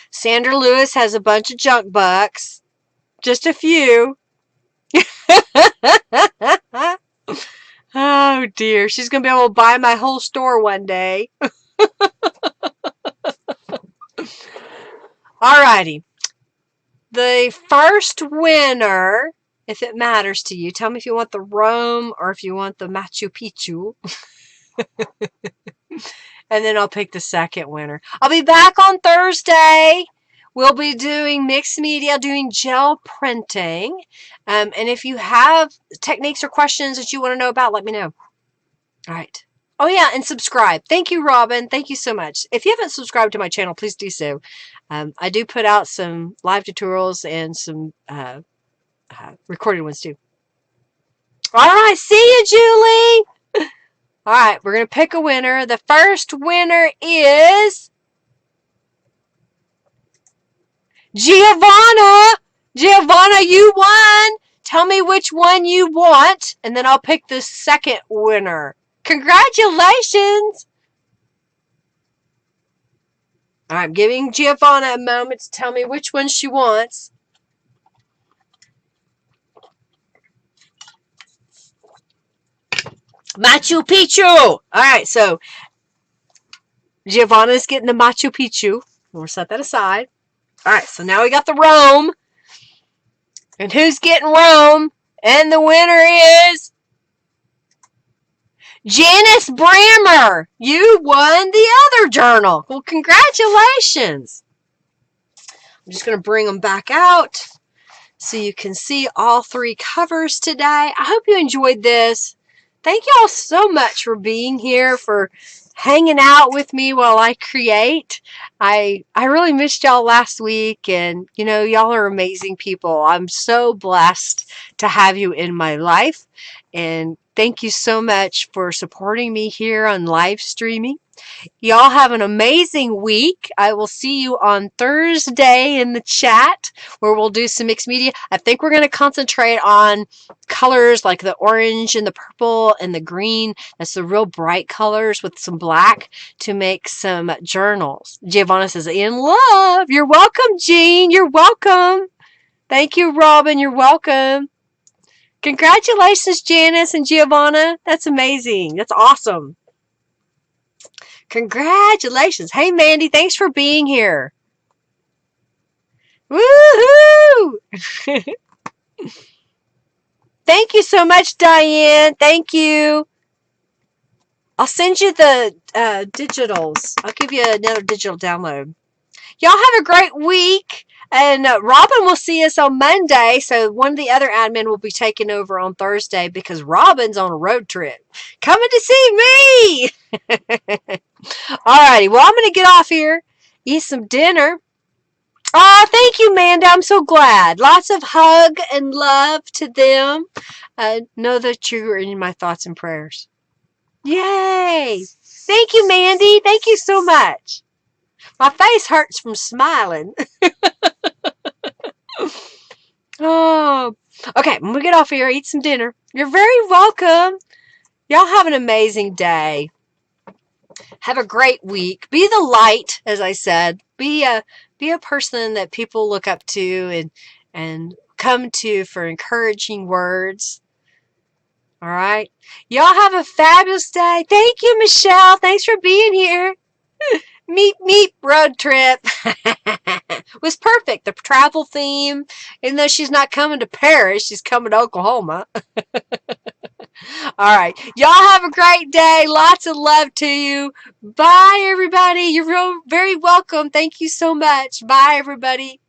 Sandra Lewis has a bunch of junk bucks. Just a few. Oh dear, she's going to be able to buy my whole store one day. Alrighty. The first winner, if it matters to you, tell me if you want the Rome or if you want the Machu Picchu. And then I'll pick the second winner. I'll be back on Thursday. We'll be doing mixed media, doing gel printing. And if you have techniques or questions that you want to know about, let me know. All right. Oh, yeah, and subscribe. Thank you, Robin. Thank you so much. If you haven't subscribed to my channel, please do so. I do put out some live tutorials and some recorded ones, too. All right. See you, Julie. All right. We're going to pick a winner. The first winner is Giovanna. Giovanna, you won. Tell me which one you want, and then I'll pick the second winner. Congratulations. I'm giving Giovanna a moment to tell me which one she wants. Machu Picchu. All right, so Giovanna's getting the Machu Picchu. We'll set that aside. All right, so now we got the Rome. And who's getting Rome? And the winner is Janice Brammer. You won the other journal. Well, congratulations. I'm just going to bring them back out so you can see all three covers today. I hope you enjoyed this. Thank y'all so much for being here, for hanging out with me while I create. I really missed y'all last week, and you know, y'all are amazing people. I'm so blessed to have you in my life, and thank you so much for supporting me here on live streaming. Y'all have an amazing week. I will see you on Thursday in the chat where we'll do some mixed media. I think we're going to concentrate on colors like the orange and the purple and the green. That's the real bright colors with some black to make some journals. Giovanna says, in love. You're welcome, Jean. You're welcome. Thank you, Robin. You're welcome. Congratulations, Janice and Giovanna. That's amazing. That's awesome. Congratulations. Hey, Mandy, thanks for being here. Woohoo! Thank you so much, Diane. Thank you. I'll send you the digitals. I'll give you another digital download. Y'all have a great week. And Robin will see us on Monday. So one of the other admin will be taking over on Thursday because Robin's on a road trip. Coming to see me. Alrighty. Well, I'm going to get off here. Eat some dinner. Oh, thank you, Manda. I'm so glad. Lots of hug and love to them. Know that you are in my thoughts and prayers. Yay! Thank you, Mandy. Thank you so much. My face hurts from smiling. Oh, okay. I'm going to get off here, eat some dinner. You're very welcome. Y'all have an amazing day. Have a great week. Be the light, as I said. Be a person that people look up to and come to for encouraging words. All right. Y'all have a fabulous day. Thank you, Michelle. Thanks for being here. Meep road trip was perfect. The travel theme, even though she's not coming to Paris, she's coming to Oklahoma. All right. Y'all have a great day. Lots of love to you. Bye, everybody. You're very welcome. Thank you so much. Bye, everybody.